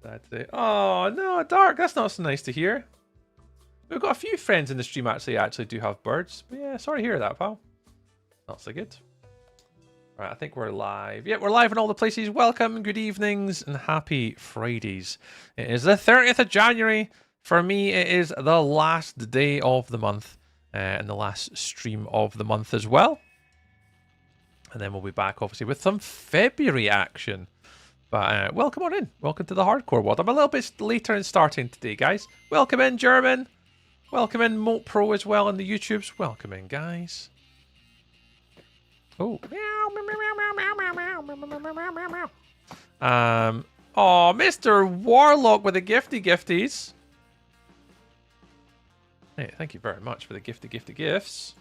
Dad today. Oh no, Dark, that's not so nice to hear. We've got a few friends in the stream actually do have birds. But yeah, sorry to hear that, pal. Not so good. Right, I think we're live. Yeah, we're live in all the places. Welcome, good evenings, and happy Fridays. It is the 30th of January. For me, it is the last day of the month, and the last stream of the month as well. And then we'll be back, obviously, with some February action. But welcome on in. Welcome to the hardcore world. I'm a little bit later in starting today, guys. Welcome in, German. Welcome in, Moat Pro as well on the YouTubes. Welcome in, guys. Oh. Oh, Mr. Warlock with the gifties. Hey, thank you very much for the gifts.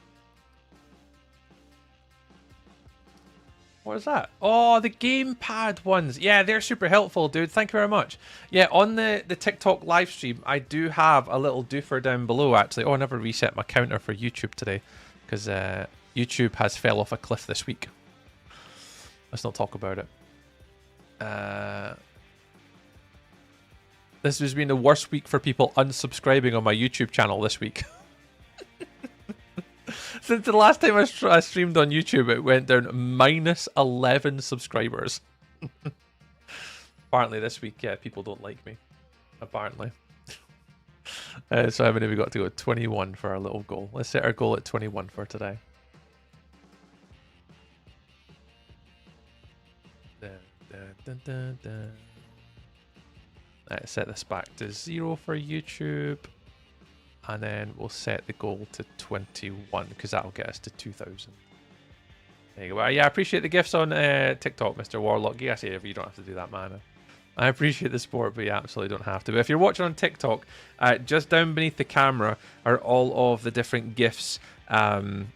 What is that? Oh, the gamepad ones. Yeah, they're super helpful, dude. Thank you very much. Yeah, on the TikTok live stream, I do have a little doofer down below, actually. Oh, I never reset my counter for YouTube today because YouTube has fell off a cliff this week. Let's not talk about it. This has been the worst week for people unsubscribing on my YouTube channel this week. Since the last time I streamed on YouTube, it went down minus 11 subscribers. Apparently this week, yeah, people don't like me. Apparently. So how many have we got to go? 21 for our little goal. Let's set our goal at 21 for today. Let's set this back to 0 for YouTube. And then we'll set the goal to 21 because that'll get us to 2,000. There you go. Well, yeah, I appreciate the gifts on TikTok, Mr. Warlock. Yes, yeah, you don't have to do that, man. I appreciate the support, but you absolutely don't have to. But if you're watching on TikTok, just down beneath the camera are all of the different gifts that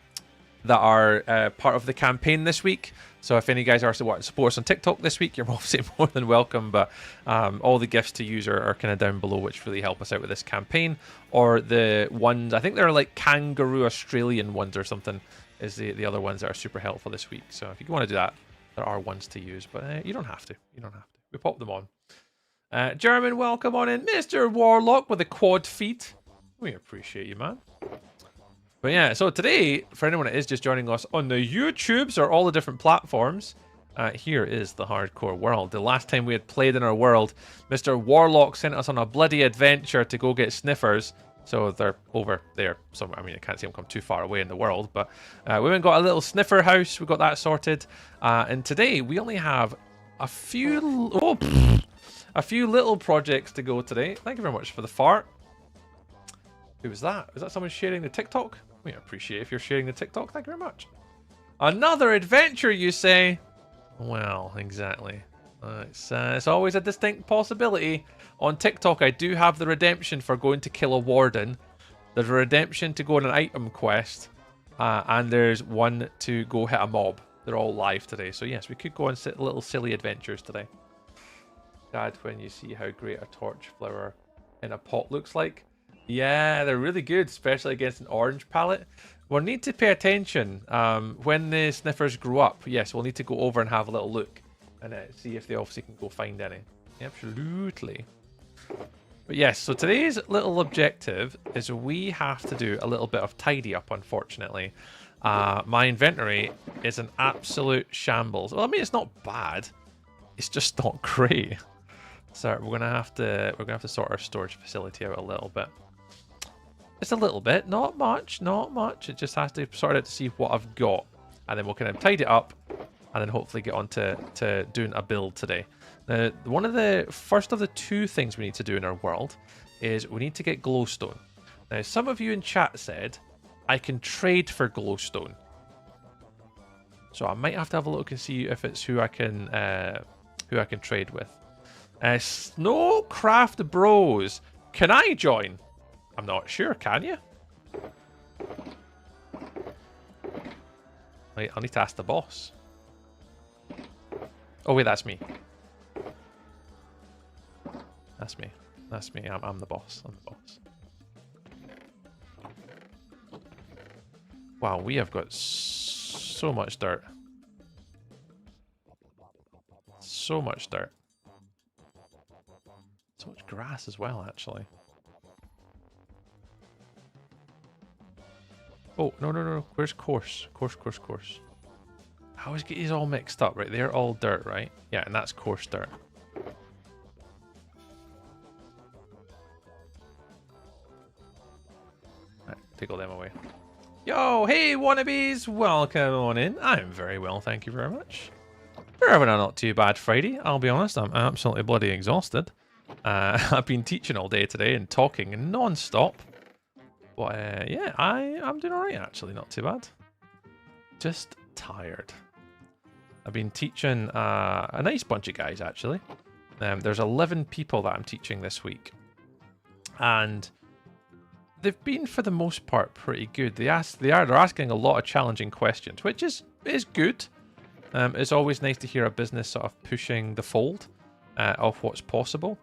are part of the campaign this week. So if any guys are support us on TikTok this week, you're obviously more than welcome. But all the gifts to use are kind of down below, which really help us out with this campaign. Or the ones, I think they're like kangaroo Australian ones or something, is the other ones that are super helpful this week. So if you want to do that, there are ones to use. But you don't have to. You don't have to. We pop them on. German, welcome on in. Mr. Warlock with the quad feet. We appreciate you, man. But yeah, so today, for anyone that is just joining us on the YouTubes or all the different platforms, here is the hardcore world. The last time we had played in our world, Mr. Warlock sent us on a bloody adventure to go get sniffers. So they're over there somewhere. I mean, I can't see them come too far away in the world, but we went and got a little sniffer house. We got that sorted. And today, we only have a few little projects to go today. Thank you very much for the fart. Who was that? Was that someone sharing the TikTok? We appreciate if you're sharing the TikTok. Thank you very much. Another adventure, you say? Well, exactly. It's always a distinct possibility. On TikTok, I do have the redemption for going to kill a warden. There's a redemption to go on an item quest. And there's one to go hit a mob. They're all live today. So yes, we could go on little silly adventures today. Dad, when you see how great a torch flower in a pot looks like. Yeah, they're really good, especially against an orange palette. We'll need to pay attention when the sniffers grow up. Yes, we'll need to go over and have a little look and see if they obviously can go find any. Absolutely. But yes, so today's little objective is we have to do a little bit of tidy up, unfortunately. My inventory is an absolute shambles. Well, I mean, it's not bad. It's just not great. So we're gonna have to sort our storage facility out a little bit. Just a little bit, not much. It just has to sort out to see what I've got. And then we'll kind of tidy it up and then hopefully get on to doing a build today. Now, one of the first of the two things we need to do in our world is we need to get glowstone. Now, some of you in chat said I can trade for glowstone. So I might have to have a look and see if it's who I can trade with. Snowcraft Bros. Can I join? I'm not sure, can you? Wait, I'll need to ask the boss. Oh wait, that's me. That's me. That's me. I'm the boss. I'm the boss. Wow, we have got so much dirt. So much dirt. So much grass as well, actually. Oh, no, no, no. Where's course? Course. I always get these all mixed up, right? They're all dirt, right? Yeah, and that's coarse dirt. Right, take all them away. Yo, hey, wannabes! Welcome on in. I'm very well, thank you very much. We're having a not too bad Friday. I'll be honest, I'm absolutely bloody exhausted. I've been teaching all day today and talking non-stop. But yeah, I'm doing alright actually, not too bad. Just tired. I've been teaching a nice bunch of guys actually. There's 11 people that I'm teaching this week. And they've been for the most part pretty good. They're asking a lot of challenging questions, which is good. It's always nice to hear a business sort of pushing the fold of what's possible.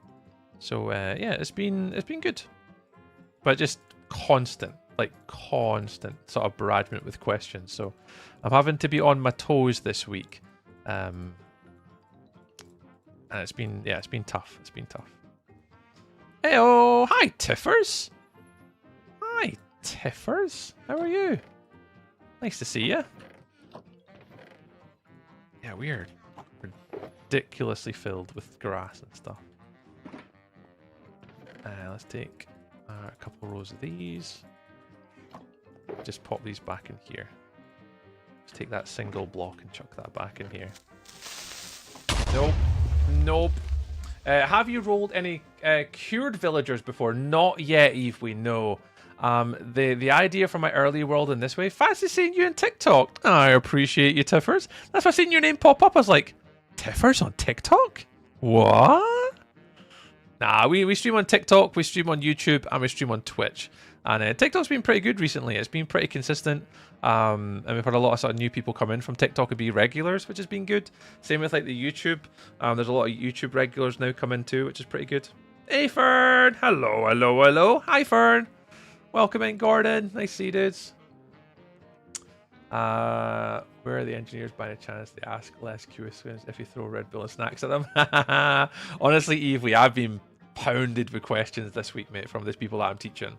So yeah, it's been good. But just constant sort of barragement with questions. So I'm having to be on my toes this week. And it's been tough. It's been tough. Heyo, hi Tiffers. Hi Tiffers. How are you? Nice to see you. Yeah, weird. Ridiculously filled with grass and stuff. Let's take a couple rows of these. Just pop these back in here. Let's take that single block and chuck that back in here. Nope. Have you rolled any cured villagers before? Not yet, Eve. We know. The idea from my early world in this way. Fancy seeing you on TikTok. I appreciate you, Tiffers. That's why I seen your name pop up. I was like, Tiffers on TikTok? What? Nah, we stream on TikTok, we stream on YouTube, and we stream on Twitch. And TikTok's been pretty good recently. It's been pretty consistent. And we've had a lot of sort of new people come in from TikTok and be regulars, which has been good. Same with like the YouTube. There's a lot of YouTube regulars now coming too, which is pretty good. Hey Fern! Hello. Hi Fern! Welcome in, Gordon. Nice to see you, dudes. Where are the engineers by any chance? They ask less questions if you throw Red Bull and snacks at them. Honestly, Eve, I've been pounded with questions this week, mate, from these people that I'm teaching.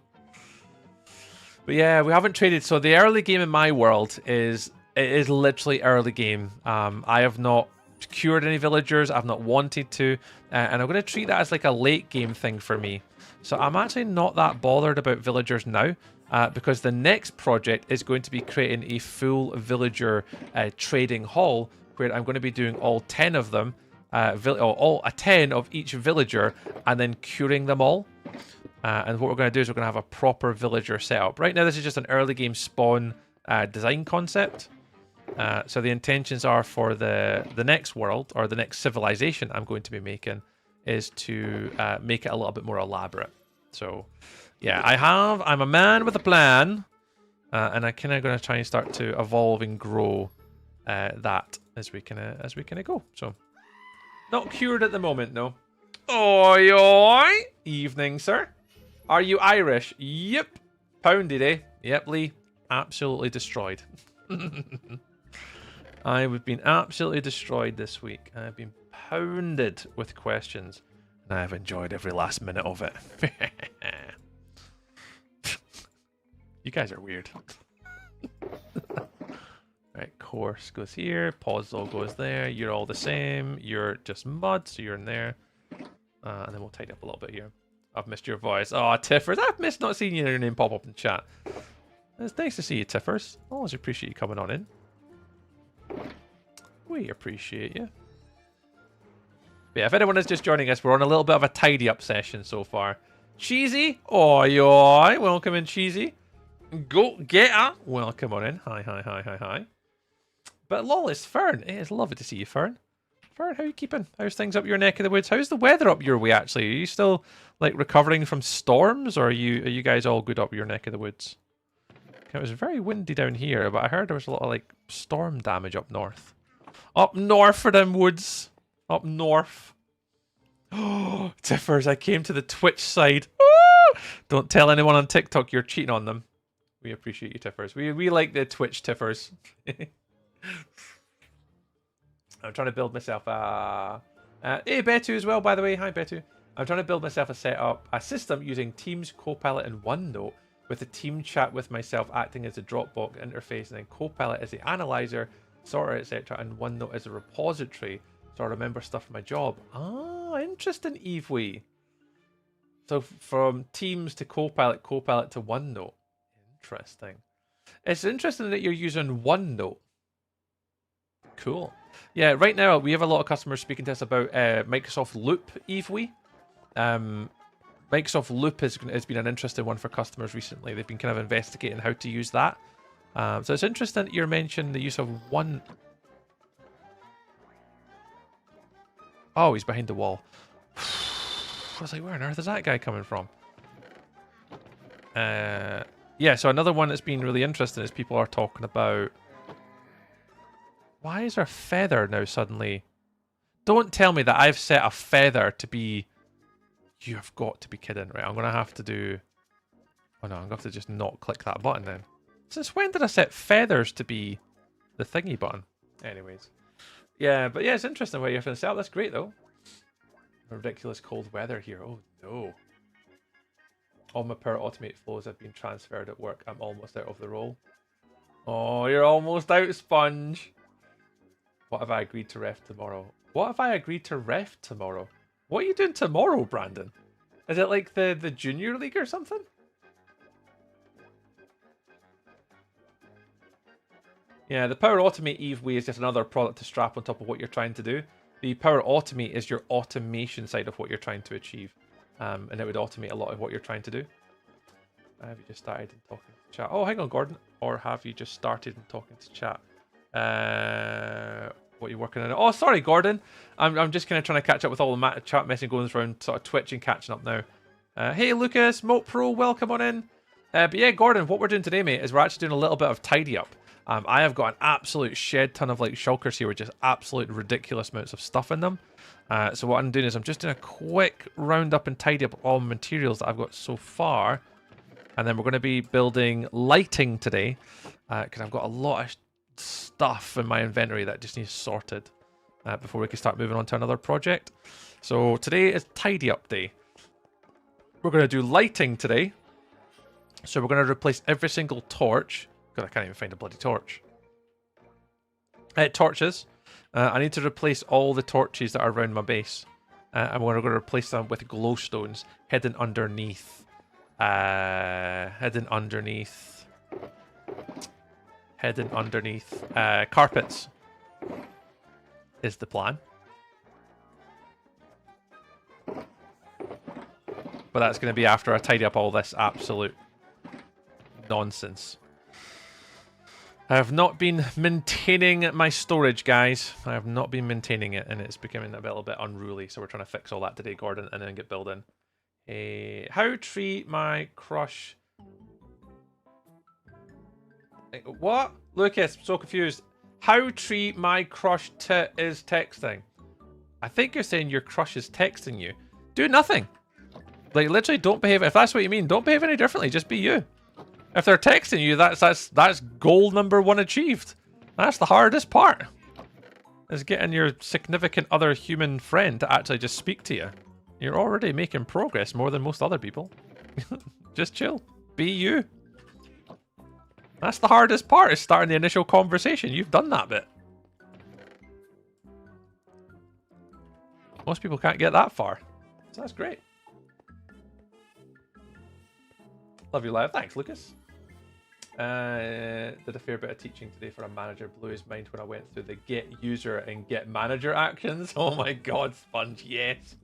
But yeah, we haven't traded. So the early game in my world is literally early game. I have not cured any villagers. I've not wanted to, and I'm going to treat that as like a late game thing for me. So I'm actually not that bothered about villagers now. Because the next project is going to be creating a full villager trading hall where I'm going to be doing all 10 of them, all 10 of each villager, and then curing them all. And what we're going to do is we're going to have a proper villager setup. Right now, this is just an early game spawn design concept. So the intentions are for the next world, or the next civilization I'm going to be making, is to make it a little bit more elaborate. So yeah, I'm a man with a plan, and I'm kind of going to try and start to evolve and grow that as we kind of go. So, not cured at the moment, no. Oi! Evening, sir. Are you Irish? Yep. Pounded, eh? Yep, Lee. Absolutely destroyed. I've been absolutely destroyed this week. I've been pounded with questions, and I've enjoyed every last minute of it. You guys are weird. Right, course goes here. Puzzle goes there. You're all the same. You're just mud, so you're in there. And then we'll tidy up a little bit here. I've missed your voice. Oh, Tiffers. I've missed not seeing your name pop up in chat. It's nice to see you, Tiffers. Always appreciate you coming on in. We appreciate you. But yeah, if anyone is just joining us, we're on a little bit of a tidy up session so far. Cheesy. Oi. Welcome in, Cheesy. Go get her. Welcome on in. Hi. But lol, it's Fern. It's lovely to see you, Fern. Fern, how are you keeping? How's things up your neck of the woods? How's the weather up your way, actually? Are you still, like, recovering from storms, or are you guys all good up your neck of the woods? It was very windy down here, but I heard there was a lot of, like, storm damage up north. Up north for them woods. Up north. Oh, Tiffers, I came to the Twitch side. Oh! Don't tell anyone on TikTok you're cheating on them. We appreciate you, Tiffers. We like the Twitch Tiffers. I'm trying to build myself. Hey, Betu as well, by the way. Hi, Betu. I'm trying to build myself a system using Teams, Copilot, and OneNote, with the team chat with myself acting as a Dropbox interface, and then Copilot as the analyzer, sorter, etc., and OneNote as a repository, so I remember stuff for my job. Ah, interesting, Evewee. So from Teams to Copilot, Copilot to OneNote. Interesting. It's interesting that you're using OneNote. Cool. Yeah, right now we have a lot of customers speaking to us about Microsoft Loop, Evewee. Microsoft Loop has been an interesting one for customers recently. They've been kind of investigating how to use that. So it's interesting that you're mentioning the use of one. Oh, he's behind the wall. I was like, where on earth is that guy coming from? Yeah, so another one that's been really interesting is people are talking about... Why is there a feather now suddenly? Don't tell me that I've set a feather to be... You have got to be kidding. Right, I'm going to have to do... Oh no, I'm going to have to just not click that button then. Since when did I set feathers to be the thingy button? Anyways. Yeah, but yeah, it's interesting where you're going to set up. That's great though. Ridiculous cold weather here. Oh no. All my Power Automate flows have been transferred at work. I'm almost out of the role. Oh, you're almost out, Sponge. What have I agreed to ref tomorrow? What have I agreed to ref tomorrow? What are you doing tomorrow, Brandon? Is it like the Junior League or something? Yeah, the Power Automate Evewee is just another product to strap on top of what you're trying to do. The Power Automate is your automation side of what you're trying to achieve. And it would automate a lot of what you're trying to do. Have you just started talking to chat? Oh, hang on, Gordon. Or have you just started talking to chat? What are you working on? Oh, sorry, Gordon. I'm just kind of trying to catch up with all the chat messaging going around sort of Twitch and catching up now. Hey, Lucas, Moat Pro, welcome on in. But yeah, Gordon, what we're doing today, mate, is we're actually doing a little bit of tidy up. I have got an absolute shed ton of like shulkers here with just absolute ridiculous amounts of stuff in them. So what I'm doing is I'm just doing a quick round up and tidy up all the materials that I've got so far. And then we're going to be building lighting today. Because I've got a lot of stuff in my inventory that just needs sorted. Before we can start moving on to another project. So today is tidy up day. We're going to do lighting today. So we're going to replace every single torch. God, I can't even find a bloody torch. Torches. I need to replace all the torches that are around my base. And we're going to replace them with glowstones hidden underneath. Hidden underneath carpets is the plan. But that's going to be after I tidy up all this absolute nonsense. I have not been maintaining my storage, guys. I have not been maintaining it, and it's becoming a little bit unruly. So we're trying to fix all that today, Gordon, and then get building. How treat my crush? What? Lucas, I'm so confused. How treat my crush is texting? I think you're saying your crush is texting you. Do nothing. Like, literally don't behave. If that's what you mean, don't behave any differently. Just be you. If they're texting you, that's goal number 1 achieved. That's the hardest part. Is getting your significant other human friend to actually just speak to you. You're already making progress more than most other people. Just chill. Be you. That's the hardest part, is starting the initial conversation. You've done that bit. Most people can't get that far. So that's great. Love you live. Thanks, Lucas. Did a fair bit of teaching today for a manager. Blew his mind when I went through the get user and get manager actions. Oh my god, Sponge, yes.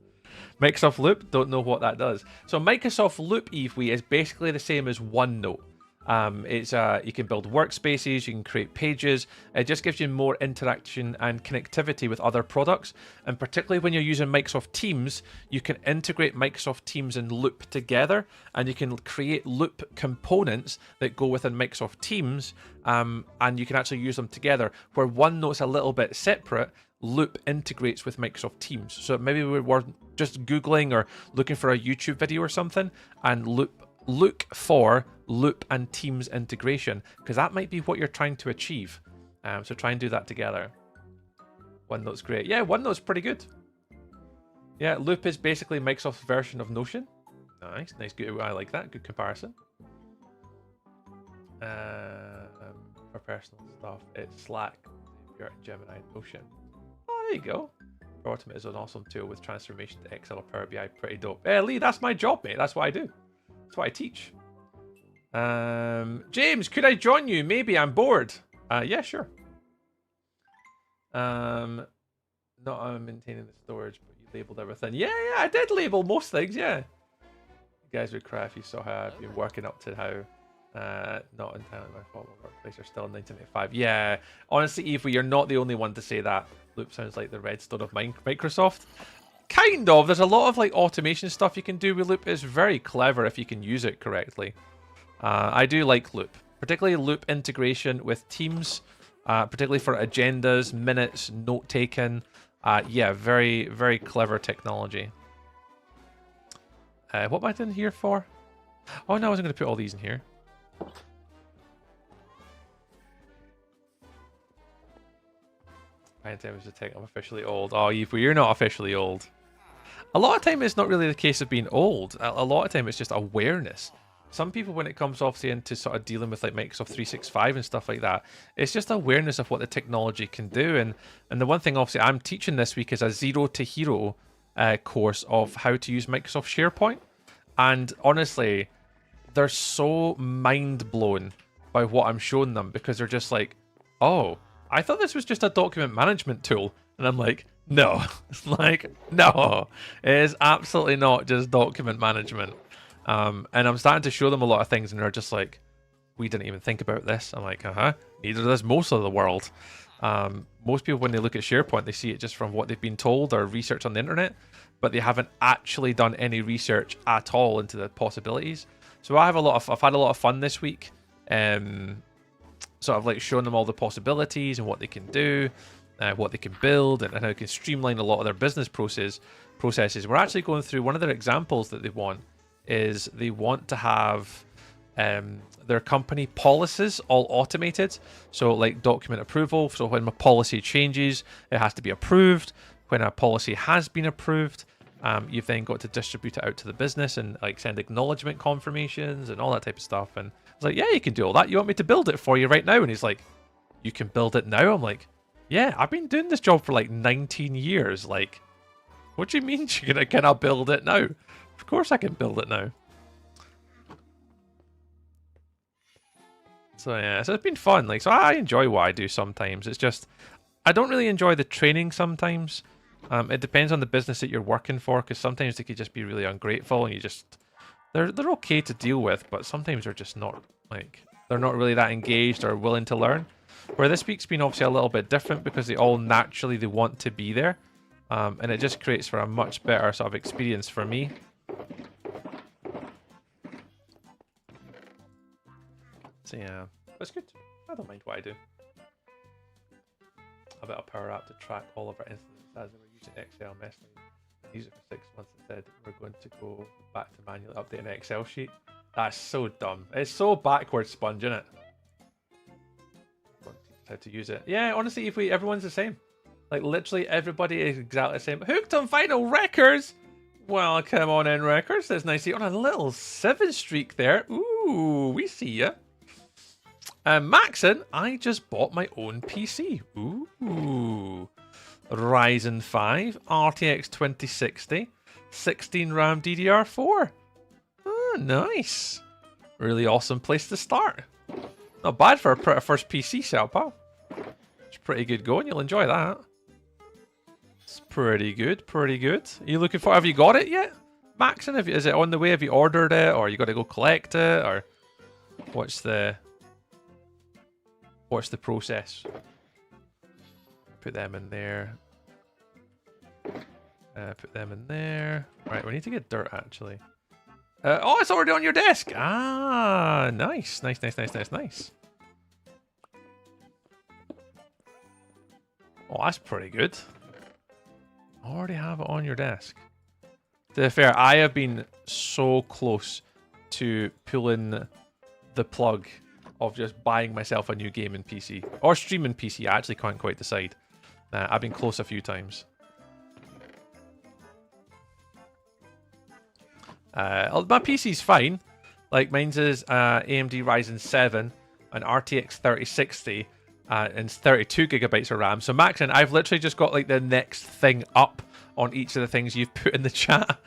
Microsoft Loop, don't know what that does. So Microsoft Loop Evewee is basically the same as OneNote. It's you can build workspaces, you can create pages. It just gives you more interaction and connectivity with other products. And particularly when you're using Microsoft Teams, you can integrate Microsoft Teams and Loop together, and you can create Loop components that go within Microsoft Teams, and you can actually use them together. Where OneNote's a little bit separate, Loop integrates with Microsoft Teams. So maybe we were just Googling or looking for a YouTube video or something, and look for Loop and Teams integration, because that might be what you're trying to achieve. So try and do that together. OneNote's great. Yeah, OneNote's pretty good. Yeah, Loop is basically Microsoft's version of Notion. Nice, nice, good. I like that. Good comparison. For personal stuff, it's Slack, Gemini, Notion. Oh, there you go. Automate is an awesome tool with transformation to Excel or Power BI. Pretty dope. Hey, Lee, that's my job, mate. That's what I do. That's what I teach. James, could I join you? Maybe I'm bored. Yeah, sure. Not maintaining the storage, but you labeled everything. Yeah, I did label most things. Yeah. You guys would cry if you saw how I've been working up to how. Not entirely my fault. My workplace are still in 1995. Yeah, honestly, Eve, you're not the only one to say that. Loop sounds like the redstone of Microsoft. Kind of. There's a lot of like automation stuff you can do with Loop. It's very clever if you can use it correctly. I do like Loop, particularly Loop integration with Teams, particularly for agendas, minutes, note taking. Yeah, very, very clever technology. What am I doing here for? Oh no, I wasn't going to put all these in here. I'm officially old. Oh, you're not officially old. A lot of time it's not really the case of being old. A lot of time it's just awareness. Some people, when it comes obviously into sort of dealing with like Microsoft 365 and stuff like that, it's just awareness of what the technology can do. And the one thing obviously I'm teaching this week is a 0 to Hero course of how to use Microsoft SharePoint. And honestly, they're so mind blown by what I'm showing them because they're just like, oh, I thought this was just a document management tool. And I'm like, no. Like, no. It is absolutely not just document management. And I'm starting to show them a lot of things and they're just like, we didn't even think about this. I'm like, neither does most of the world. Most people, when they look at SharePoint, they see it just from what they've been told or research on the internet, but they haven't actually done any research at all into the possibilities. So I've had a lot of fun this week. Sort of like showing them all the possibilities and what they can do, what they can build, and how they can streamline a lot of their business processes. We're actually going through one of their examples that they want is they want to have their company policies all automated. So like document approval. So when a policy changes, it has to be approved. When a policy has been approved, you've then got to distribute it out to the business and like send acknowledgement confirmations and all that type of stuff. And I was like, yeah, you can do all that. You want me to build it for you right now? And he's like, you can build it now? I'm like, yeah, I've been doing this job for like 19 years. Like, what do you mean can I build it now? Of course I can build it now. So yeah, so it's been fun. Like, so I enjoy what I do sometimes. It's just, I don't really enjoy the training sometimes. It depends on the business that you're working for, because sometimes they could just be really ungrateful and you just, they're okay to deal with, but sometimes they're just not, like, they're not really that engaged or willing to learn. Where this week's been obviously a little bit different because they all naturally, they want to be there. And it just creates for a much better sort of experience for me. So yeah, that's good. I don't mind what I do. I bet a power app to track all of our instances as we're using Excel messaging. Use it for 6 months instead. We're going to go back to manually update an Excel sheet. That's so dumb. It's so backwards sponge, isn't it? How to use it. Yeah, honestly, if everyone's the same. Like literally everybody is exactly the same. Hooked on Final Records. Well, come on in, Records. That's nice to see you on a little 7 streak there. Ooh, we see ya. Maxon, I just bought my own PC. Ooh. Ryzen 5, RTX 2060, 16 RAM DDR4. Oh, nice. Really awesome place to start. Not bad for a first PC setup, pal. It's pretty good going. You'll enjoy that. It's pretty good, pretty good. Are you looking for? Have you got it yet, Maxon? Is it on the way? Have you ordered it, or you got to go collect it, or what's the process? Put them in there. Put them in there. Right, we need to get dirt actually. Oh, it's already on your desk. Ah, nice. Nice. Oh, that's pretty good. Already have it on your desk. To be fair, I have been so close to pulling the plug of just buying myself a new gaming PC. Or streaming PC, I actually can't quite decide. I've been close a few times. My PC's fine. Like mine's is AMD Ryzen 7, an RTX 3060, and 32 gigabytes of RAM. So Max, and I've literally just got like the next thing up on each of the things you've put in the chat.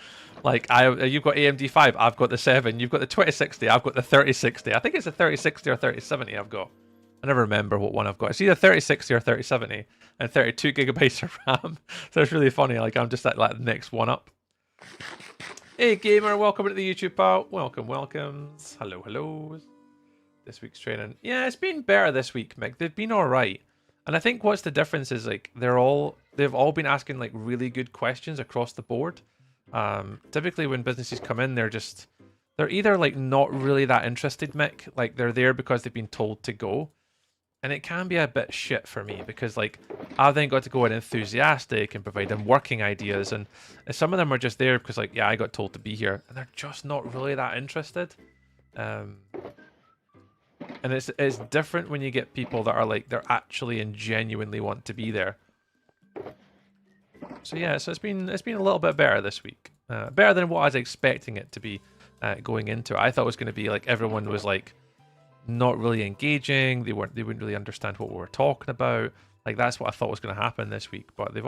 Like you've got AMD 5, I've got the 7. You've got the 2060, I've got the 3060. I think it's a 3060 or 3070 I've got. I never remember what one I've got. It's either 3060 or 3070 and 32 gigabytes of RAM. So it's really funny. Like I'm just at like the next one up. Hey gamer, welcome to the YouTube pal. Welcomes. Hello. This week's training. Yeah, it's been better this week, Mick. They've been alright. And I think what's the difference is like they've all been asking like really good questions across the board. Typically when businesses come in, they're either like not really that interested, Mick. Like they're there because they've been told to go. And it can be a bit shit for me because like I've then got to go in enthusiastic and provide them working ideas, and some of them are just there because like, yeah, I got told to be here, and they're just not really that interested. And it's different when you get people that are like they're actually and genuinely want to be there. So yeah, so it's been a little bit better this week, better than what I was expecting it to be going into it. I thought it was going to be like everyone was like not really engaging. They wouldn't really understand what we were talking about. Like that's what I thought was going to happen this week, but they've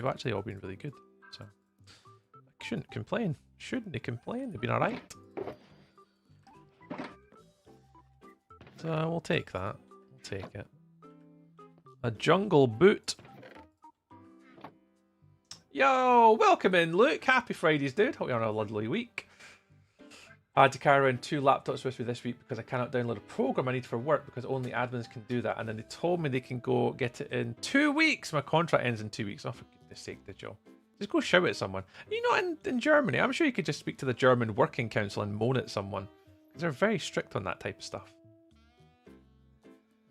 actually all been really good. So I shouldn't complain. They've been all right. So we'll take that. We'll take it. A jungle boot. Yo, welcome in, Luke. Happy Fridays, dude. Hope you're on a lovely week. I had to carry around 2 laptops with me this week because I cannot download a program I need for work because only admins can do that. And then they told me they can go get it in 2 weeks. My contract ends in 2 weeks. Oh, for goodness sake, did you? Just go shout at someone. Are you not in Germany? I'm sure you could just speak to the German Working Council and moan at someone. Because they're very strict on that type of stuff.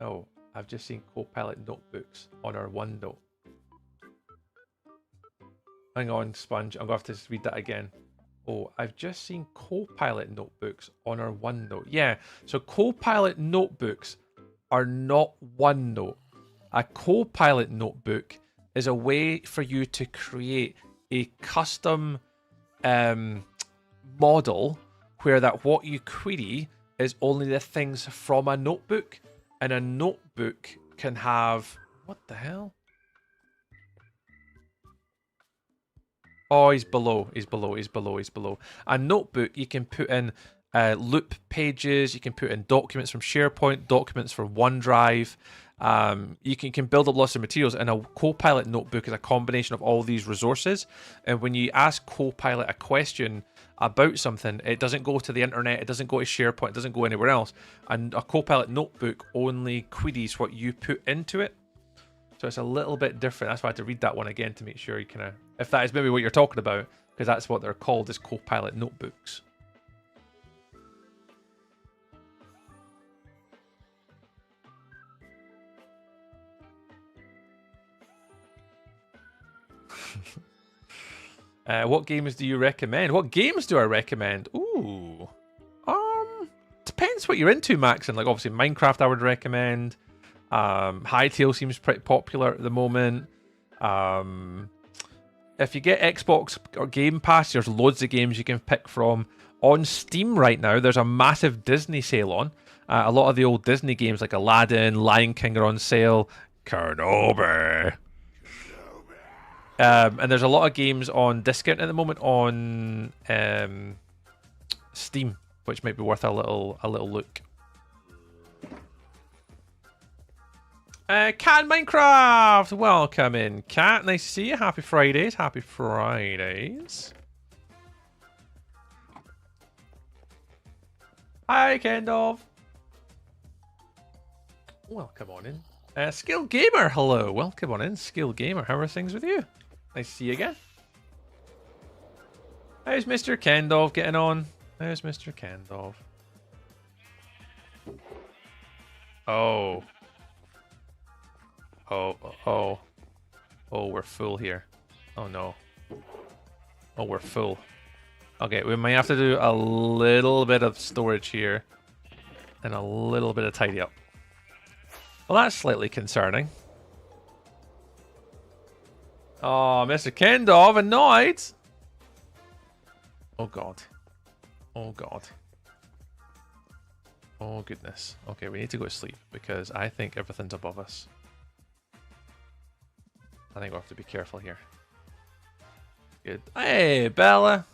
Oh, I've just seen Copilot notebooks on our OneNote. Hang on, Sponge. I'm going to have to read that again. Oh, I've just seen Copilot notebooks on our OneNote. Yeah, so Copilot notebooks are not OneNote. A Copilot notebook is a way for you to create a custom model where that what you query is only the things from a notebook, and a notebook can have... What the hell? Oh, he's below. A notebook, you can put in loop pages, you can put in documents from SharePoint, documents from OneDrive. You can build up lots of materials, and a Copilot notebook is a combination of all these resources. And when you ask Copilot a question about something, it doesn't go to the internet, it doesn't go to SharePoint, it doesn't go anywhere else. And a Copilot notebook only queries what you put into it. So it's a little bit different. That's why I had to read that one again to make sure you kind of... If that is maybe what you're talking about, because that's what they're called, is Copilot notebooks. What games do you recommend? What games do I recommend? Ooh. Depends what you're into, Max. And like obviously Minecraft I would recommend. Hytale seems pretty popular at the moment. If you get Xbox or Game Pass, there's loads of games you can pick from. On Steam right now, there's a massive Disney sale on. A lot of the old Disney games like Aladdin, Lion King are on sale. Kenobi. And there's a lot of games on discount at the moment on Steam, which might be worth a little look. Cat in Minecraft! Welcome in, Cat. Nice to see you. Happy Fridays. Happy Fridays. Hi, Kendall. Welcome on in. Skill Gamer, hello. Welcome on in, Skill Gamer. How are things with you? Nice to see you again. How's Mr. Kendall getting on? How's Mr. Kendall? Oh. Oh, we're full here. Oh no. Oh, we're full. Okay, we might have to do a little bit of storage here and a little bit of tidy up. Well, that's slightly concerning. Oh, Mr. Kendall, annoyed. Oh god. Oh god. Oh goodness. Okay, we need to go to sleep because I think everything's above us. I think we'll have to be careful here. Good. Hey, Bella!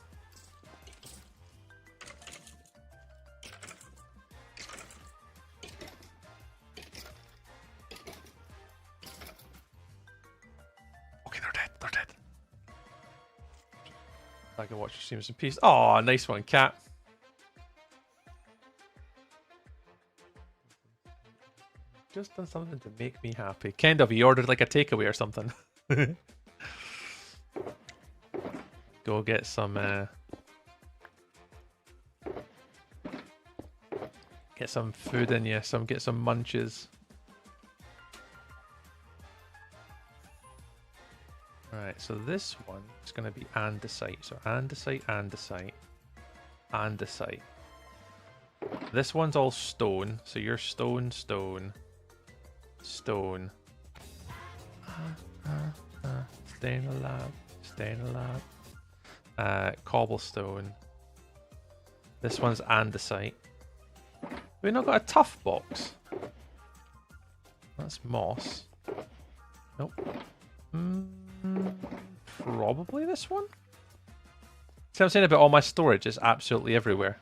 Okay, they're dead. They're dead. I can watch your streams in peace. Oh, nice one, cat. Just done something to make me happy. Kind of, he ordered like a takeaway or something. Go get some food in you, get some munches. Alright, so this one is gonna be andesite. So andesite, andesite, andesite. This one's all stone, so you're stone, stone, stone. Stay in the lab, stay in the lab. Cobblestone. This one's andesite. We've not got a tough box. That's moss. Nope. Probably this one? See what I'm saying about all my storage is absolutely everywhere.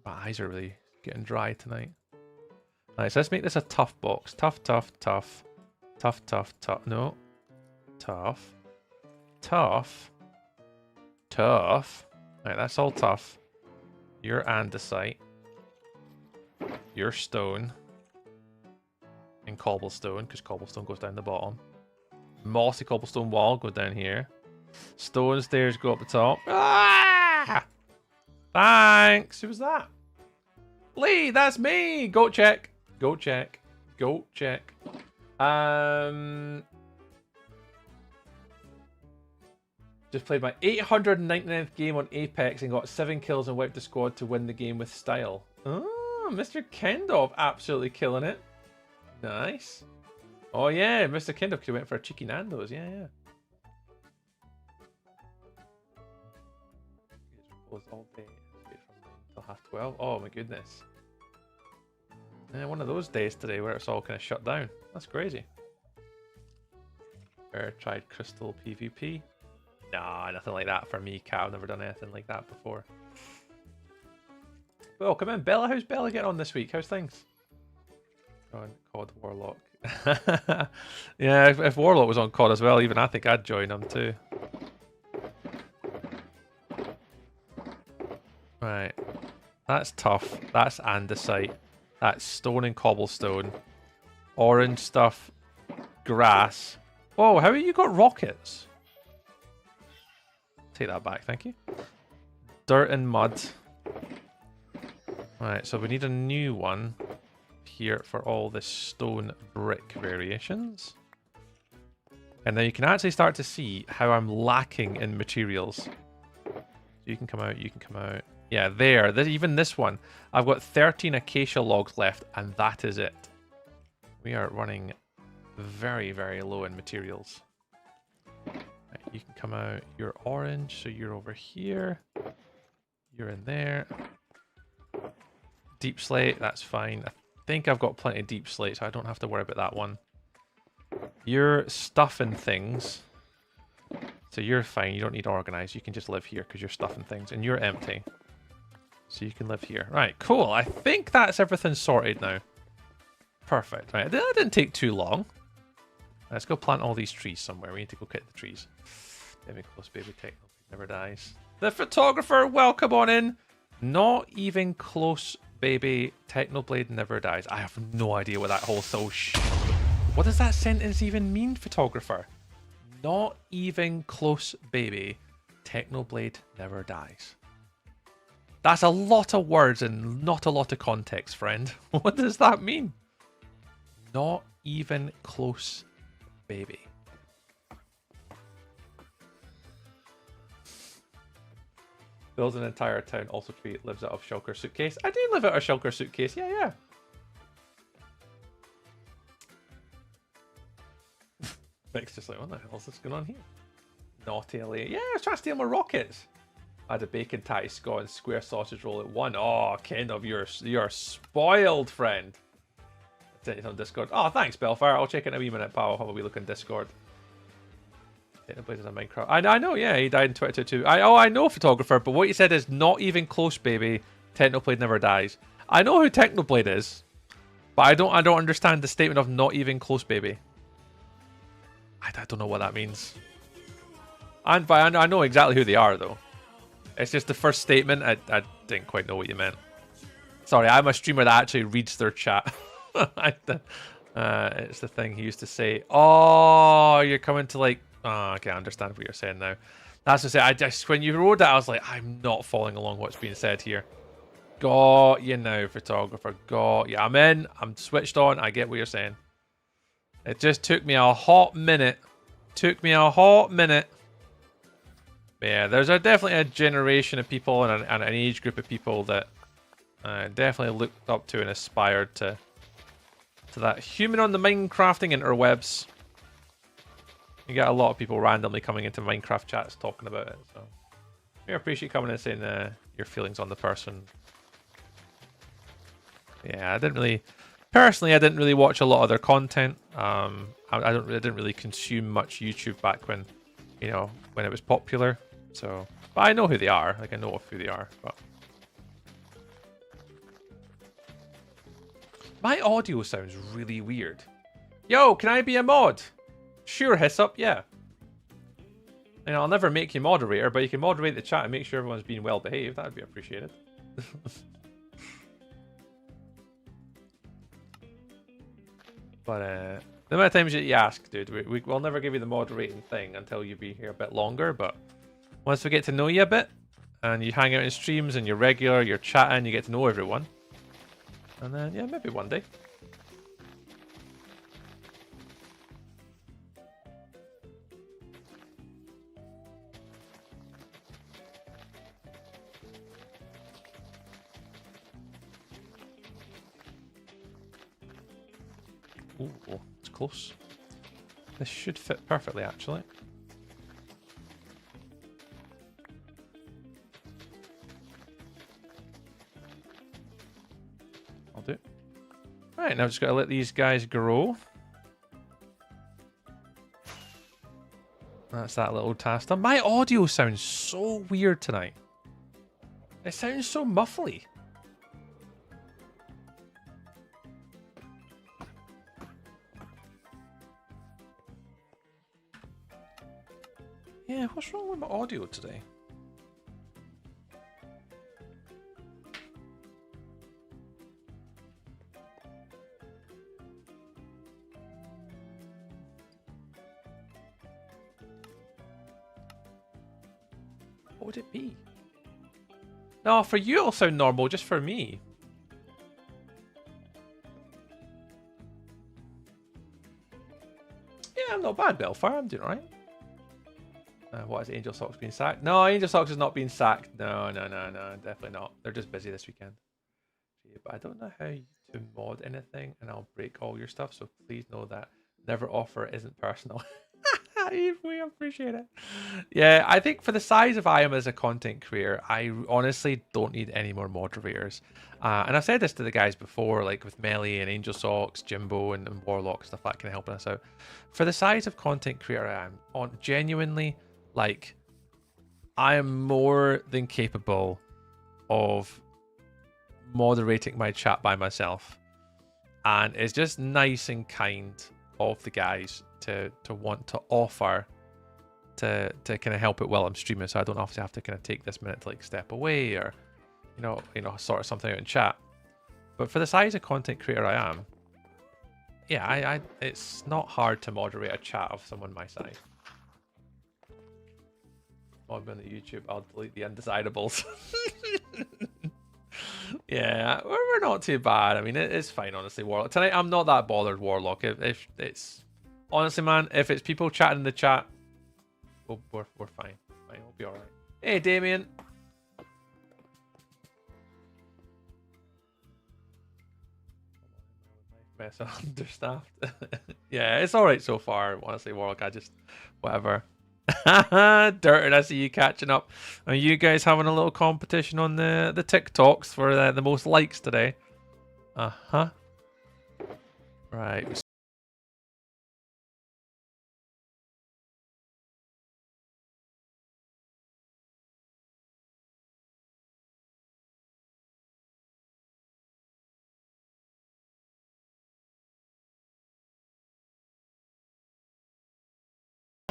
My eyes are really getting dry tonight. Alright, so let's make this a tough box. Tough, tough, tough. Tough, tough, tough. No. Tough. Tough. Tough. Alright, that's all tough. You're andesite. You're stone. And cobblestone, because cobblestone goes down the bottom. Mossy cobblestone wall, go down here. Stone stairs go up the top. Ah! Thanks. Who was that? Lee, that's me. Goat check. Goat check. Goat check. Just played my 899th game on Apex and got 7 kills and wiped the squad to win the game with style. Oh, Mr. Kendov absolutely killing it. Nice. Oh yeah, Mr. Kendov could have went for a cheeky Nando's. Yeah, yeah. Closed all day from 9 till 12:30. Oh my goodness. Yeah, one of those days today where it's all kind of shut down. That's crazy. Ever tried Crystal PvP? Nah, nothing like that for me, Cat. I've never done anything like that before. Well, come in, Bella. How's Bella getting on this week? How's things? On COD Warlock. Yeah, if Warlock was on COD as well, even I think I'd join him too. Right. That's tough. That's andesite. That's stone and cobblestone. Orange stuff. Grass. Whoa, how have you got rockets? Take that back, thank you. Dirt and mud. Right, so we need a new one here for all the stone brick variations. And now you can actually start to see how I'm lacking in materials. So you can come out, you can come out. Yeah, there. Even this one. I've got 13 acacia logs left, and that is it. We are running very, very low in materials. Right, you can come out. You're orange, so you're over here. You're in there. Deep slate, that's fine. I think I've got plenty of deep slate, so I don't have to worry about that one. You're stuffing things. So you're fine. You don't need to organize. You can just live here because you're stuffing things. And you're empty. So you can live here. Right, cool. I think that's everything sorted now. Perfect. Right, that didn't take too long. Let's go plant all these trees somewhere. We need to go get the trees. Baby close, baby techno never dies. The photographer, welcome on in. Not even close, baby. Technoblade never dies. I have no idea what that whole what does that sentence even mean, photographer? Not even close, baby. Technoblade never dies. That's a lot of words and not a lot of context, friend. What does that mean? Not even close, baby. Builds an entire town, also lives out of shulker suitcase. I do live out of shulker suitcase, yeah, yeah. Vic's just like, what the hell is this going on here? Naughty LA. Yeah, I was trying to steal my rockets. I had a bacon tatty Scott and square sausage roll at 1. Oh, Kendall, you're spoiled, friend. Sent it on Discord. Oh, thanks, Belfire. I'll check in a wee minute, pal. I'll have a wee look on Discord. Technoblade is a Minecraft. I know, yeah, he died in 2022. I know photographer, but what he said is not even close, baby. Technoblade never dies. I know who Technoblade is, but I don't understand the statement of not even close, baby. I don't know what that means. But I know exactly who they are, though. It's just the first statement. I didn't quite know what you meant. Sorry, I'm a streamer that actually reads their chat. It's the thing he used to say. Oh, you're coming to like. Oh, okay, I understand what you're saying now. That's to say, I just when you wrote that, I was like, I'm not following along what's being said here. Got you now, photographer. Got you. I'm in. I'm switched on. I get what you're saying. It just took me a hot minute. But yeah, there's definitely a generation of people and an age group of people that definitely looked up to and aspired to that human on the Minecrafting interwebs. You get a lot of people randomly coming into Minecraft chats talking about it. So we appreciate you coming and saying your feelings on the person. Yeah, I didn't really watch a lot of their content. I didn't really consume much YouTube back when it was popular. So, but I know who they are. Like I know of who they are. But my audio sounds really weird. Yo, can I be a mod? Sure, Hissup, yeah. And I'll never make you moderator, but you can moderate the chat and make sure everyone's being well behaved. That'd be appreciated. But the amount of times you ask, dude, we'll never give you the moderating thing until you be here a bit longer. But once we get to know you a bit, and you hang out in streams and you're regular, you're chatting, you get to know everyone. And then, yeah, maybe one day. Ooh, it's close. This should fit perfectly, actually. I'll do. Right, now I've just got to let these guys grow. That's that little task done. My audio sounds so weird tonight. It sounds so muffly. Yeah, what's wrong with my audio today? What would it be? No, for you it'll sound normal, just for me. Yeah, I'm not bad, Belfire. I'm doing alright. What is Angel Socks being sacked? No, Angel Socks is not being sacked. No, definitely not. They're just busy this weekend. But I don't know how to mod anything, and I'll break all your stuff. So please know that never offer isn't personal. We appreciate it. Yeah, I think for the size of I am as a content creator, I honestly don't need any more moderators. And I've said this to the guys before, like with Melly and Angel Socks, Jimbo, and Warlock, stuff like that can help us out. For the size of content creator I am, genuinely, like, I am more than capable of moderating my chat by myself. And it's just nice and kind of the guys to want to offer to kind of help it while I'm streaming, so I don't obviously have to kind of take this minute to like step away or you know sort something out in chat. But for the size of content creator I am, yeah, it's not hard to moderate a chat of someone my size. Mod me on the YouTube, I'll delete the undesirables. Yeah, we're not too bad. I mean, it's fine, honestly, Warlock. Tonight, I'm not that bothered, Warlock. If it's... Honestly, man, if it's people chatting in the chat, we're fine. We'll be alright. Hey, Damien. Mess understaffed. Yeah, it's alright so far, honestly, Warlock. I just... Whatever. Dirt, I see you catching up. Are you guys having a little competition on the TikToks for the most likes today? Uh-huh. Right.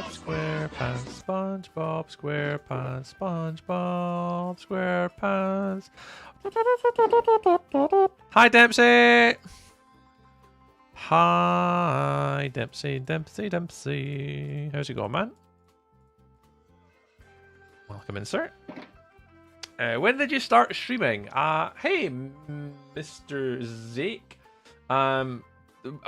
SquarePants, SpongeBob, SquarePants, SpongeBob, SquarePants. Hi, Dempsey. Hi, Dempsey, Dempsey, Dempsey. How's it going, man? Welcome in, sir. When did you start streaming? Hey, Mr. Zake.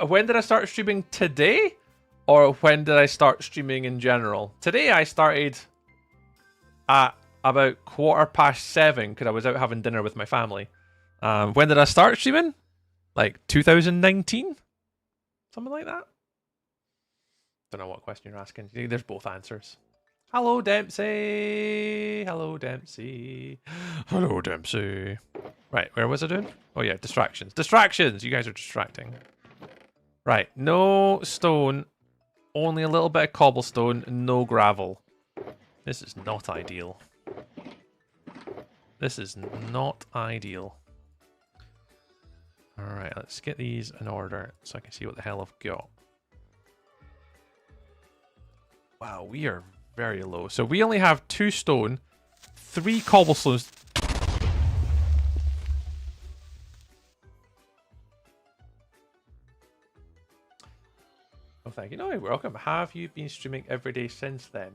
When did I start streaming today? Or when did I start streaming in general? Today I started at about 7:15 because I was out having dinner with my family. When did I start streaming? Like 2019? Something like that? Don't know what question you're asking. There's both answers. Hello, Dempsey. Hello, Dempsey. Hello, Dempsey. Right, where was I doing? Oh yeah, distractions. Distractions! You guys are distracting. Right, no stone. Only a little bit of cobblestone, no gravel. This is not ideal. This is not ideal. Alright, let's get these in order so I can see what the hell I've got. Wow, we are very low. So we only have 2 stone, 3 cobblestones. Oh, thank you. No, you're welcome. Have you been streaming every day since then?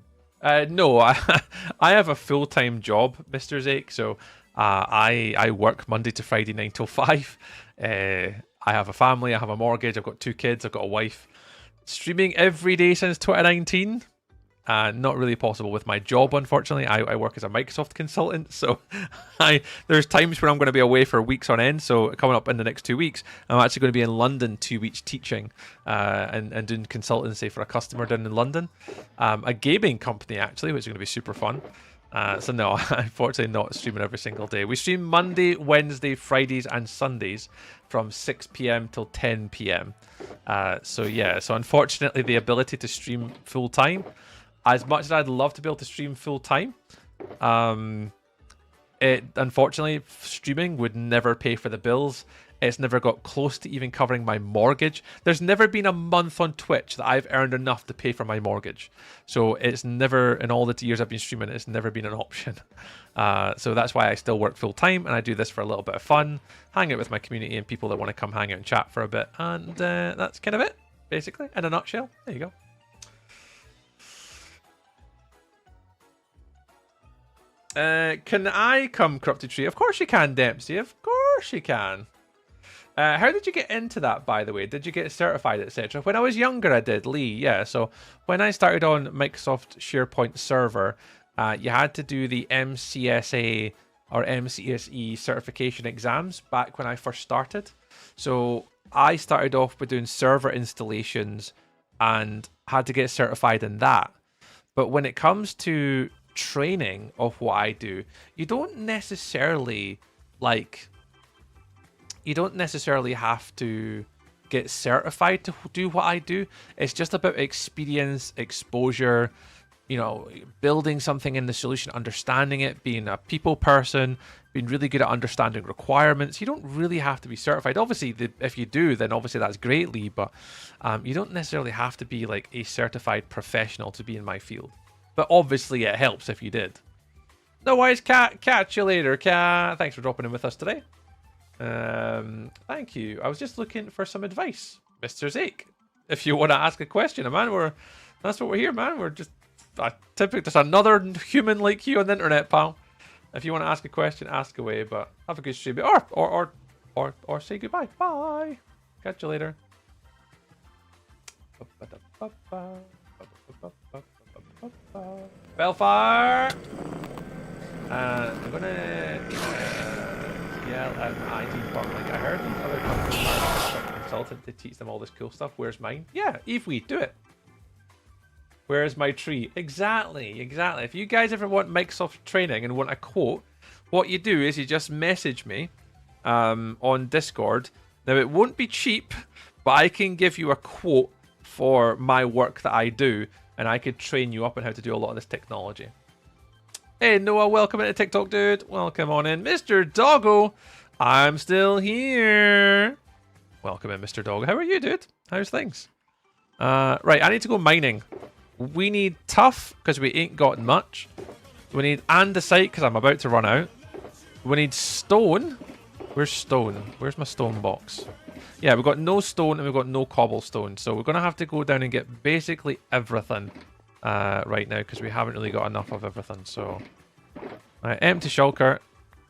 No, I have a full-time job, Mr. Zake. So I work Monday to Friday, 9 till 5. I have a family. I have a mortgage. I've got 2 kids. I've got a wife. Streaming every day since 2019. Not really possible with my job, unfortunately. I work as a Microsoft consultant, so there's times when I'm going to be away for weeks on end. So coming up in the next 2 weeks, I'm actually going to be in London 2 weeks teaching and doing consultancy for a customer down in London, a gaming company actually, which is going to be super fun. So no, unfortunately not streaming every single day. We stream Monday, Wednesday, Fridays and Sundays from 6 p.m. till 10 p.m. So yeah, so unfortunately the ability to stream full time, as much as I'd love to be able to stream full time, unfortunately streaming would never pay for the bills. It's never got close to even covering my mortgage. There's never been a month on Twitch that I've earned enough to pay for my mortgage. So it's never, in all the years I've been streaming, it's never been an option. So that's why I still work full time and I do this for a little bit of fun, hang out with my community and people that want to come hang out and chat for a bit. And that's kind of it, basically, in a nutshell. There you go. Can I come, Corrupted Tree? Of course you can, Dempsey. Of course you can. How did you get into that, by the way? Did you get certified, etc.? When I was younger, I did, Lee. Yeah, so when I started on Microsoft SharePoint Server, you had to do the MCSA or MCSE certification exams back when I first started. So I started off with doing server installations and had to get certified in that. But when it comes to training of what I do, you don't necessarily have to get certified to do what I do. It's just about experience, exposure, you know, building something in the solution, understanding it, being a people person, being really good at understanding requirements. You don't really have to be certified. Obviously, if you do, then obviously that's great, Lee, but you don't necessarily have to be like a certified professional to be in my field. But obviously it helps if you did. No worries, Cat. Catch you later, Cat. Thanks for dropping in with us today. Thank you. I was just looking for some advice, Mr. Zake. If you want to ask a question, man, that's what we're here, man. We're just typically just another human like you on the internet, pal. If you want to ask a question, ask away. But have a good stream, or say goodbye. Bye. Catch you later. Belfire. I'm gonna yell at my IT department. Like, I heard these other companies are a consultant to teach them all this cool stuff. Where's mine? Yeah, Eve, we do it. Where's my tree? Exactly, exactly. If you guys ever want Microsoft training and want a quote, what you do is you just message me on Discord. Now, it won't be cheap, but I can give you a quote for my work that I do, and I could train you up on how to do a lot of this technology. Hey, Noah, welcome into TikTok, dude. Welcome on in. Mr. Doggo, I'm still here. Welcome in, Mr. Doggo. How are you, dude? How's things? Right, I need to go mining. We need tough, because we ain't got much. We need andesite, because I'm about to run out. We need stone. Where's stone? Where's my stone box? Yeah, we've got no stone and we've got no cobblestone. So we're going to have to go down and get basically everything right now, because we haven't really got enough of everything. So, right, empty shulker.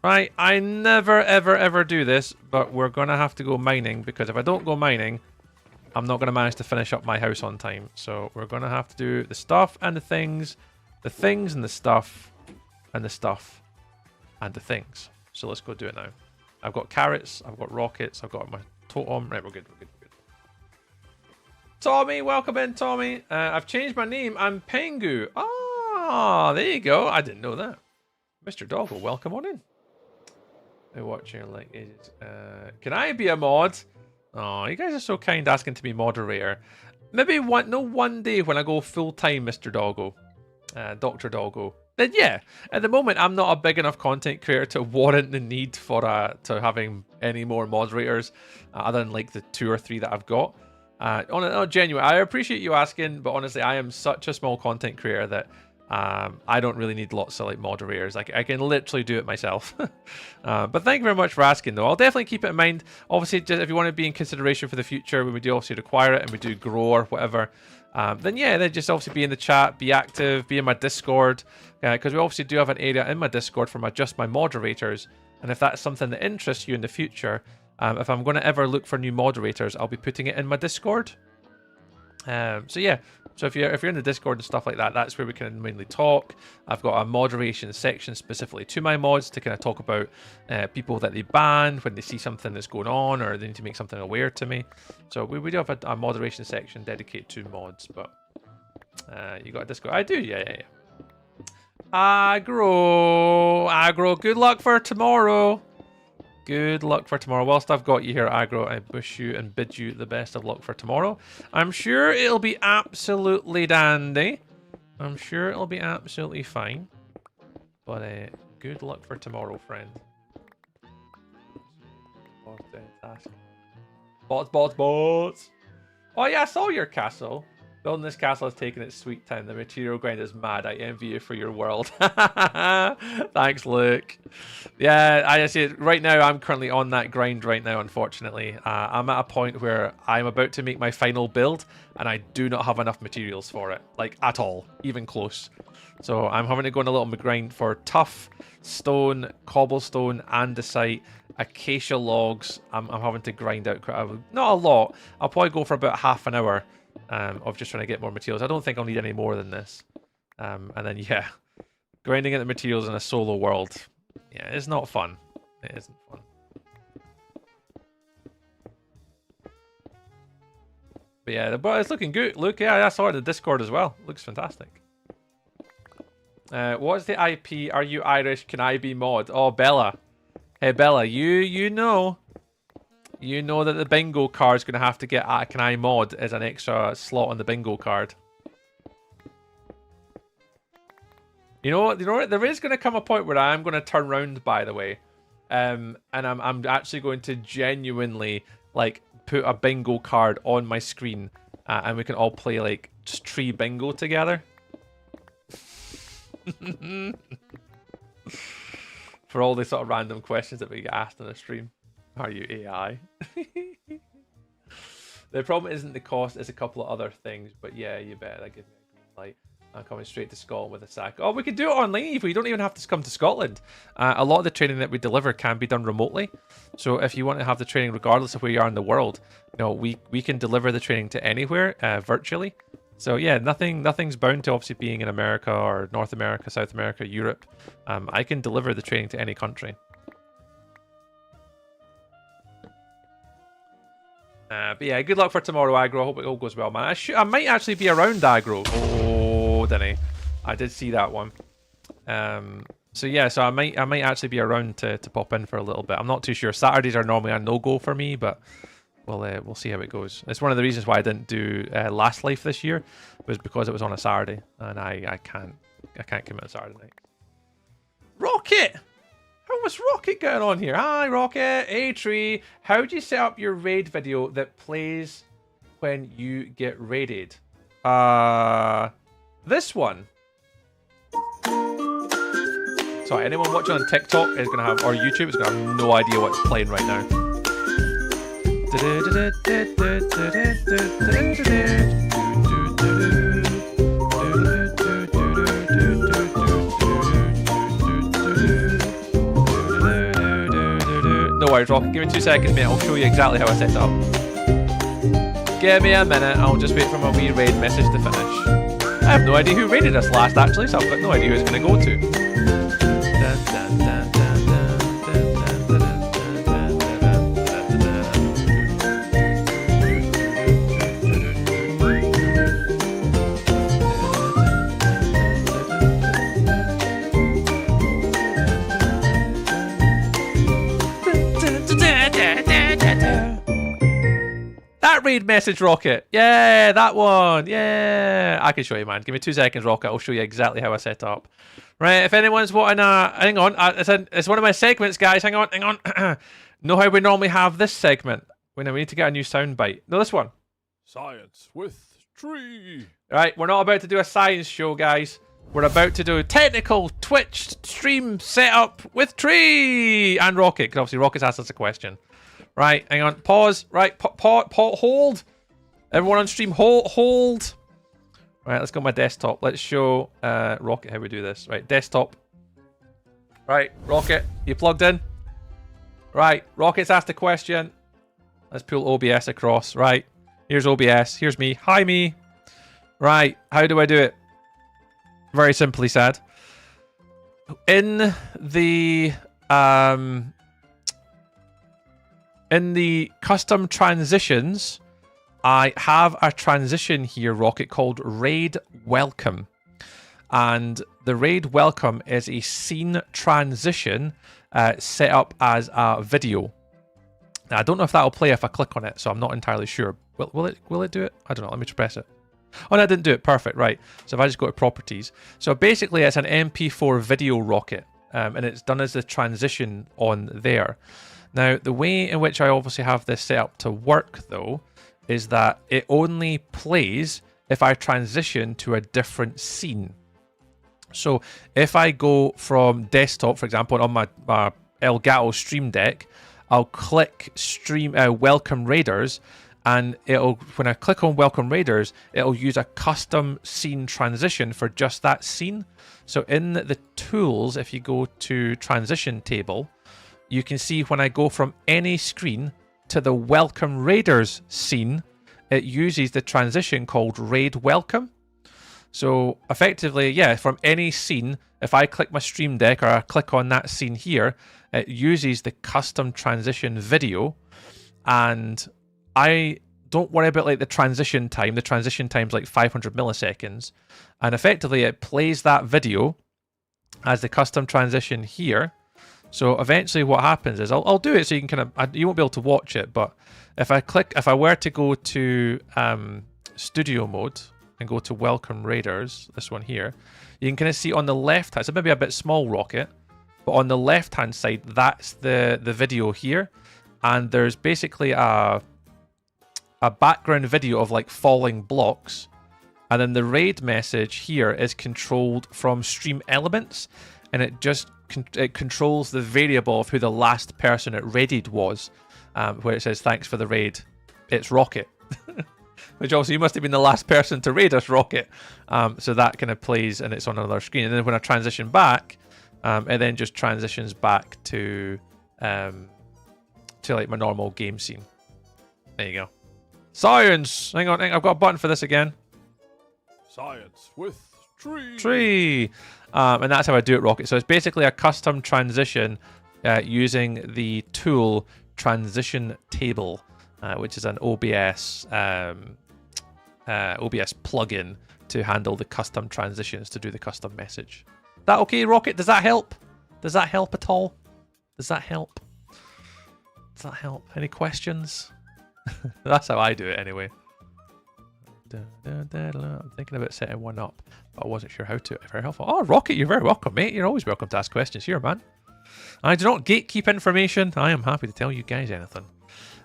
Right, I never, ever, ever do this, but we're going to have to go mining, because if I don't go mining, I'm not going to manage to finish up my house on time. So we're going to have to do the stuff and the things and the stuff and the stuff and the things. So let's go do it now. I've got carrots, I've got rockets, I've got my totem. Right, we're good, we're good, we're good. Tommy, welcome in, Tommy. I've changed my name. I'm Pengu. Ah, there you go. I didn't know that. Mr. Doggo, welcome on in. They're watching like, can I be a mod? Oh, you guys are so kind asking to be moderator. Maybe one day when I go full time, Mr. Doggo, Dr. Doggo. Then yeah, at the moment I'm not a big enough content creator to warrant the need for to having any more moderators, other than like the 2 or 3 that I've got. Genuine, I appreciate you asking, but honestly, I am such a small content creator that I don't really need lots of like moderators. I can literally do it myself. But thank you very much for asking, though. I'll definitely keep it in mind. Obviously, just if you want to be in consideration for the future, when we do obviously require it and we do grow or whatever, then yeah, then just obviously be in the chat, be active, be in my Discord, because we obviously do have an area in my Discord for just my moderators. And if that's something that interests you in the future, if I'm going to ever look for new moderators, I'll be putting it in my Discord. So yeah, so if you're in the Discord and stuff like that, that's where we can mainly talk. I've got a moderation section specifically to my mods to kind of talk about people that they ban when they see something that's going on or they need to make something aware to me. So we do have a moderation section dedicated to mods, but you got a Discord? I do, yeah. Aggro, good luck for tomorrow. Good luck for tomorrow. Whilst I've got you here, Aggro, I wish you and bid you the best of luck for tomorrow. I'm sure it'll be absolutely dandy. I'm sure it'll be absolutely fine. But good luck for tomorrow, friend. Bots. Oh yeah, I saw your castle. Building this castle has taken its sweet time. The material grind is mad. I envy you for your world. Thanks, Luke. Yeah, I see. Right now, I'm currently on that grind right now, unfortunately. I'm at a point where I'm about to make my final build, and I do not have enough materials for it. Like, at all. Even close. So I'm having to go on a little grind for tough, stone, cobblestone, andesite, acacia logs. I'm having to grind out not a lot. I'll probably go for about half an hour. Of just trying to get more materials. I don't think I'll need any more than this. And then, yeah, grinding at the materials in a solo world. Yeah, it's not fun. It isn't fun. But yeah, but it's looking good. Look, yeah, I saw it in the Discord as well. Looks fantastic. What's the IP? Are you Irish? Can I be mod? Oh, Bella. Hey, Bella, you know... You know that the bingo card's going to have to get Can I mod as an extra slot on the bingo card. You know what? There is going to come a point where I am going to turn round, by the way. And I'm actually going to genuinely, like, put a bingo card on my screen. And we can all play, like, just tree bingo together. For all the sort of random questions that we get asked on the stream. Are you AI? The problem isn't the cost, it's a couple of other things. But yeah, you bet. That gives me a green light. I'm coming straight to Scotland with a sack. Oh, we can do it online if we don't even have to come to Scotland. A lot of the training that we deliver can be done remotely. So if you want to have the training regardless of where you are in the world, you know, we can deliver the training to anywhere virtually. So yeah, nothing's bound to obviously being in America or North America, South America, Europe. I can deliver the training to any country. But yeah, good luck for tomorrow, Aggro. I hope it all goes well, man. I might actually be around, Aggro. didn't I? I did see that one. So yeah, so I might actually be around to pop in for a little bit. I'm not too sure. Saturdays are normally a no-go for me, but we'll see how it goes. It's one of the reasons why I didn't do Last Life this year, was because it was on a Saturday, and I can't commit on Saturday night. Rocket! How was Rocket going on here? Hi, Rocket. Hey, Tree. How do you set up your raid video that plays when you get raided? This one. Sorry, anyone watching on TikTok is gonna have, or YouTube is gonna have no idea what's playing right now. No worries, Rocket. Give me 2 seconds, mate. I'll show you exactly how I set it up. Give me a minute. I'll just wait for my wee raid message to finish. I have no idea who raided us last, actually, so I've got no idea who it's going to go to. That raid message, Rocket. Yeah, that one. Yeah, I can show you, man. Give me 2 seconds, Rocket. I'll show you exactly how I set up. Right, if anyone's wanting hang on, it's one of my segments, guys. Hang on. Know how we normally have this segment? We need to get a new soundbite. No, this one. Science with Tree. Right, we're not about to do a science show, guys. We're about to do technical Twitch stream setup with Tree and Rocket, because obviously Rocket's asked us a question. Right, hang on, pause. Right, hold. Everyone on stream, hold. Right, let's go to my desktop. Let's show Rocket how we do this. Right, desktop. Right, Rocket, you plugged in? Right, Rocket's asked a question. Let's pull OBS across. Right, here's OBS. Here's me. Hi, me. Right, how do I do it? Very simply said. In the custom transitions, I have a transition here, Rocket, called Raid Welcome. And the Raid Welcome is a scene transition set up as a video. Now, I don't know if that'll play if I click on it, so I'm not entirely sure. Will it do it? I don't know. Let me press it. Oh, no, I didn't do it. Perfect. Right. So if I just go to properties. So basically, it's an MP4 video, Rocket, and it's done as a transition on there. Now, the way in which I obviously have this set up to work, though, is that it only plays if I transition to a different scene. So if I go from desktop, for example, on my Elgato Stream Deck, I'll click Stream Welcome Raiders, and when I click on Welcome Raiders, it'll use a custom scene transition for just that scene. So in the tools, if you go to transition table, you can see when I go from any screen to the Welcome Raiders scene, it uses the transition called Raid Welcome. So effectively, yeah, from any scene, if I click my Stream Deck or I click on that scene here, it uses the custom transition video. And I don't worry about like the transition time. The transition time's like 500 milliseconds. And effectively, it plays that video as the custom transition here. So eventually what happens is I'll do it so you can you won't be able to watch it, but if I were to go to studio mode and go to Welcome Raiders, this one here, you can kind of see on the left hand, so maybe a bit small, Rocket, but on the left hand side, that's the video here, and there's basically a background video of like falling blocks, and then the raid message here is controlled from Stream Elements, and it just it controls the variable of who the last person it raided was, where it says thanks for the raid, it's Rocket. Which also, you must have been the last person to raid us, Rocket. So that kind of plays and it's on another screen. And then when I transition back, it then just transitions back to like my normal game scene. There you go. Science! Hang on, I've got a button for this again. Science with Tree. Tree! And that's how I do it, Rocket. So it's basically a custom transition using the tool Transition Table, which is an OBS OBS plugin to handle the custom transitions to do the custom message. That okay, Rocket? Does that help? Does that help at all? Does that help? Does that help? Any questions? That's how I do it anyway. I'm thinking about setting one up, but I wasn't sure how to. Very helpful. Oh, Rocket, you're very welcome, mate. You're always welcome to ask questions here, man. I do not gatekeep information. I am happy to tell you guys anything.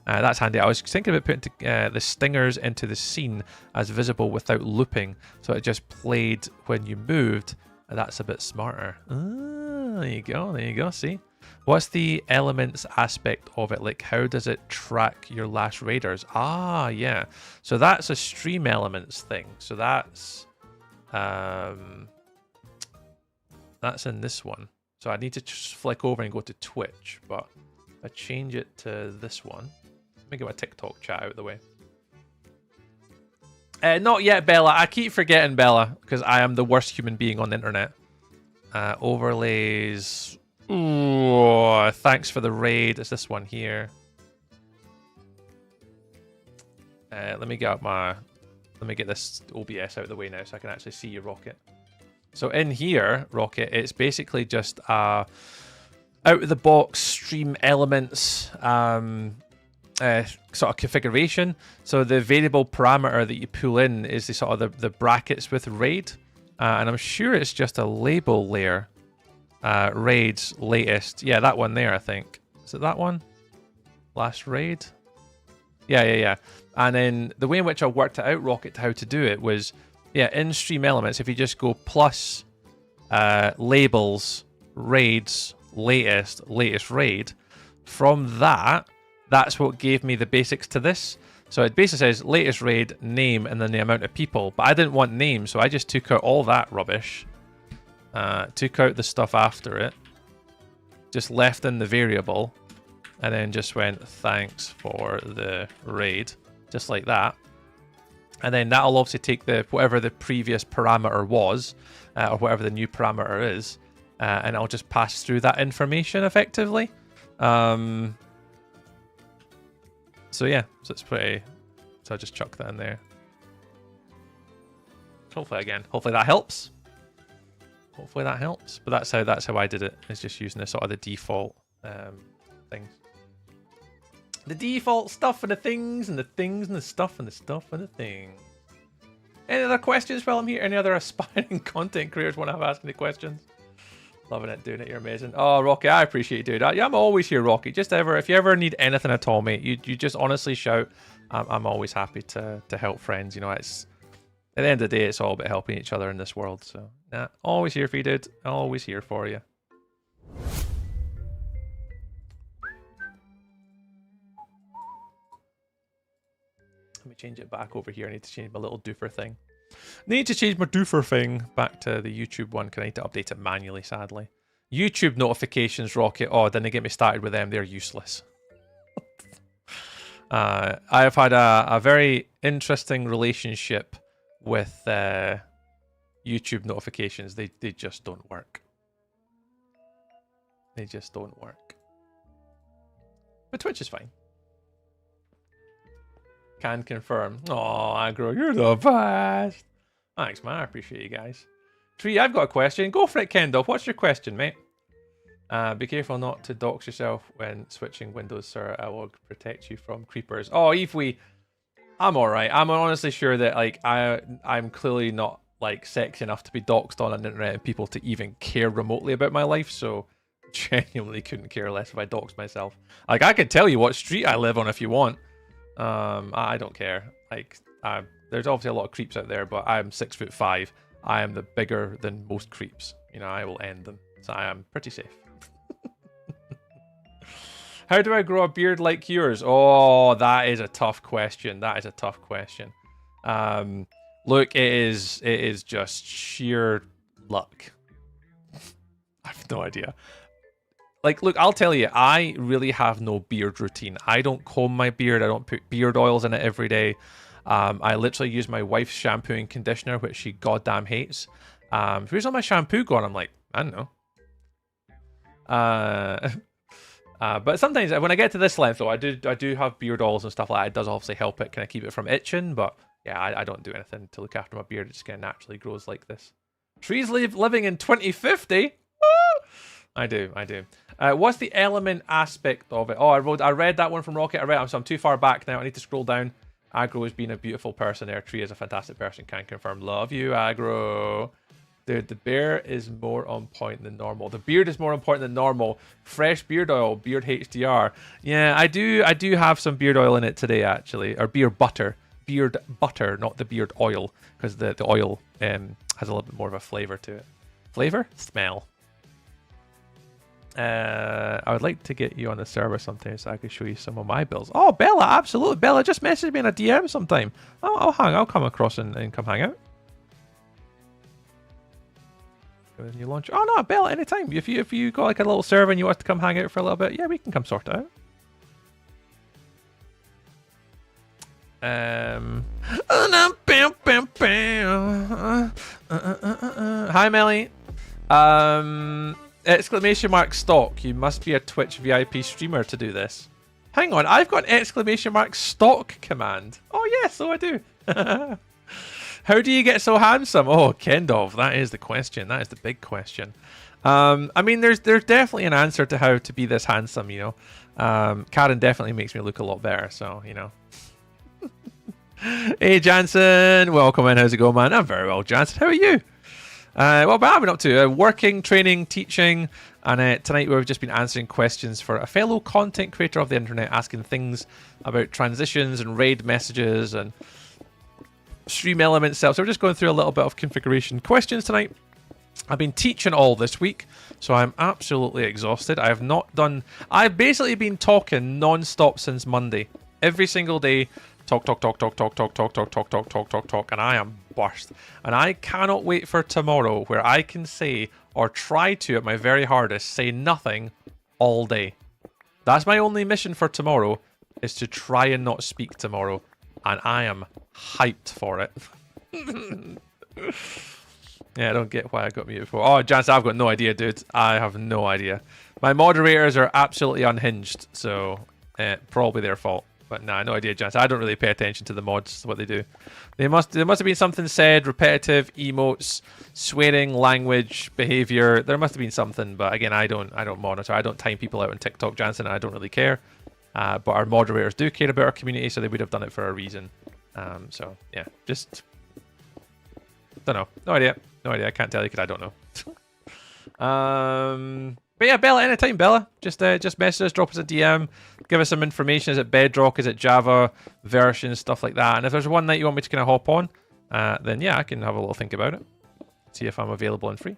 That's handy. I was thinking about putting the stingers into the scene as visible without looping, so it just played when you moved. That's a bit smarter. Ah, there you go. There you go. See? What's the elements aspect of it? Like, how does it track your last raiders? Ah, yeah. So that's a stream elements thing. So that's in this one. So I need to just flick over and go to Twitch, but I change it to this one. Let me get my TikTok chat out of the way. Not yet, Bella. I keep forgetting, Bella, because I am the worst human being on the internet. Overlays. Ooh, thanks for the raid. It's this one here. Let me get this OBS out of the way now so I can actually see you, Rocket. So in here, Rocket, it's basically just out of the box stream elements sort of configuration. So the variable parameter that you pull in is the sort of the brackets with raid, and I'm sure it's just a label layer. Raids latest, yeah, that one there. I think is it that one? Last raid. Yeah. And then the way in which I worked it out, Rocket, how to do it was, yeah, in stream elements. If you just go plus labels raids latest raid, from that's what gave me the basics to this. So it basically says latest raid, name, and then the amount of people. But I didn't want names, so I just took out all that rubbish. Took out the stuff after it. Just left in the variable. And then just went, thanks for the raid. Just like that. And then that'll obviously take whatever the previous parameter was, or whatever the new parameter is. And I'll just pass through that information effectively. So yeah, so it's pretty. So I'll just chuck that in there. Hopefully that helps. Hopefully that helps. But that's how I did it. Is just using the sort of the default things. The default stuff and the things and the things and the stuff and the stuff and the things. Any other questions while I'm here? Any other aspiring content creators want to have asking the questions? Loving it, doing it. You're amazing. Oh, Rocky, I appreciate you doing that. Yeah, I'm always here, Rocky. If you ever need anything at all, mate, you just honestly shout. I'm always happy to help friends. You know, it's at the end of the day, it's all about helping each other in this world. So, nah, always here for you, dude. Always here for you. Let me change it back over here. I need to change my little doofer thing. Need to change my doofer thing back to the YouTube one because I need to update it manually, sadly. YouTube notifications, Rocket. Oh, then they get me started with them. They're useless. I have had a very interesting relationship with YouTube notifications. They just don't work. They just don't work. But Twitch is fine. Can confirm. Oh, Aggro, you're the best. Thanks, man. I appreciate you guys. Tree, I've got a question. Go for it, Kendall. What's your question, mate? Be careful not to dox yourself when switching windows, sir. I will protect you from creepers. Oh, Evelyn, I'm alright. I'm honestly sure that like I'm clearly not like sexy enough to be doxed on the internet and people to even care remotely about my life, so genuinely couldn't care less if I doxed myself. Like, I could tell you what street I live on if you want. I don't care. Like, there's obviously a lot of creeps out there, but I'm 6'5". I am the bigger than most creeps. You know, I will end them. So I am pretty safe. How do I grow a beard like yours? Oh, that is a tough question. That is a tough question. Look, it is just sheer luck. I have no idea. Like, look, I'll tell you, I really have no beard routine. I don't comb my beard. I don't put beard oils in it every day. I literally use my wife's shampoo and conditioner, which she goddamn hates. Where's all my shampoo gone? I'm like, I don't know. But sometimes when I get to this length, though, I do have beard oils and stuff like that. It does obviously help it, kind of keep it from itching. But Yeah, I don't do anything to look after my beard. It just kind of naturally grows like this. Trees living in 2050? I do. What's the element aspect of it? Oh, I read that one from Rocket. So I'm too far back now. I need to scroll down. Aggro has been a beautiful person there. Tree is a fantastic person. Can confirm. Love you, Aggro. Dude, the bear is more on point than normal. The beard is more on point than normal. Fresh beard oil, beard HDR. Yeah, I do have some beard oil in it today, actually. Or beard butter. Beard butter, not the beard oil. Because the oil has a little bit more of a flavor to it. Flavor? Smell. I would like to get you on the server sometime so I could show you some of my builds. Oh, Bella, absolutely. Bella, just message me in a DM sometime. I'll come across and come hang out. When you launch. Oh no, Bella, anytime. If you got like a little server and you want to come hang out for a little bit, yeah, we can come sort it out. Hi, Melly. Exclamation mark stock. You must be a Twitch VIP streamer to do this. Hang on, I've got an exclamation mark stock command. Oh yes, so I do. How do you get so handsome? Oh, Kendov, that is the question. That is the big question. I mean, there's definitely an answer to how to be this handsome, you know. Karen definitely makes me look a lot better, so, you know. Hey, Jansen. Welcome in. How's it going, man? I'm very well, Jansen. How are you? What have I been up to? Working, training, teaching, and tonight we've just been answering questions for a fellow content creator of the internet, asking things about transitions and raid messages and stream elements itself. So we're just going through a little bit of configuration questions tonight. I've been teaching all this week, so I'm absolutely exhausted. I've basically been talking non-stop since Monday. Every single day, talk, and I am burst. And I cannot wait for tomorrow where I can say, or try to at my very hardest, say nothing all day. That's my only mission for tomorrow, is to try and not speak tomorrow. And I am hyped for it. Yeah, I don't get why I got muted before. Oh, Jance, I've got no idea, dude. I have no idea. My moderators are absolutely unhinged, so probably their fault. But nah, no idea, Jance. I don't really pay attention to the mods, what they do. There must have been something said, repetitive, emotes, swearing, language, behavior. There must have been something, but again, I don't monitor. I don't time people out on TikTok, Jansen, and I don't really care. But our moderators do care about our community, so they would have done it for a reason. So yeah, just don't know. No idea. I can't tell you because I don't know. But yeah, Bella, anytime, Bella. Just message us, drop us a DM, give us some information. Is it Bedrock? Is it Java versions, stuff like that? And if there's one night you want me to kind of hop on, then yeah, I can have a little think about it. See if I'm available and free.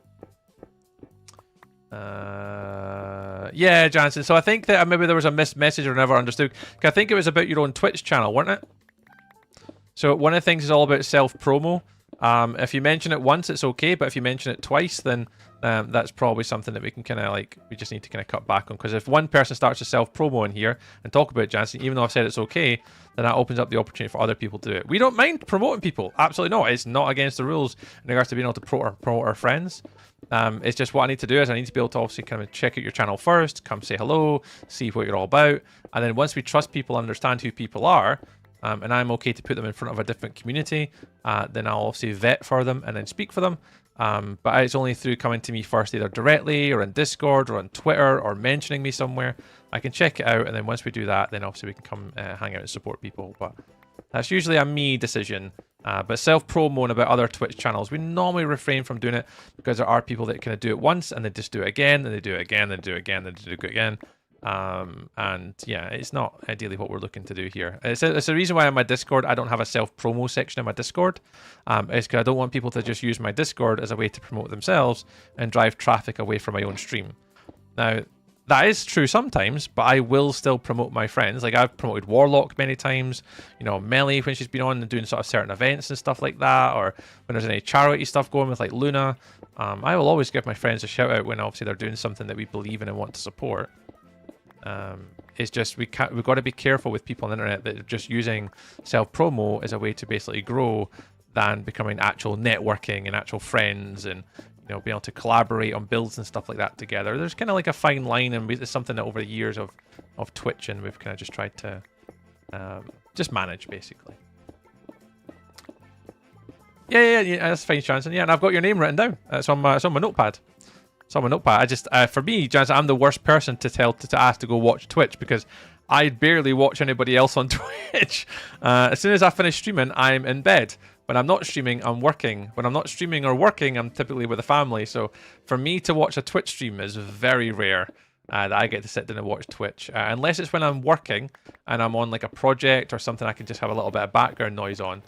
Yeah, Jansen. So I think that maybe there was a missed message or never understood. I think it was about your own Twitch channel, wasn't it? So one of the things is all about self-promo. If you mention it once, it's okay, but if you mention it twice, then that's probably something that we can kind of we just need to kind of cut back on. Because if one person starts to self-promo in here and talk about Jansen, even though I've said it's okay, then that opens up the opportunity for other people to do it. We don't mind promoting people. Absolutely not. It's not against the rules in regards to being able to promote our friends. It's just what I need to do is I need to be able to obviously kind of check out your channel first, come say hello, see what you're all about. And then once we trust people, understand who people are, and I'm okay to put them in front of a different community, then I'll obviously vet for them and then speak for them. But it's only through coming to me first, either directly or in Discord or on Twitter or mentioning me somewhere. I can check it out, and then once we do that, then obviously we can come hang out and support people. But that's usually a me decision. But self-promoing about other Twitch channels, we normally refrain from doing it because there are people that kind of do it once and they just do it again, and they do it again, and they do it again, and they do it again. And yeah, it's not ideally what we're looking to do here. It's the reason why on my Discord I don't have a self-promo section in my Discord. It's because I don't want people to just use my Discord as a way to promote themselves and drive traffic away from my own stream. Now, that is true sometimes, but I will still promote my friends. Like, I've promoted Warlock many times, you know, Melly when she's been on and doing sort of certain events and stuff like that, or when there's any charity stuff going with like Luna. I will always give my friends a shout out when obviously they're doing something that we believe in and want to support. It's just we've got to be careful with people on the internet that are just using self-promo as a way to basically grow than becoming actual networking and actual friends and, you know, being able to collaborate on builds and stuff like that together. There's kind of like a fine line, and it's something that over the years of Twitch, and we've kind of just tried to just manage, basically. Yeah, that's fine, Jansen. Yeah, and I've got your name written down. It's on my notepad. It's on my notepad. I just, for me, Jansen, I'm the worst person to ask to go watch Twitch because I barely watch anybody else on Twitch. As soon as I finish streaming, I'm in bed. When I'm not streaming, I'm working. When I'm not streaming or working, I'm typically with the family. So for me to watch a Twitch stream is very rare that I get to sit down and watch Twitch. Unless it's when I'm working and I'm on like a project or something I can just have a little bit of background noise on,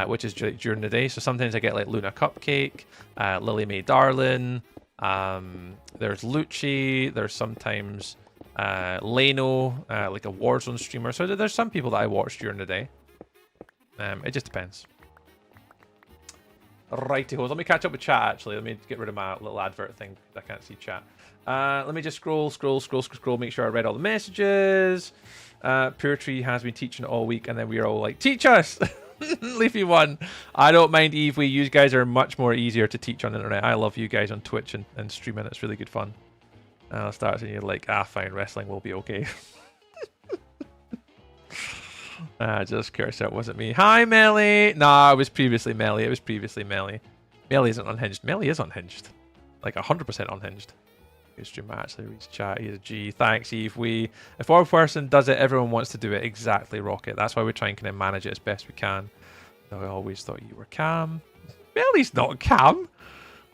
which is during the day. So sometimes I get like Luna Cupcake, Lily Mae Darlin, there's Lucci, there's sometimes Leno, like a Warzone streamer. So there's some people that I watch during the day. It just depends. Righty-ho. Let me catch up with chat, actually. Let me get rid of my little advert thing. I can't see chat. Let me just scroll, make sure I read all the messages. Pure Tree has been teaching all week, and then we're all like, teach us! Leafy one. I don't mind, Eve. You guys are much more easier to teach on the internet. I love you guys on Twitch and streaming. It's really good fun. It starts and you're like, fine, wrestling will be okay. Just curious, it wasn't me. Hi, Melly. Nah, it was previously Melly. Melly isn't unhinged. Melly is unhinged. Like 100% unhinged. Good stream actually reads chat. He's a G. Thanks, Eve. If one person does it, everyone wants to do it. Exactly, Rocket. That's why we try and kind of manage it as best we can. I always thought you were Cam. Melly's not Cam.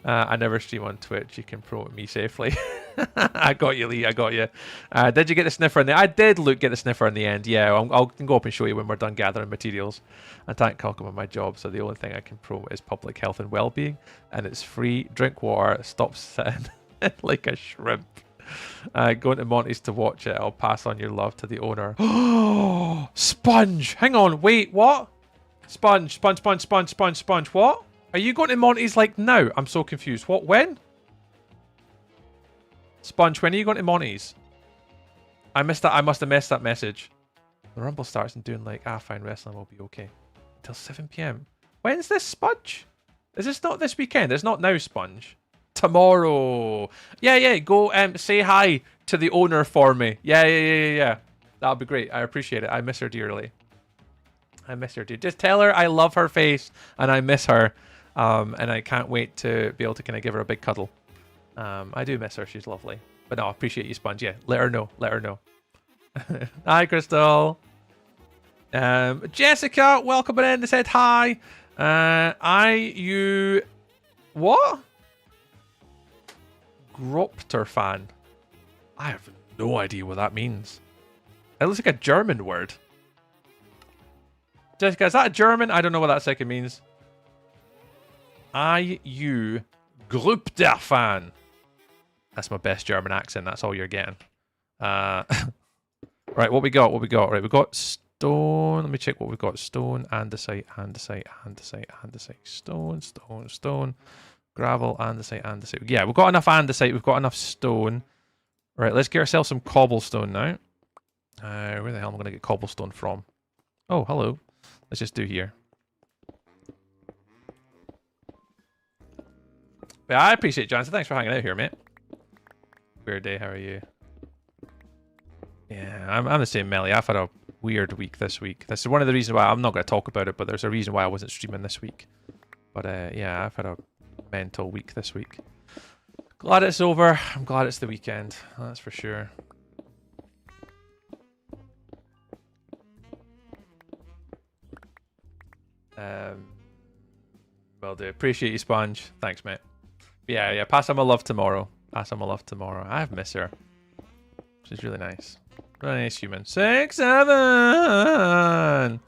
I never stream on Twitch. You can promote me safely. I got you, Lee. I got you. Did you get the sniffer in the... I did get the sniffer in the end. Yeah, I'll go up and show you when we're done gathering materials. I can't Calcum on my job, so the only thing I can promote is public health and well-being. And it's free. Drink water. Stop sitting like a shrimp. Going to Monty's to watch it. I'll pass on your love to the owner. Oh, Sponge. Hang on. Wait, what? Sponge. What? Are you going to Monty's like now? I'm so confused. What? When? Sponge, when are you going to Monty's? I missed that. I must have missed that message. The Rumble starts and doing like, fine, wrestling will be okay. Until 7 p.m. When's this, Sponge? Is this not this weekend? It's not now, Sponge. Tomorrow. Yeah. Go say hi to the owner for me. Yeah. That'll be great. I appreciate it. I miss her dearly. Just tell her I love her face and I miss her. And I can't wait to be able to kind of give her a big cuddle. I do miss her. She's lovely. But no, I appreciate you, Sponge. Yeah, let her know. Hi, Crystal. Jessica, welcome in. They said hi. What? Gropter fan. I have no idea what that means. It looks like a German word. Jessica, is that a German? I don't know what that second means. Gropter fan. That's my best German accent. That's all you're getting. Right, what we got? Right, we got stone. Let me check what we've got. Stone, andesite. Stone. Gravel, andesite. Yeah, we've got enough andesite. We've got enough stone. Right, let's get ourselves some cobblestone now. Where the hell am I going to get cobblestone from? Oh, hello. Let's just do here. But I appreciate it, Johnson. Thanks for hanging out here, mate. Weird day. How are you? Yeah, I'm the same, Melly. I've had a weird week this week. This is one of the reasons why I'm not going to talk about it, but there's a reason why I wasn't streaming this week. But yeah, I've had a mental week this week. Glad it's over. I'm glad it's the weekend. That's for sure. Well do. Appreciate you, Sponge. Thanks, mate. Yeah. Pass on my love tomorrow. I've missed her. She's really nice. Really nice human. 6, 7.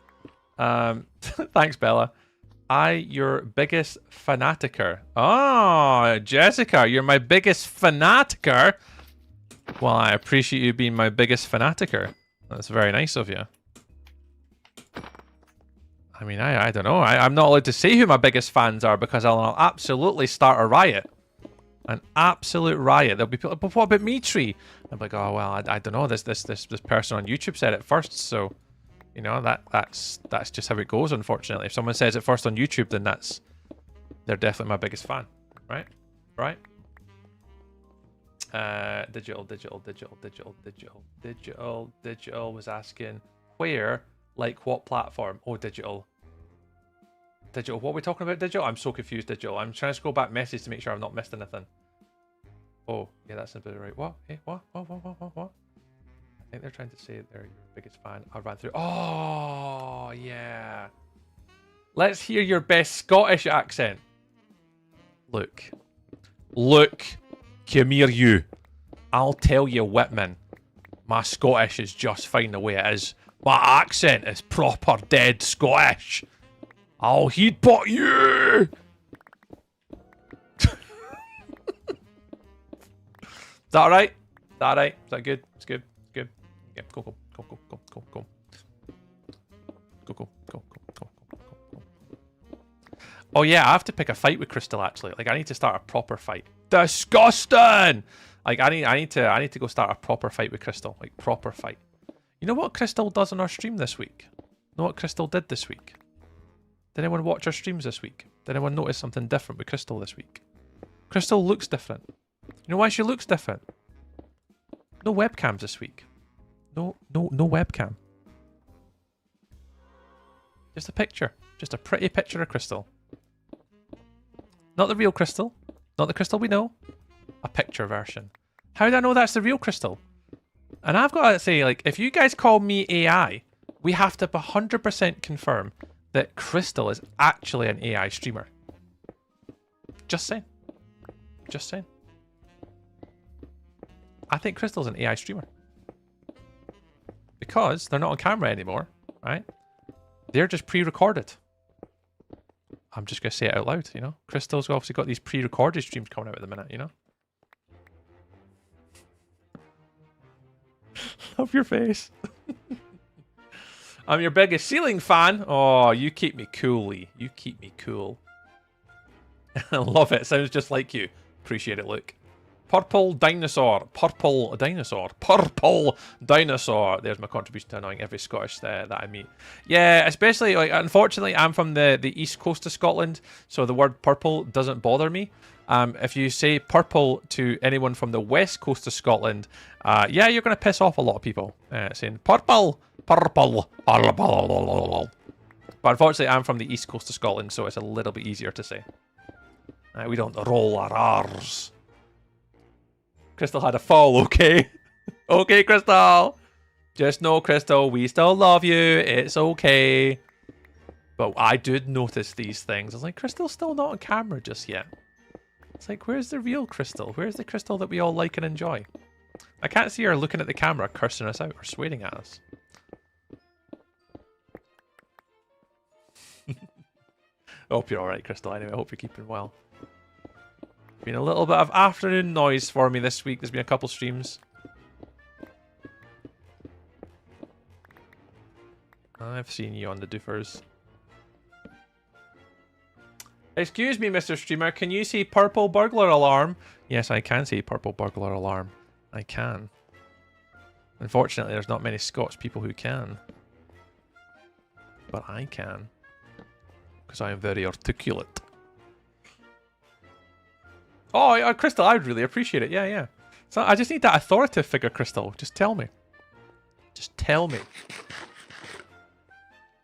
Thanks, Bella. Your biggest fanatiker. Oh, Jessica, you're my biggest fanatiker. Well, I appreciate you being my biggest fanatiker. That's very nice of you. I mean, I don't know. I'm not allowed to say who my biggest fans are because I'll absolutely start a riot. An absolute riot. There'll be people, but what about me, Tree? I'm like, oh well, I don't know. This person on YouTube said it first, so you know that's just how it goes. Unfortunately, if someone says it first on YouTube, then they're definitely my biggest fan, right? Digital was asking where, like what platform? Oh, digital. Digital. What are we talking about, Digital? I'm so confused, Digital. I'm trying to scroll back message to make sure I've not missed anything. Oh, yeah, that's about right. What? Hey, what? What? I think they're trying to say they're your biggest fan. I ran through. Oh, yeah. Let's hear your best Scottish accent. Look. Come here, you. I'll tell you, Whitman. My Scottish is just fine the way it is. My accent is proper dead Scottish. I'll headbutt you. Is that alright? Is that alright? Is that good? It's good. It's good. Yeah, go. Oh yeah, I have to pick a fight with Crystal actually. Like I need to start a proper fight. Disgusting! Like I need to go start a proper fight with Crystal. Like proper fight. You know what Crystal does on our stream this week? You know what Crystal did this week? Did anyone watch our streams this week? Did anyone notice something different with Crystal this week? Crystal looks different. You know why she looks different? No webcams this week. No webcam. Just a picture. Just a pretty picture of Crystal. Not the real Crystal. Not the Crystal we know. A picture version. How do I know that's the real Crystal? And I've got to say, like, if you guys call me AI, we have to 100% confirm that Crystal is actually an AI streamer. Just saying. Just saying. I think Crystal's an AI streamer. Because they're not on camera anymore, right? They're just pre-recorded. I'm just going to say it out loud, you know? Crystal's obviously got these pre-recorded streams coming out at the minute, you know? Love your face. I'm your biggest ceiling fan. Oh, you keep me coolly. You keep me cool. I love it. Sounds just like you. Appreciate it, Luke. Purple dinosaur. Purple dinosaur. Purple dinosaur. There's my contribution to annoying every Scottish that I meet. Yeah, especially, like, unfortunately, I'm from the east coast of Scotland, so the word purple doesn't bother me. If you say purple to anyone from the west coast of Scotland, yeah, you're going to piss off a lot of people. Saying purple, purple, purple. But unfortunately, I'm from the east coast of Scotland, so it's a little bit easier to say. We don't roll our R's. Crystal had a fall, okay? Okay, Crystal. Just know, Crystal, we still love you. It's okay. But I did notice these things. I was like, Crystal's still not on camera just yet. It's like, where's the real Crystal? Where's the Crystal that we all like and enjoy? I can't see her looking at the camera, cursing us out or swearing at us. I hope you're alright, Crystal. Anyway, I hope you're keeping well. Been a little bit of afternoon noise for me this week. There's been a couple streams. I've seen you on the doofers. Excuse me, Mr. Streamer. Can you see purple burglar alarm? Yes, I can see purple burglar alarm. I can. Unfortunately, there's not many Scots people who can. But I can. Because I am very articulate. Oh, yeah, Crystal, I would really appreciate it. Yeah. So I just need that authoritative figure, Crystal. Just tell me. Just tell me.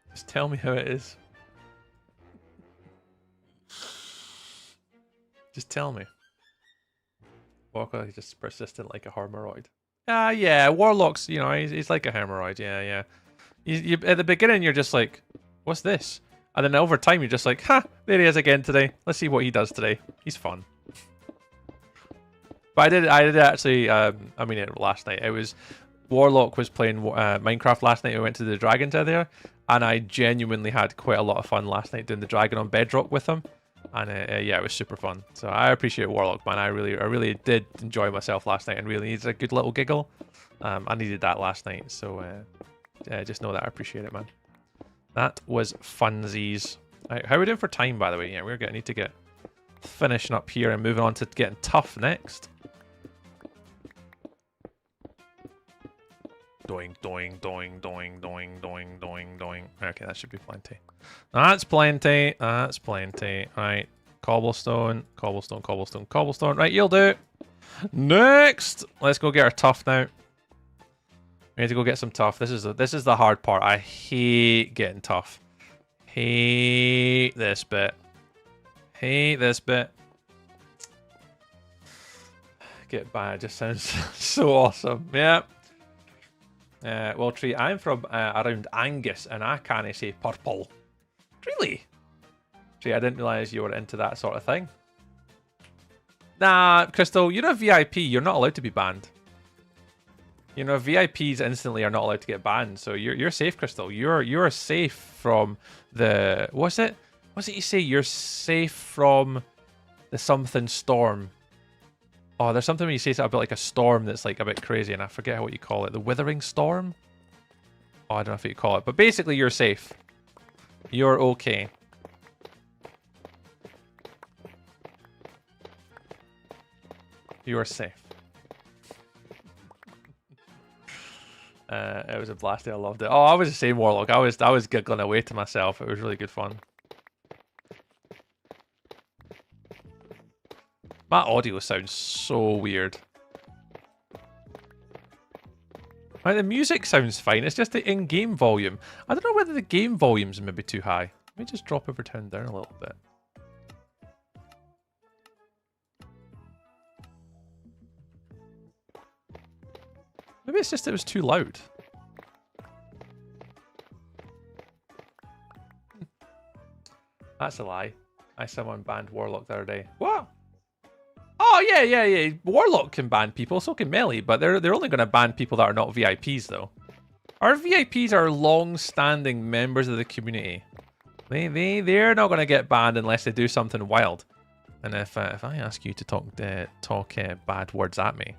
Just tell me how it is. Just tell me. Walker is just persistent like a hemorrhoid. Yeah, Warlock's, you know, he's like a hemorrhoid. Yeah. You, at the beginning, you're just like, what's this? And then over time, you're just like, ha, there he is again today. Let's see what he does today. He's fun. But I did actually, last night. It was, Warlock was playing Minecraft last night. We went to the Dragon Tether, and I genuinely had quite a lot of fun last night doing the Dragon on Bedrock with him. And yeah, it was super fun. So I appreciate Warlock, man. I really did enjoy myself last night and really needed a good little giggle. I needed that last night. So just know that I appreciate it, man. That was funsies. Right, how are we doing for time, by the way? Yeah, we're going to need to get finishing up here and moving on to getting tough next. Doing. Okay, that should be plenty. That's plenty. Right. Cobblestone. Right, you'll do. Next! Let's go get our tough now. We need to go get some tough. This is the hard part. I hate getting tough. Hate this bit. Hate this bit. Get by. It just sounds so awesome. Yeah. Well, Tree, I'm from around Angus, and I can't say purple. Really? Tree, I didn't realise you were into that sort of thing. Nah, Crystal, you're a VIP. You're not allowed to be banned. You know, VIPs instantly are not allowed to get banned, so you're safe, Crystal. You're safe from the what's it you say? You're safe from the something storm. Oh, there's something when you say something about like a storm that's like a bit crazy, and I forget what you call it. The withering storm? Oh, I don't know what you call it, but basically you're safe. You're okay. You're safe. It was a blast. I loved it. Oh, I was the same, Warlock. I was giggling away to myself. It was really good fun. My audio sounds so weird. Like, the music sounds fine. It's just the in-game volume. I don't know whether the game volume's maybe too high. Let me just drop everything down a little bit. Maybe it's just it was too loud. That's a lie. Someone banned Warlock the other day. What? Oh, yeah. Warlock can ban people, so can Melee, but they're only going to ban people that are not VIPs, though. Our VIPs are long-standing members of the community. They're not going to get banned unless they do something wild. And if I ask you to talk bad words at me,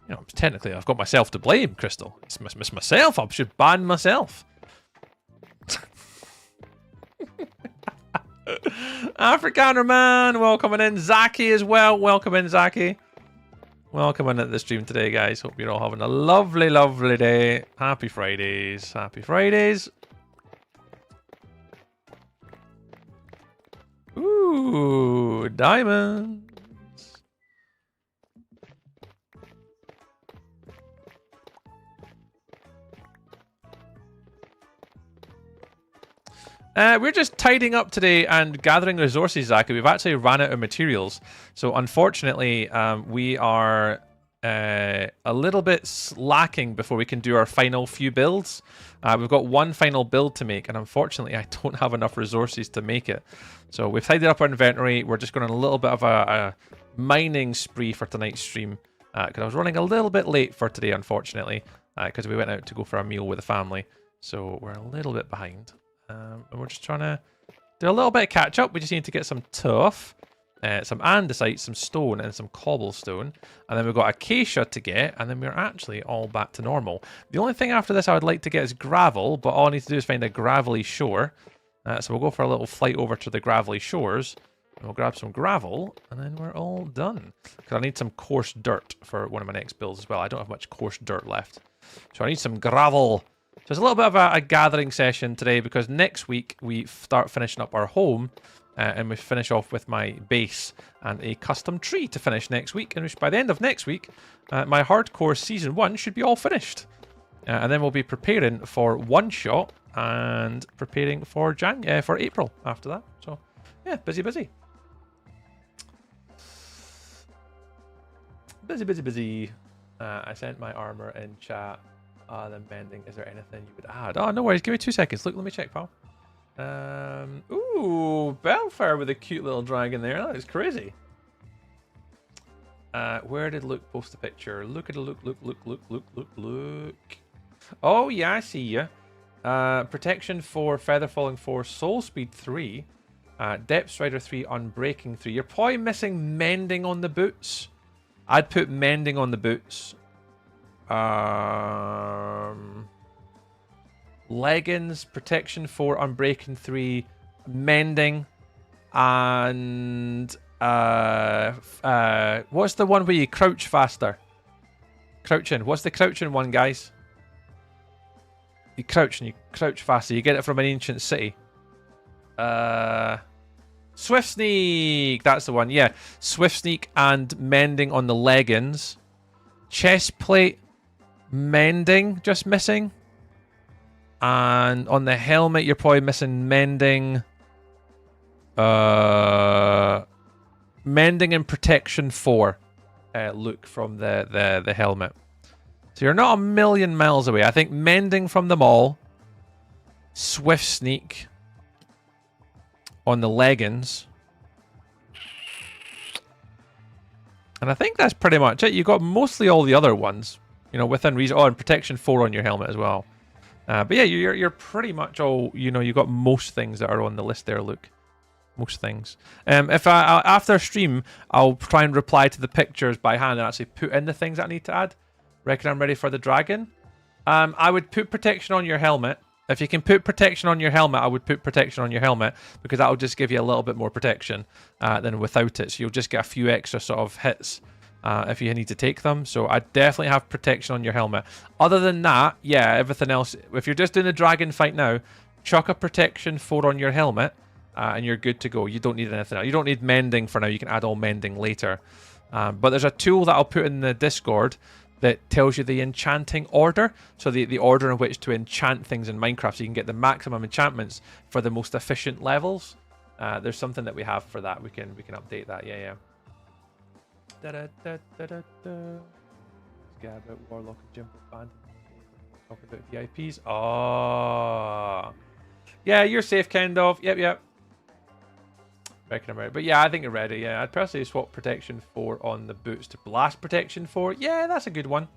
you know, technically I've got myself to blame, Crystal. It's myself. I should ban myself. Afrikaner man, welcome in. Zaki as well. Welcome in, Zaki. Welcome in at the stream today, guys. Hope you're all having a lovely, lovely day. Happy Fridays. Happy Fridays. Ooh, diamonds. We're just tidying up today and gathering resources, Zaki. We've actually ran out of materials. So unfortunately, we are a little bit lacking before we can do our final few builds. We've got one final build to make, and unfortunately, I don't have enough resources to make it. So we've tidied up our inventory. We're just going on a little bit of a mining spree for tonight's stream, because I was running a little bit late for today, unfortunately, because we went out to go for a meal with the family. So we're a little bit behind. And we're just trying to do a little bit of catch up. We just need to get some turf, some andesite, some stone, and some cobblestone. And then we've got acacia to get, and then we're actually all back to normal. The only thing after this I would like to get is gravel, but all I need to do is find a gravelly shore. So we'll go for a little flight over to the gravelly shores, and we'll grab some gravel, and then we're all done. Because I need some coarse dirt for one of my next builds as well. I don't have much coarse dirt left. So I need some gravel. So it's a little bit of a gathering session today, because next week we start finishing up our home, and we finish off with my base and a custom tree to finish next week. And by the end of next week, my hardcore season 1 should be all finished. And then we'll be preparing for one shot and preparing for April after that. So yeah, busy. Busy. I sent my armor in chat. Then mending. Is there anything you would add? Oh, no worries. Give me 2 seconds. Look, let me check, pal. Ooh, Belfire with a cute little dragon there. That is crazy. Where did Luke post the picture? Look at it. Look. Oh, yeah, I see you. Protection 4, Feather Falling 4, Soul Speed 3, Depth Strider 3, Unbreaking 3. You're probably missing Mending on the boots. I'd put Mending on the boots. Leggings, Protection 4, Unbreaking 3, Mending, and what's the one where you crouch faster? Crouching. What's the crouching one, guys? You crouch and you crouch faster. You get it from an ancient city. Swift Sneak. That's the one. Yeah, Swift Sneak and Mending on the leggings. Chest plate. Mending, just missing. And on the helmet, you're probably missing mending. Mending and protection 4. Look from the helmet. So you're not a million miles away. I think mending from them all. Swift sneak on the leggings. And I think that's pretty much it. You got mostly all the other ones, you know, within reason. Oh, and protection 4 on your helmet as well. But yeah, you're pretty much all, you know, you got most things that are on the list there, Luke. Most things. If I after stream, I'll try and reply to the pictures by hand and actually put in the things that I need to add. Reckon I'm ready for the dragon. I would put protection on your helmet. If you can put protection on your helmet, I would put protection on your helmet because that'll just give you a little bit more protection than without it. So you'll just get a few extra sort of hits if you need to take them. So I definitely have protection on your helmet. Other than that, yeah, everything else. If you're just doing a dragon fight now, chuck a protection 4 on your helmet and you're good to go. You don't need anything else. You don't need mending for now. You can add all mending later. But there's a tool that I'll put in the Discord that tells you the enchanting order, so the order in which to enchant things in Minecraft, so you can get the maximum enchantments for the most efficient levels. There's something that we have for that. We can update that. Yeah. Let's get about Warlock and Jimbo Band. Talk about VIPs. Oh, yeah, you're safe, Kendov. Yep. Reckon I'm ready. But yeah, I think you're ready. Yeah, I'd personally swap protection 4 on the boots to blast protection 4. Yeah, that's a good one.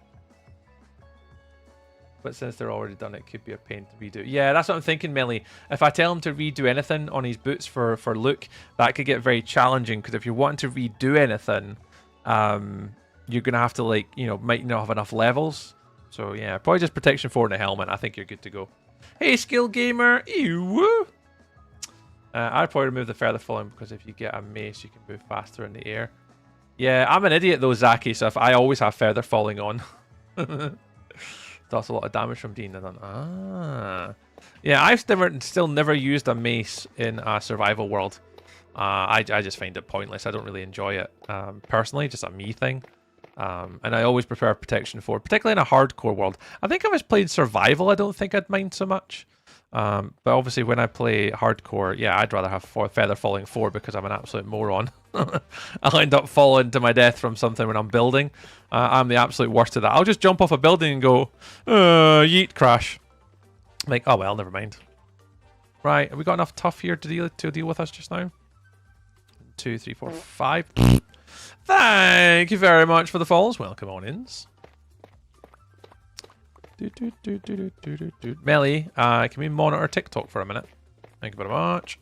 But since they're already done, it could be a pain to redo. Yeah, that's what I'm thinking, Melly. If I tell him to redo anything on his boots for Luke, that could get very challenging. Because if you're wanting to redo anything, you're going to have to, like, you know, might not have enough levels. So yeah, probably just protection 4 and a helmet. I think you're good to go. Hey, Skill Gamer. Ew. I'd probably remove the further falling because if you get a mace, you can move faster in the air. Yeah, I'm an idiot though, Zaki, so if I always have feather falling on. That's a lot of damage from Dean. Yeah, I've still never used a mace in a survival world. I just find it pointless. I don't really enjoy it. Personally, just a me thing. And I always prefer protection 4, particularly in a hardcore world. I think if I was playing survival, I don't think I'd mind so much. But obviously when I play hardcore, yeah, I'd rather have feather falling 4 because I'm an absolute moron. I'll end up falling to my death from something when I'm building. I'm the absolute worst at that. I'll just jump off a building and go, yeet, crash. Like, oh well, never mind. Right, have we got enough tough here to deal with us just now? 2, 3, 4, 5. Thank you very much for the follows. Welcome on ins. Melly, can we monitor TikTok for a minute? Thank you very much.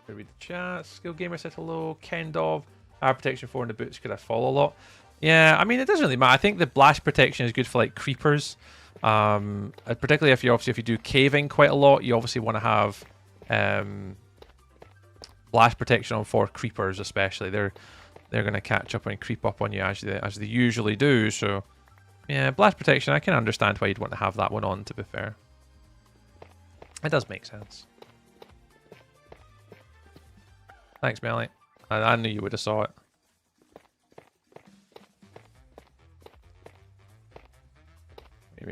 Read the chat. Skill Gamer said hello. Kendov. Our protection 4 in the boots. Could I fall a lot? Yeah, I mean, it doesn't really matter. I think the blast protection is good for like creepers. Particularly if you do caving quite a lot, you obviously want to have blast protection on for creepers, especially. They're going to catch up and creep up on you as they usually do. So yeah, blast protection. I can understand why you'd want to have that one on. To be fair, it does make sense. Thanks, Melly. I knew you would have saw it.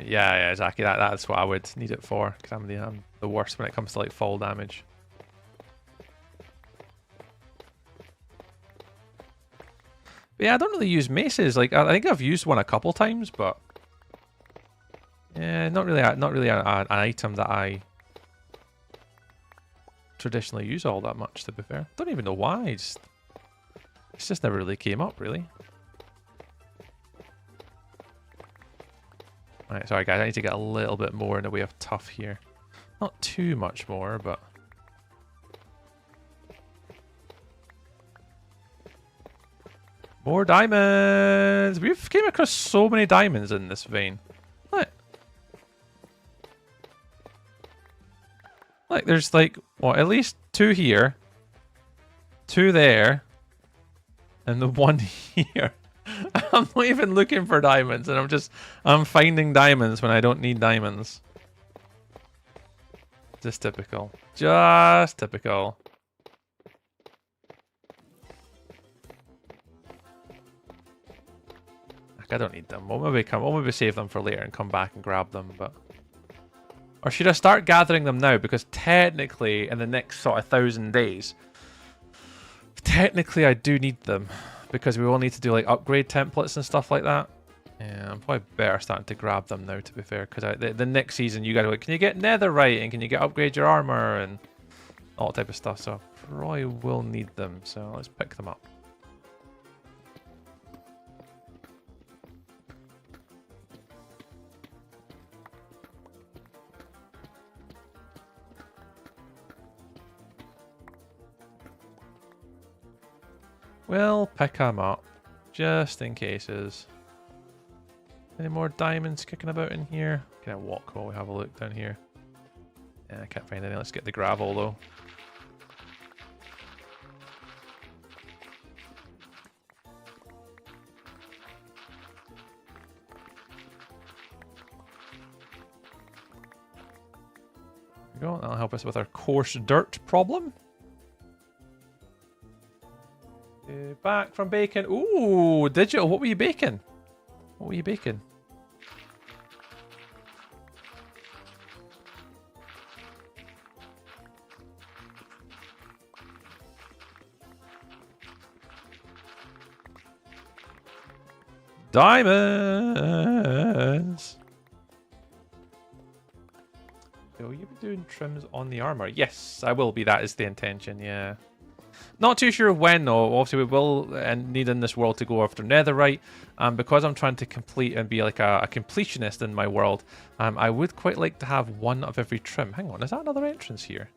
Yeah, exactly. That's what I would need it for, because I'm the worst when it comes to like fall damage. But yeah, I don't really use maces. Like I think I've used one a couple times, but yeah, not really an item that I traditionally use all that much. To be fair, don't even know why. It's just never really came up, really. Right, sorry guys, I need to get a little bit more in the way of tough here. Not too much more, but... More diamonds! We've came across so many diamonds in this vein. Like there's like, what, at least 2 here. 2 there. And the 1 here. I'm not even looking for diamonds, and I'm finding diamonds when I don't need diamonds. Just typical. Just typical. I don't need them. We'll maybe save them for later and come back and grab them, but... Or should I start gathering them now? Because technically, in the next sort of 1,000 days, technically I do need them. Because we will need to do like upgrade templates and stuff like that. Yeah, I'm probably better starting to grab them now, to be fair. Because the next season, you gotta go, can you get netherite? And can you upgrade your armor? And all type of stuff. So I probably will need them. So let's pick them up. We'll pick them up, just in cases. Any more diamonds kicking about in here? Can I walk while we have a look down here? Yeah, I can't find any. Let's get the gravel though. There we go. That'll help us with our coarse dirt problem. Back from bacon. Ooh, digital. What were you baking? What were you baking? Diamonds. Will you be doing trims on the armor? Yes, I will be. That is the intention, yeah. Not too sure when though. Obviously we will need in this world to go after netherite. Because I'm trying to complete and be like a completionist in my world, I would quite like to have one of every trim. Hang on, is that another entrance here?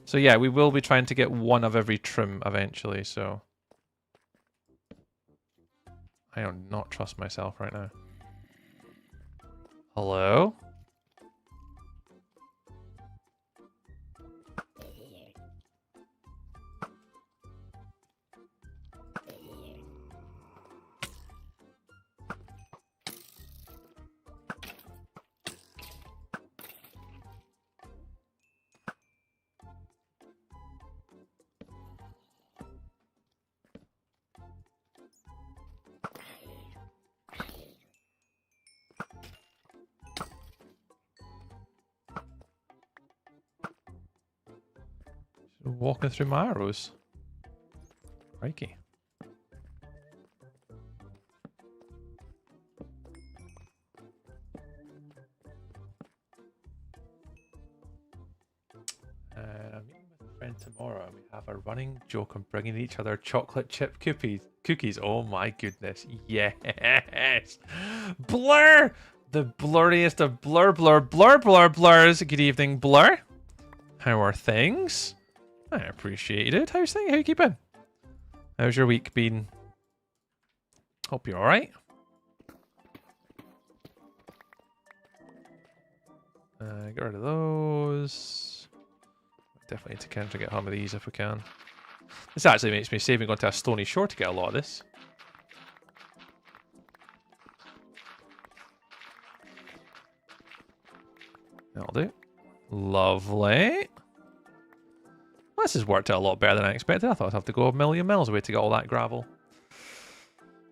So yeah, we will be trying to get one of every trim eventually, so... I do not trust myself right now. Hello? Walking through my arrows. Crikey. I'm meeting with a friend tomorrow and we have a running joke on bringing each other chocolate chip cookies. Oh my goodness. Yes. Blur! The blurriest of blurs. Good evening, Blur. How are things? I appreciate it. How's things? How you keeping? How's your week been? Hope you're alright. Get rid of those. Definitely need to kind of get home of these if we can. This actually makes me saving going to a stony shore to get a lot of this. That'll do. Lovely. This has worked out a lot better than I expected. I thought I'd have to go a million miles away to get all that gravel.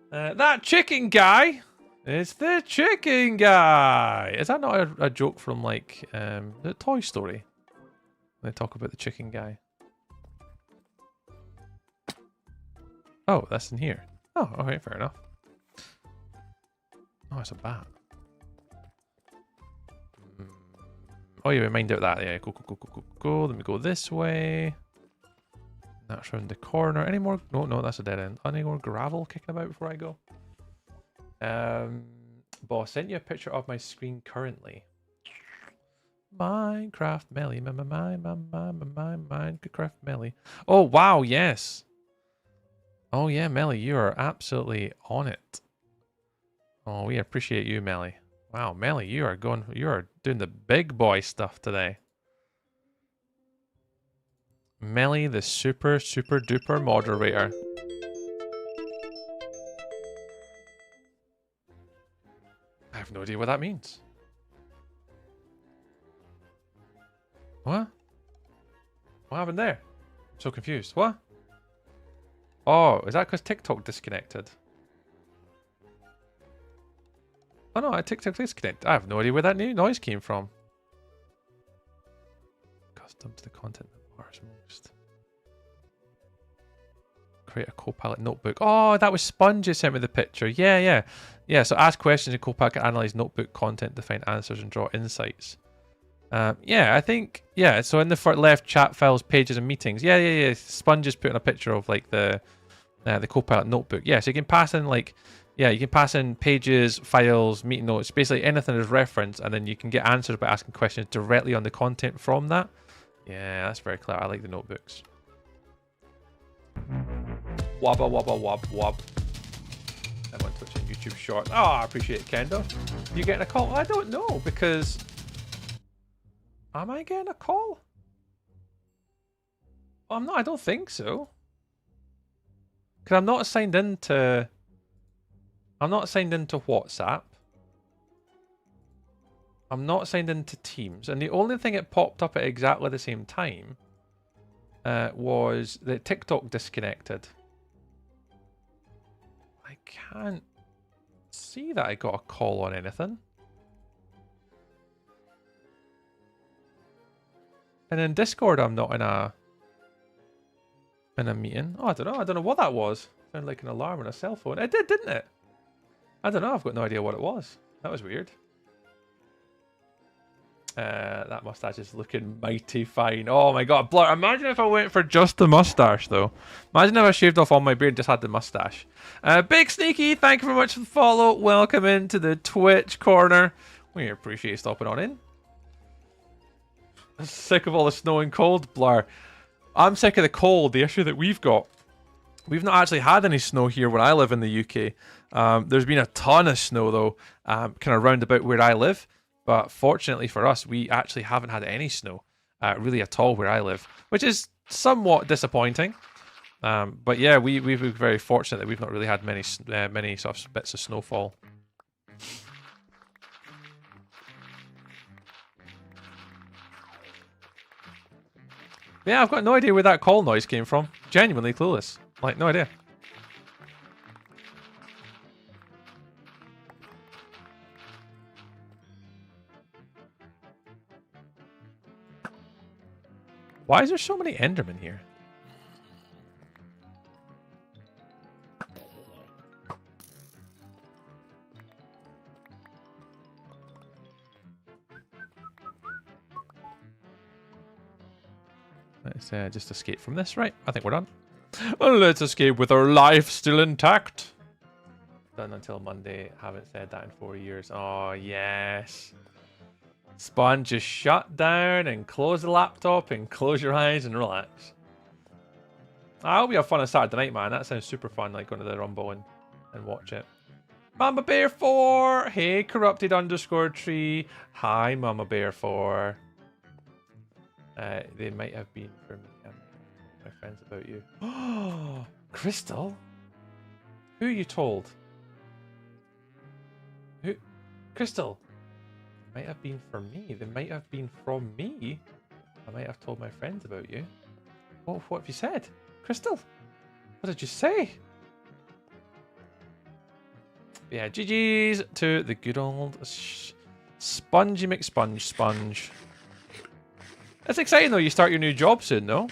That chicken guy! It's the chicken guy! Is that not a joke from, like, the Toy Story? They talk about the chicken guy. Oh, that's in here. Oh, okay, fair enough. Oh, it's a bat. Oh, yeah, we mined out that. Yeah, go. Let me go this way. That's around the corner. Any more? No, that's a dead end. Any more gravel kicking about before I go? But I sent you a picture of my screen currently. Minecraft Melly. Minecraft Melly. Oh, wow, yes. Oh, yeah, Melly, you are absolutely on it. Oh, we appreciate you, Melly. Wow, Melly, you are doing the big boy stuff today. Melly, the super duper moderator. I have no idea what that means. What? What happened there? So confused. What? Oh, is that because TikTok disconnected? Oh no, TikTok disconnected. I have no idea where that new noise came from. Custom to the content that matters most. Create a Copilot notebook. Oh, that was Sponge who sent me the picture. Yeah. Yeah, so ask questions in Copilot can analyze notebook content to find answers and draw insights. Yeah, I think, yeah, so in the left chat files, pages and meetings. Yeah. Sponge is putting a picture of like the Copilot notebook. Yeah, so you can pass in like, yeah, you can pass in pages, files, meeting notes, basically anything as reference, and then you can get answers by asking questions directly on the content from that. Yeah, that's very clever. I like the notebooks. Wabba wabba wab wab. I'm on Twitch and YouTube short. Oh, I appreciate it, Kendo. You getting a call? I don't know, because... Am I getting a call? I'm not, I don't think so. Because I'm not signed into... I'm not signed into WhatsApp. I'm not signed into Teams. And the only thing it popped up at exactly the same time was that TikTok disconnected. I can't see that I got a call on anything. And in Discord, I'm not in a meeting. Oh, I don't know. I don't know what that was. Sounded like an alarm on a cell phone. It did, didn't it? I don't know. I've got no idea what it was. That was weird. That mustache is looking mighty fine. Oh my god, Blur. Imagine if I went for just the mustache, though. Imagine if I shaved off all my beard and just had the mustache. Big Sneaky, thank you very much for the follow. Welcome into the Twitch corner. We appreciate you stopping on in. I'm sick of all the snow and cold, Blur. I'm sick of the cold. The issue that we've got. We've not actually had any snow here where I live in the UK. There's been a ton of snow, though, kind of round about where I live. But fortunately for us, we actually haven't had any snow, really at all where I live, which is somewhat disappointing. But yeah, we've been very fortunate that we've not really had many sort of bits of snowfall. Yeah, I've got no idea where that call noise came from. Genuinely clueless. Like, no idea. Why is there so many Endermen here? Let's just escape from this. Right, I think we're done. Let's escape with our life still intact. Done until Monday. Haven't said that in 4 years. Oh, yes. Spawn, just shut down and close the laptop and close your eyes and relax. I hope you have fun on Saturday night, man. That sounds super fun, like going to the Rumble and watch it. Mama Bear 4! Hey, corrupted underscore tree. Hi, Mama Bear 4. They might have been for me and my friends about you. Oh, Crystal? Who you told? Who? Crystal? Might have been for me. They might have been from me. I might have told my friends about you. What have you said? Crystal? What did you say? Yeah, GG's to the good old Spongy McSponge. That's exciting though, you start your new job soon though.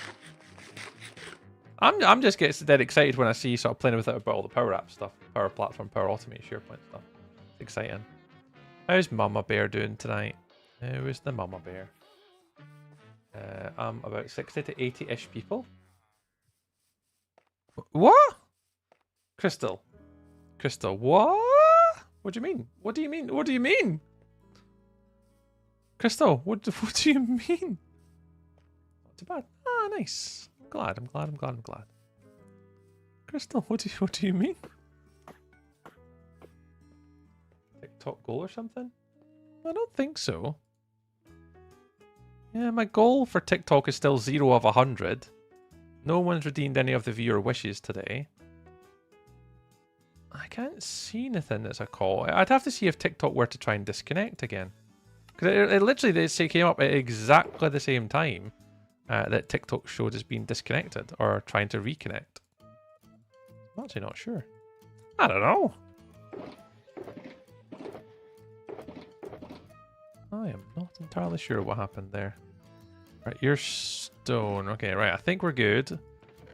I'm just getting dead excited when I see you sort of playing with it about all the Power App stuff. Power Platform, Power Automate, SharePoint stuff. It's exciting. How's Mama Bear doing tonight? How is the Mama Bear? I'm about 60 to 80-ish people. What? Crystal, what? What do you mean? What do you mean? What do you mean? Crystal, what do you mean? Not too bad. Ah, nice. I'm glad. Crystal, what do you mean? TikTok goal or something? I don't think so. Yeah, my goal for TikTok is still 0 of 100. No one's redeemed any of the viewer wishes today. I can't see anything that's a call. I'd have to see if TikTok were to try and disconnect again. Because it literally came up at exactly the same time that TikTok showed as being disconnected or trying to reconnect. I'm actually not sure. I don't know. I am not entirely sure what happened there. Right, you're stone. Okay, right. I think we're good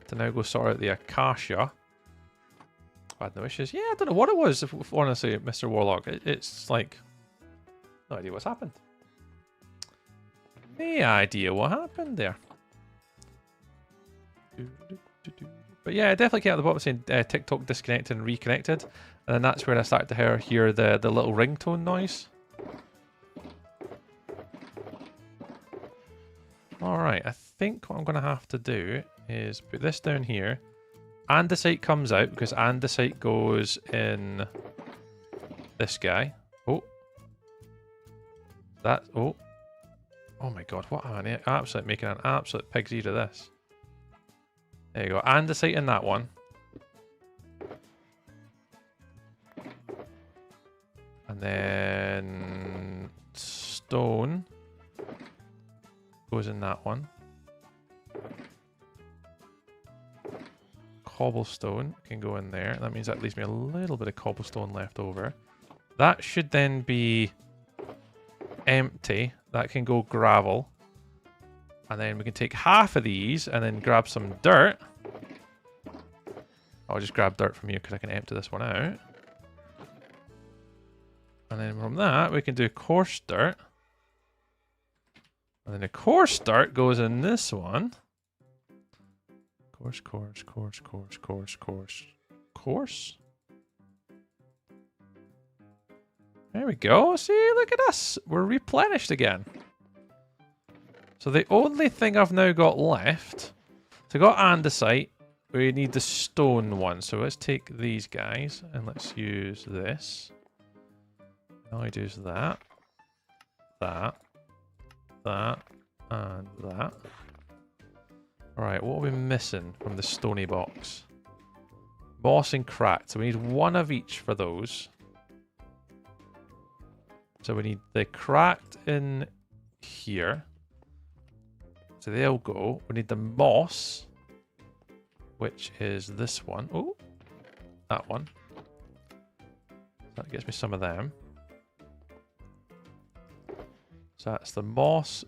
to now go sort out the Acacia. I had no issues. Yeah, I don't know what it was, if honestly, Mr. Warlock. It's like... no idea what's happened. No idea what happened there. But yeah, I definitely came out the bottom saying TikTok disconnected and reconnected. And then that's where I started to hear the little ringtone noise. Alright, I think what I'm going to have to do is put this down here. Andesite comes out because andesite goes in this guy. Oh. That. Oh. Oh my god, what am I absolutely making an absolute pig's ear of this. There you go. Andesite in that one. And then stone goes in that one. Cobblestone can go in there. That means that leaves me a little bit of cobblestone left over. That should then be empty. That can go gravel. And then we can take half of these and then grab some dirt. I'll just grab dirt from you because I can empty this one out. And then from that, we can do coarse dirt. And then the coarse dirt goes in this one. Coarse. There we go. See, look at us. We're replenished again. So the only thing I've now got left, so I got andesite. We need the stone one. So let's take these guys and let's use this. All I do is that, and that. Alright, what are we missing from the stony box? Moss and cracked. So we need one of each for those. So we need the cracked in here. So they'll go. We need the moss, which is this one. Oh, that one. That gets me some of them. So that's the moss.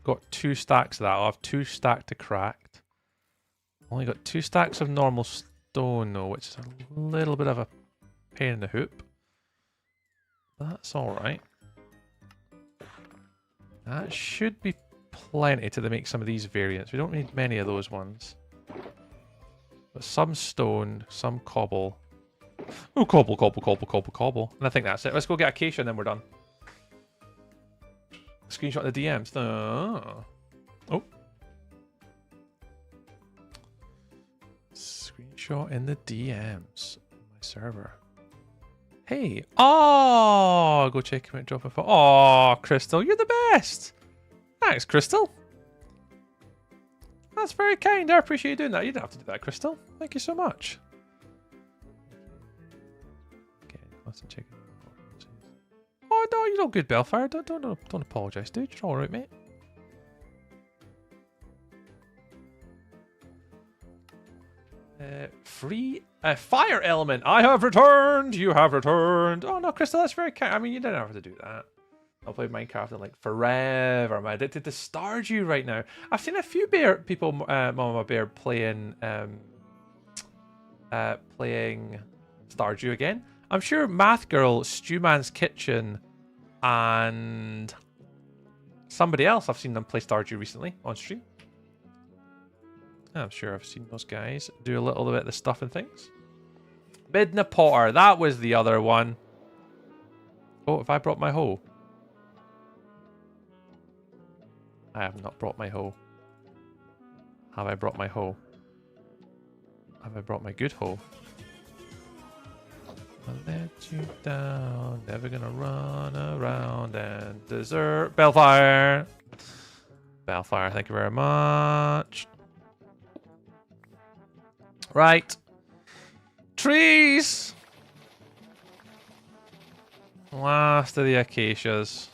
Got 2 stacks of that. I'll have 2 stacked to cracked. Only got 2 stacks of normal stone though, which is a little bit of a pain in the hoop. That's alright. That should be plenty to make some of these variants. We don't need many of those ones. But some stone, some cobble. Oh, cobble. And I think that's it. Let's go get Acacia and then we're done. Screenshot the DMs. Oh. Screenshot in the DMs. My server. Hey. Oh, go check him out. Drop a photo. Oh, Crystal, you're the best. Thanks, Crystal. That's very kind. I appreciate you doing that. You didn't have to do that, Crystal. Thank you so much. Okay, let's check it. Oh no, you're all good, Bellfire. Don't apologise, dude. You're all right, mate. Free fire element. I have returned. You have returned. Oh no, Crystal, that's very kind. I mean, you didn't have to do that. I've played Minecraft in like forever. I'm addicted to Stardew right now. I've seen a few people, Mama Bear, playing Stardew again. I'm sure Math Girl, Stewman's Kitchen, and somebody else, I've seen them play Stardew recently on stream. I'm sure I've seen those guys do a little bit of the stuff and things. Midna Potter, that was the other one. Oh, have I brought my hoe? I have not brought my hoe. Have I brought my hoe? Have I brought my good hoe? I'll let you down, never gonna run around and desert. Bellfire! Bellfire, thank you very much. Right. Trees! Last of the acacias.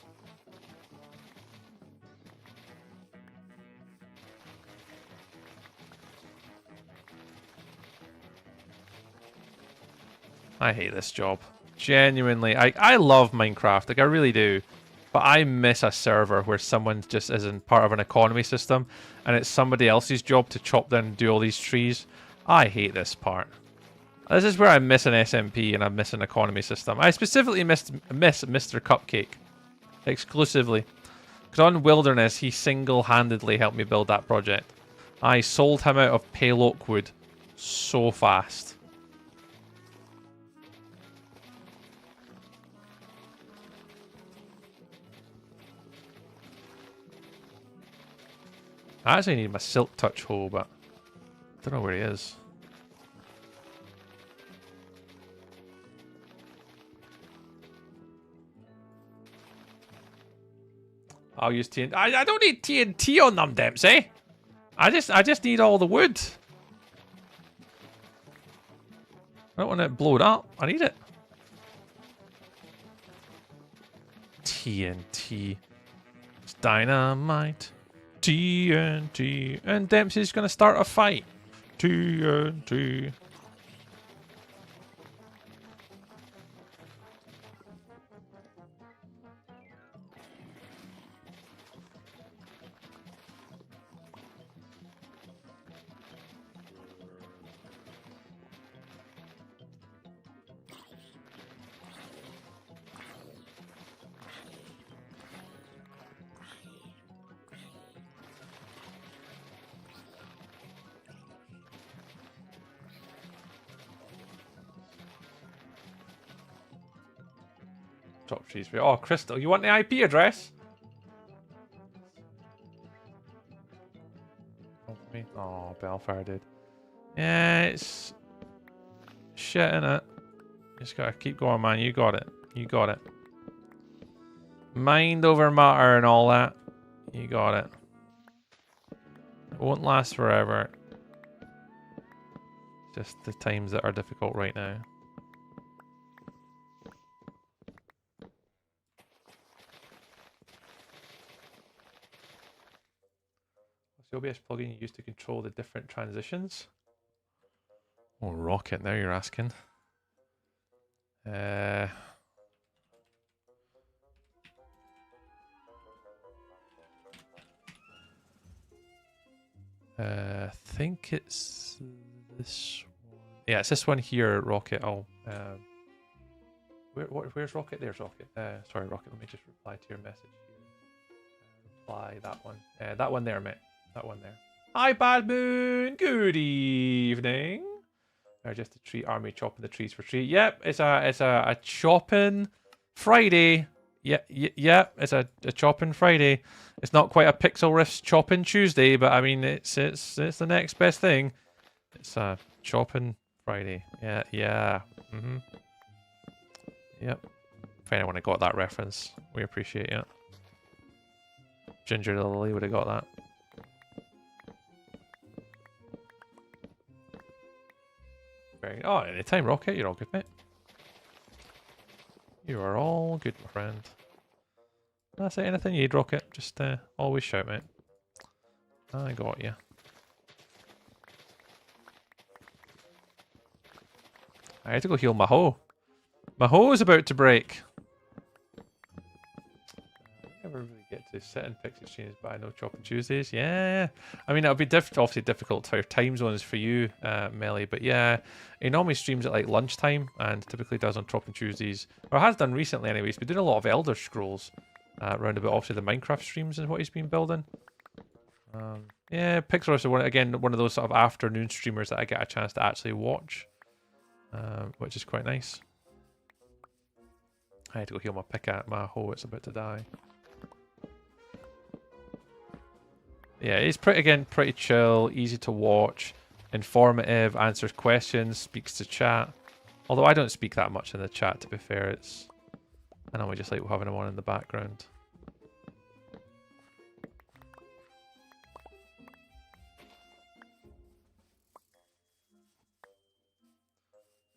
I hate this job. Genuinely, I love Minecraft, like I really do. But I miss a server where someone just isn't part of an economy system and it's somebody else's job to chop down and do all these trees. I hate this part. This is where I miss an SMP and I miss an economy system. I specifically miss Mr. Cupcake. Exclusively. Because on Wilderness, he single-handedly helped me build that project. I sold him out of pale oak wood so fast. I actually need my silk touch hoe, but I don't know where he is. I'll use TNT. I don't need TNT on them, Dempsey. I just need all the wood. I don't want it blowed up. I need it. TNT. It's dynamite. TNT. And Dempsey's gonna start a fight. TNT. Top trees for you. Oh, Crystal, you want the IP address? Oh, Belfire did. Yeah, it's shit, innit? Just gotta keep going, man. You got it. You got it. Mind over matter and all that. You got it. It won't last forever. Just the times that are difficult right now. The OBS plugin you use to control the different transitions. Oh, Rocket, now you're asking. Think it's this one. Yeah, it's this one here, Rocket. Oh, where's Rocket? There's Rocket. Sorry, Rocket. Let me just reply to your message here. Reply that one. That one there, mate. That one there. Hi, Bad Moon. Good evening. Just a tree army chopping the trees for tree. Yep, it's a chopping Friday. Yep, it's a chopping Friday. It's not quite a Pixel Riff's chopping Tuesday, but I mean it's the next best thing. It's a chopping Friday. Yeah. Yep. If anyone had got that reference, we appreciate it. Ginger Lily would have got that. Oh, anytime, Rocket. You're all good, mate. You are all good, my friend. That's it. Anything you need, Rocket. Just always shout, mate. I got you. I had to go heal my hoe. My hoe is about to break. I never really get to sit in Pix Exchange, but I know Chopping Tuesdays. Yeah. I mean, it'll be obviously difficult for time zones for you, Melly, but yeah, he normally streams at like lunchtime and typically does on Chopping Tuesdays, or has done recently anyways. Been doing a lot of Elder Scrolls around about obviously the Minecraft streams and what he's been building. Yeah, Pixel is one of those sort of afternoon streamers that I get a chance to actually watch, which is quite nice. I had to go heal my hoe, it's about to die. Yeah, he's pretty chill, easy to watch, informative, answers questions, speaks to chat. Although I don't speak that much in the chat, to be fair. I know we just like having him on in the background.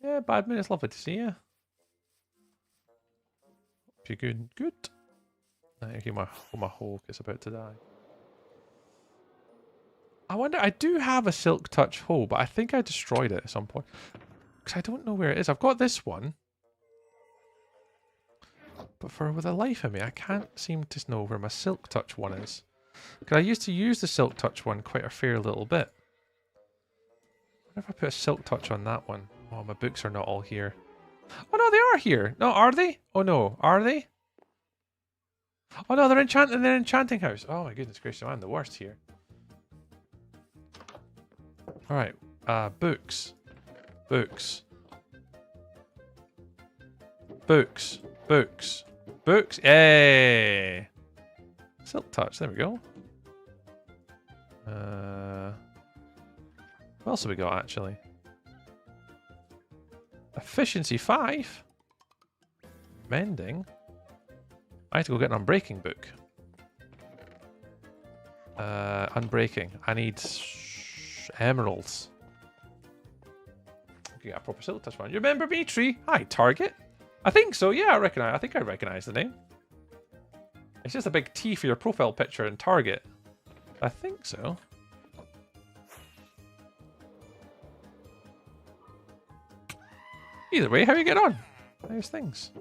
Yeah, Badman, it's lovely to see you. Hope you're good. Good. I hear my Hulk is about to die. I wonder, I do have a Silk Touch hoe, but I think I destroyed it at some point. Because I don't know where it is. I've got this one. But for the life of me, I can't seem to know where my Silk Touch one is. Because I used to use the Silk Touch one quite a fair little bit. What if I put a Silk Touch on that one? Oh, my books are not all here. Oh no, they are here. No, are they? Oh no, are they? Oh no, they're enchanting. They're enchanting house. Oh my goodness gracious, I'm the worst here. All right, books, books, books, books, books. Yay! Silk Touch. There we go. What else have we got actually? Efficiency 5. Mending. I have to go get an unbreaking book. Unbreaking. I need emeralds. Okay, got a proper Silk Touch one. You remember me, Tree? Hi, Target. I think so. Yeah, I think I recognize the name. It's just a big T for your profile picture in Target. I think so. Either way, how you get on? How's things?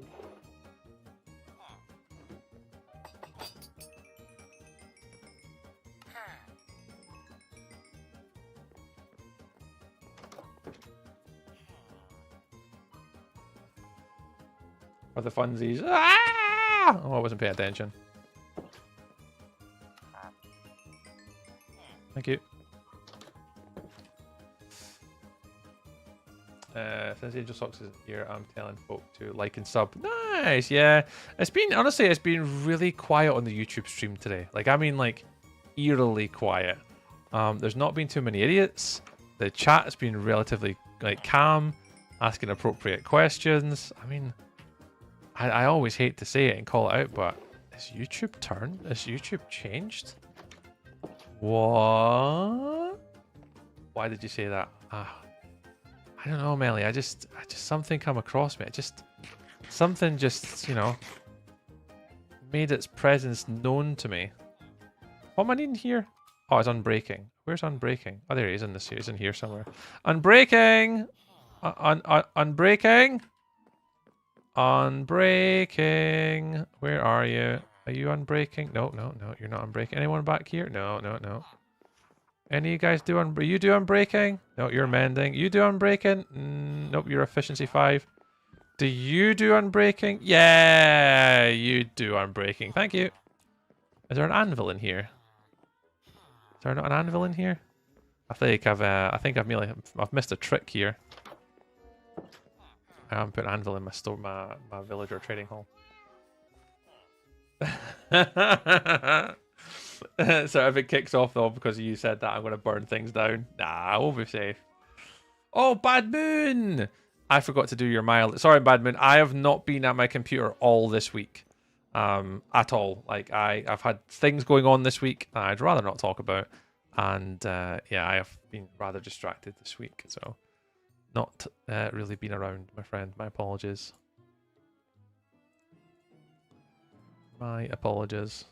For the funsies. Ah! Oh, I wasn't paying attention. Thank you. Since Angel Socks isn't here, I'm telling folk to like and sub. Nice, yeah. It's been, honestly, it's been really quiet on the YouTube stream today. Like, I mean, like, eerily quiet. There's not been too many idiots. The chat has been relatively, like, calm, asking appropriate questions. I mean, I always hate to say it and call it out, but is YouTube turned? Is YouTube changed? What? Why did you say that? I don't know, Melly. I just something come across me. Something just, you know, made its presence known to me. What am I needing here? Oh, it's unbreaking. Where's unbreaking? Oh, there he is in this. He's in here somewhere. Unbreaking. Unbreaking. Unbreaking. Where are you? Are you unbreaking? No, no, no. You're not unbreaking. Anyone back here? No, no, no. Any of you guys do you do unbreaking? No, you're mending. You do unbreaking? Nope, you're efficiency 5. Do you do unbreaking? Yeah, you do unbreaking. Thank you. Is there an anvil in here? Is there not an anvil in here? I think I've missed a trick here. I haven't put an anvil in my store, my villager trading hall. So if it kicks off though because you said that, I'm going to burn things down. Nah, we'll be safe. Oh, Bad Moon! I forgot to do your mild. Sorry, Bad Moon. I have not been at my computer all this week. At all. Like, I've had things going on this week I'd rather not talk about. And yeah, I have been rather distracted this week. So, not really been around, my friend. My apologies. My apologies.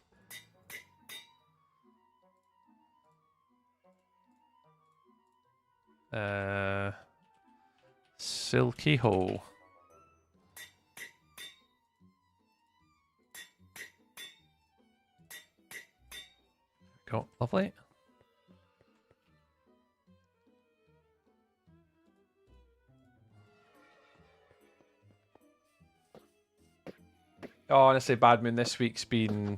Silky hole. Go, lovely. Oh, honestly, Bad Moon, this week's been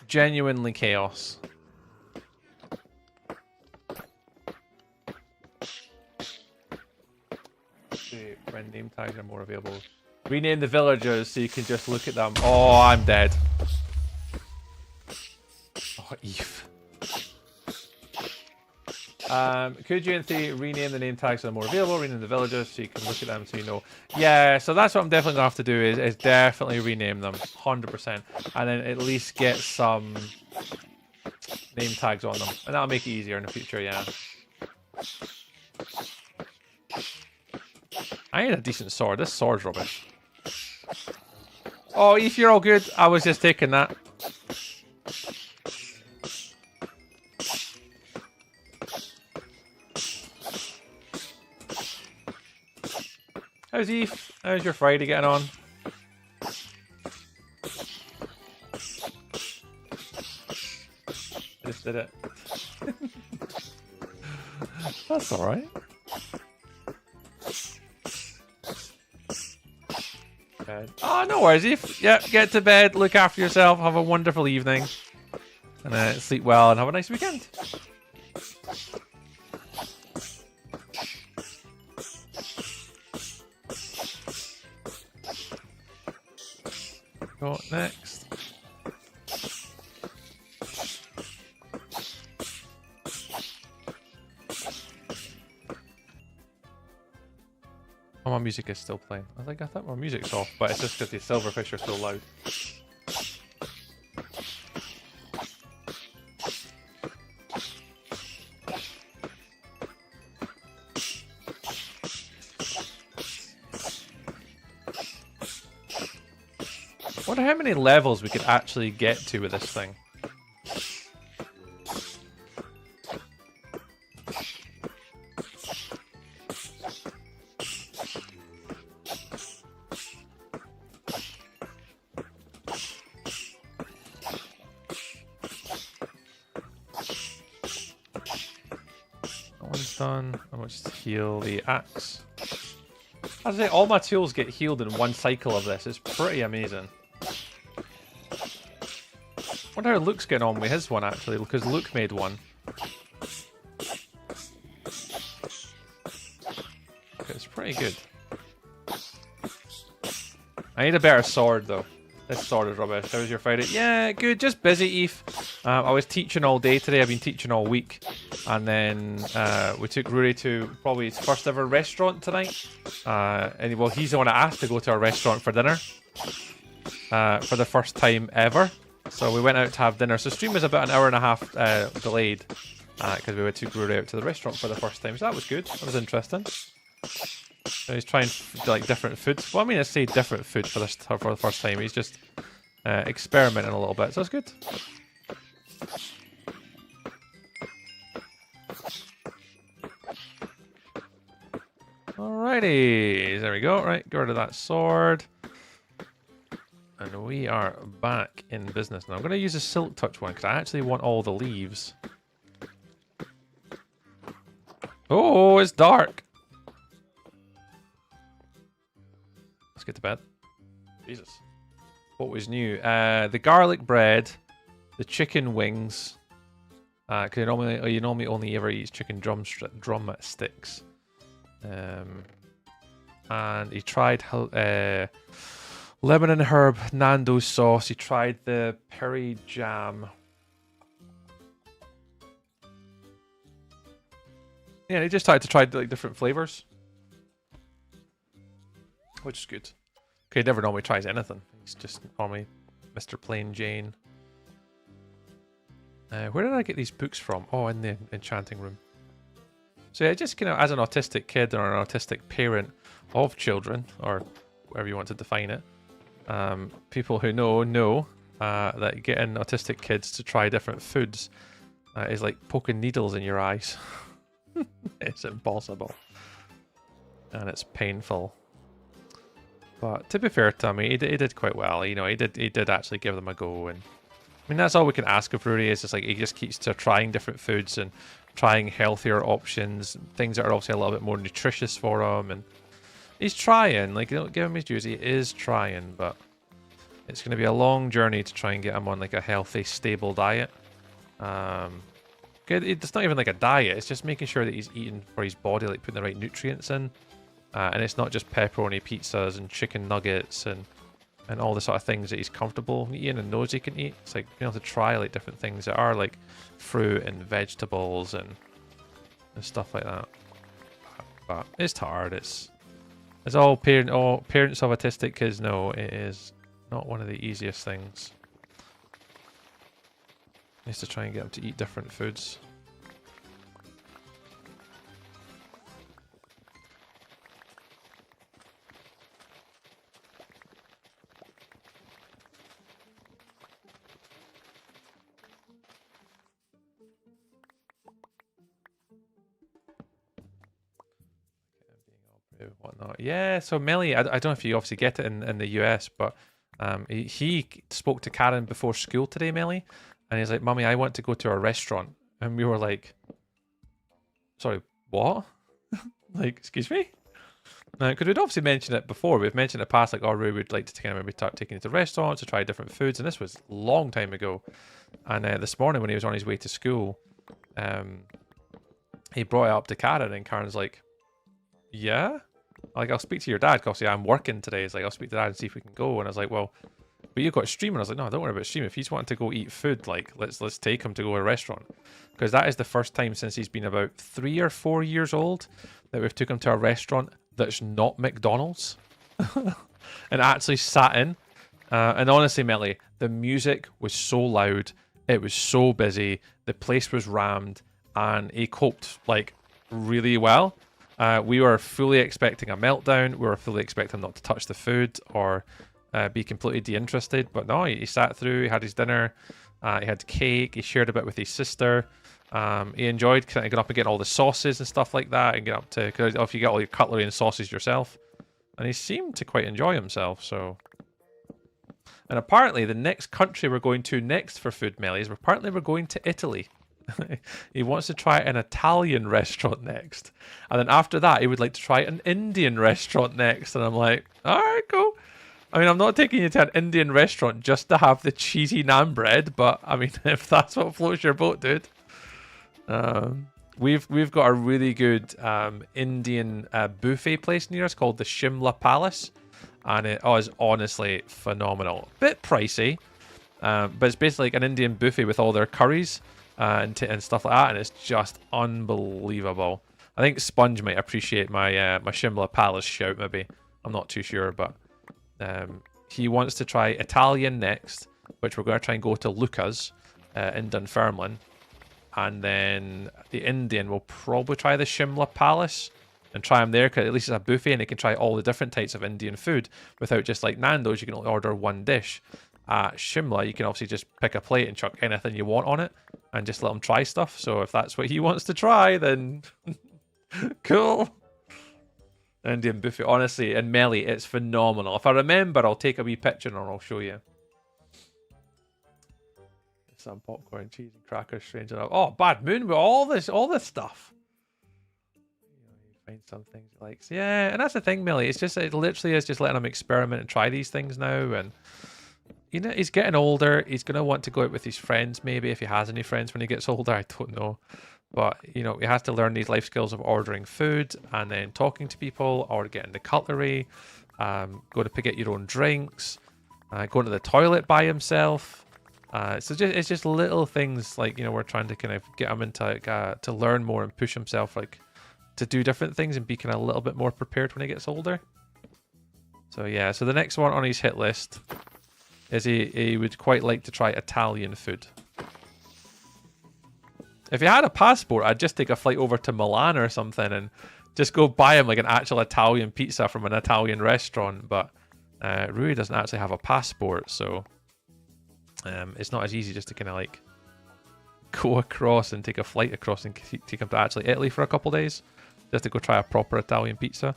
genuinely chaos. When name tags are more available. Rename the villagers so you can just look at them. Oh, I'm dead. Oh, Eve. Could you, in theory, rename the name tags so they're more available? Rename the villagers so you can look at them so you know. Yeah, so that's what I'm definitely going to have to do is definitely rename them. 100%. And then at least get some name tags on them. And that'll make it easier in the future, yeah. I need a decent sword. This sword's rubbish. Oh, Eve, you're all good. I was just taking that. How's Eve? How's your Friday getting on? Just did it. That's alright. Oh, no worries, Eve. Yeah, get to bed, look after yourself, have a wonderful evening. And sleep well and have a nice weekend. Go next. Oh, my music is still playing. I thought my music's off, but it's just because the silverfish are so loud. I wonder how many levels we could actually get to with this thing. That one's done. I want to heal the axe. As I say, all my tools get healed in one cycle of this. It's pretty amazing. I wonder how Luke's getting on with his one, actually, because Luke made one. It's pretty good. I need a better sword, though. This sword is rubbish. How was your Friday? Yeah, good. Just busy, Eve. I was teaching all day today. I've been teaching all week. And then we took Rory to probably his first ever restaurant tonight. And well, he's the one that asked to go to our restaurant for dinner. For the first time ever. So we went out to have dinner. So stream was about an hour and a half delayed. Because we took Rory out to the restaurant for the first time. So that was good. That was interesting. So he's trying like different foods. Well, I mean, I say different food for the first time. He's just experimenting a little bit. So it's good. Alrighty, there we go. Right, get rid of that sword. And we are back in business now. I'm going to use a Silk Touch one because I actually want all the leaves. Oh, it's dark. Let's get to bed. Jesus. What was new? The garlic bread, the chicken wings. Because you normally only ever eat chicken drumsticks. And he tried lemon and herb Nando's sauce. He tried the peri jam. Yeah, he just tried to try like different flavors, which is good. Okay, he never normally tries anything. He's just normally Mr. Plain Jane. Where did I get these books from? Oh, in the enchanting room. So yeah, just as an autistic kid or an autistic parent of children, or whatever you want to define it, people who know that getting autistic kids to try different foods is like poking needles in your eyes. It's impossible. And it's painful. But to be fair to him, he did quite well. You know, he did actually give them a go. And I mean, that's all we can ask of Rory is just like he just keeps trying different foods and trying healthier options, things that are obviously a little bit more nutritious for him. And he's trying. Like, don't give him his dues. He is trying, but it's going to be a long journey to try and get him on like a healthy, stable diet. It's not even like a diet. It's just making sure that he's eating for his body, like putting the right nutrients in. And it's not just pepperoni pizzas and chicken nuggets and all the sort of things that he's comfortable eating and knows he can eat. It's like being able to try like different things that are like fruit and vegetables and stuff like that. But it's hard. It's all parents of autistic kids know it is not one of the easiest things. Is to try and get them to eat different foods. whatnot. Yeah, so Melly, I don't know if you obviously get it in the US, but he spoke to Karen before school today, Melly, and he's like, Mummy, I want to go to a restaurant. And we were like, sorry, what? Like, excuse me? Because we'd obviously mentioned it before. We've mentioned in the past, like, oh, we would like to kind of maybe start taking you to restaurants to try different foods, and this was a long time ago. And this morning when he was on his way to school, he brought it up to Karen, and Karen's like, yeah? Like, I'll speak to your dad, because I'm working today. It's like, I'll speak to dad and see if we can go. And I was like, well, but you've got streaming. I was like, no, don't worry about streaming. If he's wanting to go eat food, like, let's take him to go to a restaurant. Because that is the first time since he's been about 3 or 4 years old that we've took him to a restaurant that's not McDonald's. And actually sat in. And honestly, Melly, the music was so loud. It was so busy. The place was rammed. And he coped, like, really well. We were fully expecting a meltdown. We were fully expecting him not to touch the food or be completely de-interested. But no, he sat through. He had his dinner. He had cake. He shared a bit with his sister. He enjoyed kind of getting up and getting all the sauces and stuff like that. And get up to, because if you get all your cutlery and sauces yourself. And he seemed to quite enjoy himself, so... And apparently the next country we're going to next for food, Melly, is apparently we're going to Italy. He wants to try an Italian restaurant next. And then after that, he would like to try an Indian restaurant next. And I'm like, all right, cool. I mean, I'm not taking you to an Indian restaurant just to have the cheesy naan bread, but I mean, if that's what floats your boat, dude. We've got a really good Indian buffet place near us called the Shimla Palace. And it is honestly phenomenal. Bit pricey, but it's basically like an Indian buffet with all their curries and stuff like that, and it's just unbelievable. I think Sponge might appreciate my my Shimla Palace shout, maybe. I'm not too sure, but he wants to try Italian next, which we're going to try and go to Luca's in Dunfermline. And then the Indian will probably try the Shimla Palace. And try them there, because at least it's a buffet and they can try all the different types of Indian food without just like Nando's, you can only order one dish. At Shimla, you can obviously just pick a plate and chuck anything you want on it and just let them try stuff. So if that's what he wants to try, then cool. Indian buffet, honestly, and Melly, it's phenomenal. If I remember, I'll take a wee picture and I'll show you. Some popcorn, cheese, and crackers, strange enough. Oh, Bad Moon with all this stuff. Find some things he likes. Yeah, and that's the thing, Millie. It's just, it literally is just letting him experiment and try these things now. And you know, he's getting older. He's gonna want to go out with his friends, maybe if he has any friends when he gets older. I don't know, but you know, he has to learn these life skills of ordering food and then talking to people or getting the cutlery. Go to get your own drinks. Going to the toilet by himself. So it's just little things like, you know, we're trying to kind of get him into like, to learn more and push himself like. To do different things and be kind of a little bit more prepared when he gets older. So yeah, so the next one on his hit list is he would quite like to try Italian food. If he had a passport, I'd just take a flight over to Milan or something and just go buy him like an actual Italian pizza from an Italian restaurant. But Rui doesn't actually have a passport, so it's not as easy just to kind of like go across and take a flight across and take him to actually Italy for a couple days. Just to go try a proper Italian pizza.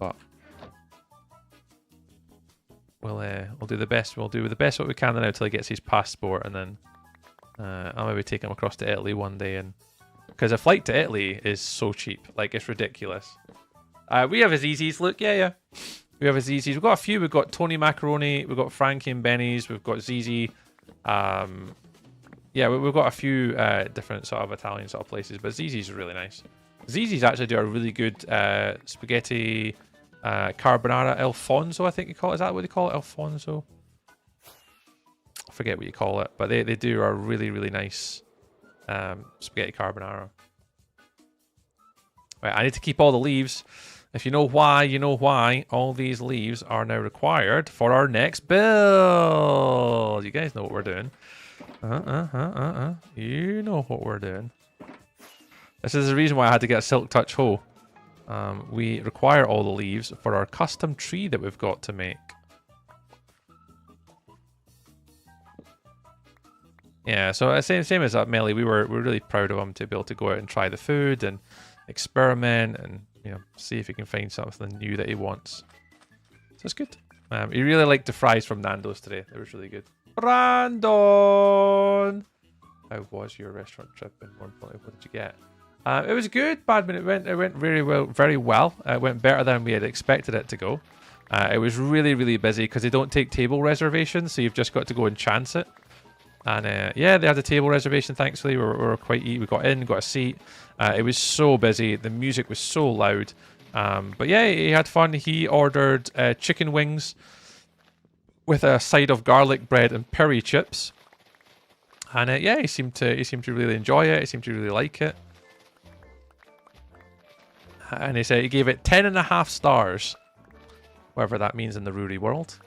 But we'll do the best. We'll do the best what we can now until he gets his passport, and then I'll maybe take him across to Italy one day. And because a flight to Italy is so cheap, like it's ridiculous. We have Azizis. Look, yeah. We have Azizis. We've got a few. We've got Tony Macaroni. We've got Frankie and Benny's. We've got Zizi. Yeah, we've got a few different sort of Italian sort of places, but Zizi's are really nice. Zizi's actually do a really good spaghetti carbonara Alfonso, I think you call it. Is that what they call it? Alfonso? I forget what you call it, but they do a really, really nice spaghetti carbonara. Right, I need to keep all the leaves. If you know why, you know why. All these leaves are now required for our next build. You guys know what we're doing. You know what we're doing. This is the reason why I had to get a Silk Touch hoe. We require all the leaves for our custom tree that we've got to make. Yeah, so same as that, Melly. We're really proud of him to be able to go out and try the food and experiment and you know, see if he can find something new that he wants. So it's good. He really liked the fries from Nando's today. They was really good. Brandon! How was your restaurant trip? And more importantly, what did you get? It was good, Badman. It went very well. Very well. It went better than we had expected it to go. It was really, really busy because they don't take table reservations, so you've just got to go and chance it. And yeah, they had a table reservation. Thankfully, we were quite easy. We got in, got a seat. It was so busy. The music was so loud. But yeah, he had fun. He ordered chicken wings with a side of garlic bread and peri chips. And yeah, he seemed to really enjoy it. He seemed to really like it. And he said he gave it 10.5 stars, whatever that means in the Ruri world.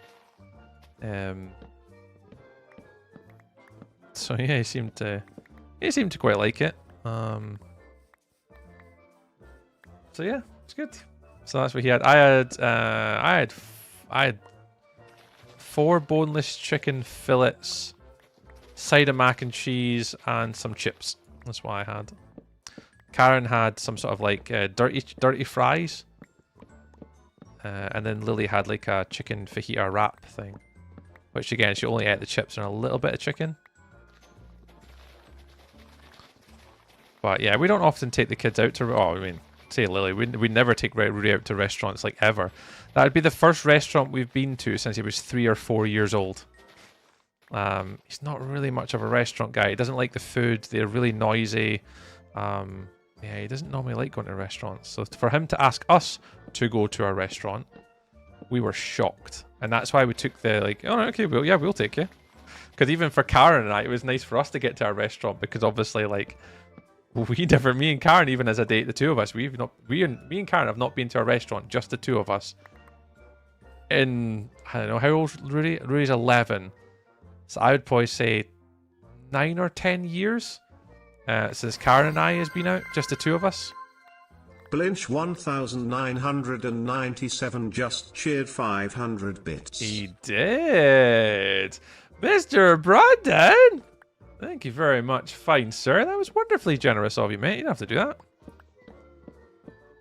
So yeah, he seemed to quite like it. So yeah, it's good. So that's what he had. I had 4 boneless chicken fillets, side of mac and cheese, and some chips. That's what I had. Karen had some sort of like dirty fries, and then Lily had like a chicken fajita wrap thing, which again she only ate the chips and a little bit of chicken. But yeah, we don't often take the kids out to. Oh, I mean, say Lily, we never take Rudy out to restaurants like ever. That would be the first restaurant we've been to since he was 3 or 4 years old. He's not really much of a restaurant guy. He doesn't like the food. They're really noisy. Yeah, he doesn't normally like going to restaurants. So for him to ask us to go to a restaurant, we were shocked. And that's why we took the, like, oh, okay, we'll take you. Because even for Karen and I, it was nice for us to get to a restaurant because obviously, like, me and Karen, even as a date, the two of us, me and Karen have not been to a restaurant, just the two of us. In, I don't know, how old Rudy? Rudy's 11. So I would probably say 9 or 10 years. Since Karen and I has been out, just the two of us. Blinch 1997 just cheered 500 bits. He did. Mr. Brandon! Thank you very much, fine sir. That was wonderfully generous of you, mate. You don't have to do that.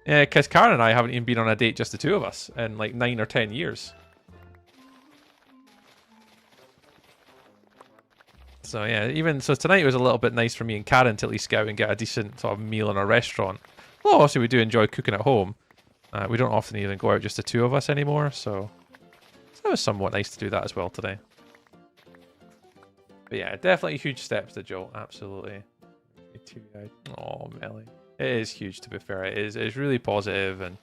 Yeah, because Karen and I haven't even been on a date, just the two of us, in like 9 or 10 years. So yeah, so tonight was a little bit nice for me and Karen to at least go out and get a decent sort of meal in a restaurant. Well, obviously we do enjoy cooking at home. We don't often even go out just the two of us anymore, so it was somewhat nice to do that as well today. But yeah, definitely huge steps to Joe, absolutely. Oh, Melly. It is huge, to be fair. It's really positive, and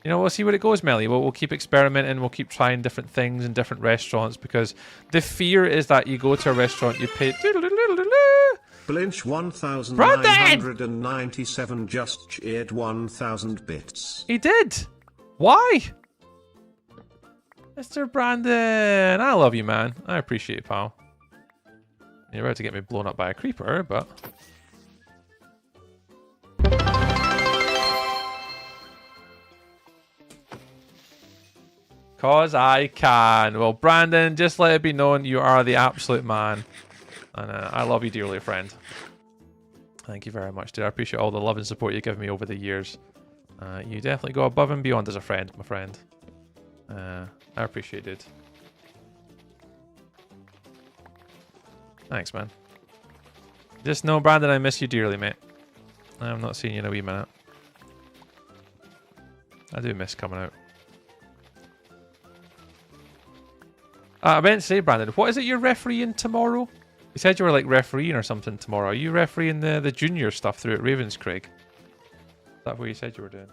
you know, we'll see where it goes, Melly. We'll keep experimenting. We'll keep trying different things in different restaurants because the fear is that you go to a restaurant, you pay. Blinch 1997 just cheered 1,000 bits. He did. Why? Mr. Brandon, I love you, man. I appreciate it, pal. You're about to get me blown up by a creeper, but. Cause I can. Well, Brandon, just let it be known you are the absolute man. And I love you dearly, friend. Thank you very much, dude. I appreciate all the love and support you've given me over the years. You definitely go above and beyond as a friend, my friend. I appreciate it. Thanks, man. Just know, Brandon, I miss you dearly, mate. I'm not seeing you in a wee minute. I do miss coming out. I meant to say, Brandon, what is it you're refereeing tomorrow? You said you were like refereeing or something tomorrow. Are you refereeing the junior stuff through at Ravenscraig? Is that what you said you were doing?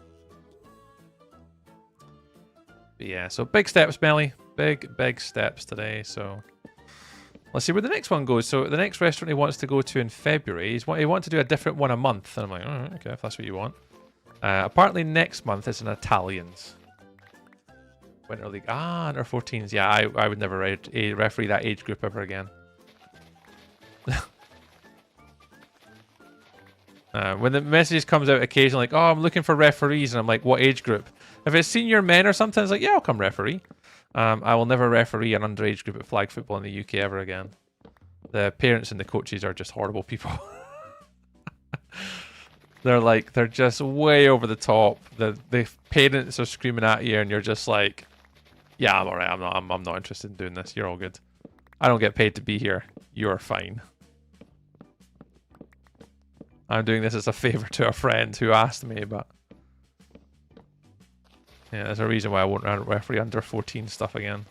But yeah, so big steps, Melly. Big steps today. So let's see where the next one goes. So the next restaurant he wants to go to in February, he wants to do a different one a month. And I'm like, all right, okay, if that's what you want. Apparently next month it's an Italians. Winter League. Under 14s. Yeah, I would never referee that age group ever again. When the messages comes out occasionally, like, oh, I'm looking for referees, and I'm like, what age group? If it's senior men or something, it's like, yeah, I'll come referee. I will never referee an underage group at flag football in the UK ever again. The parents and the coaches are just horrible people. They're just way over the top. The parents are screaming at you, and you're just like, yeah, I'm alright. I'm not interested in doing this. You're all good. I don't get paid to be here. You're fine. I'm doing this as a favor to a friend who asked me, but yeah, there's a reason why I won't referee under 14 stuff again.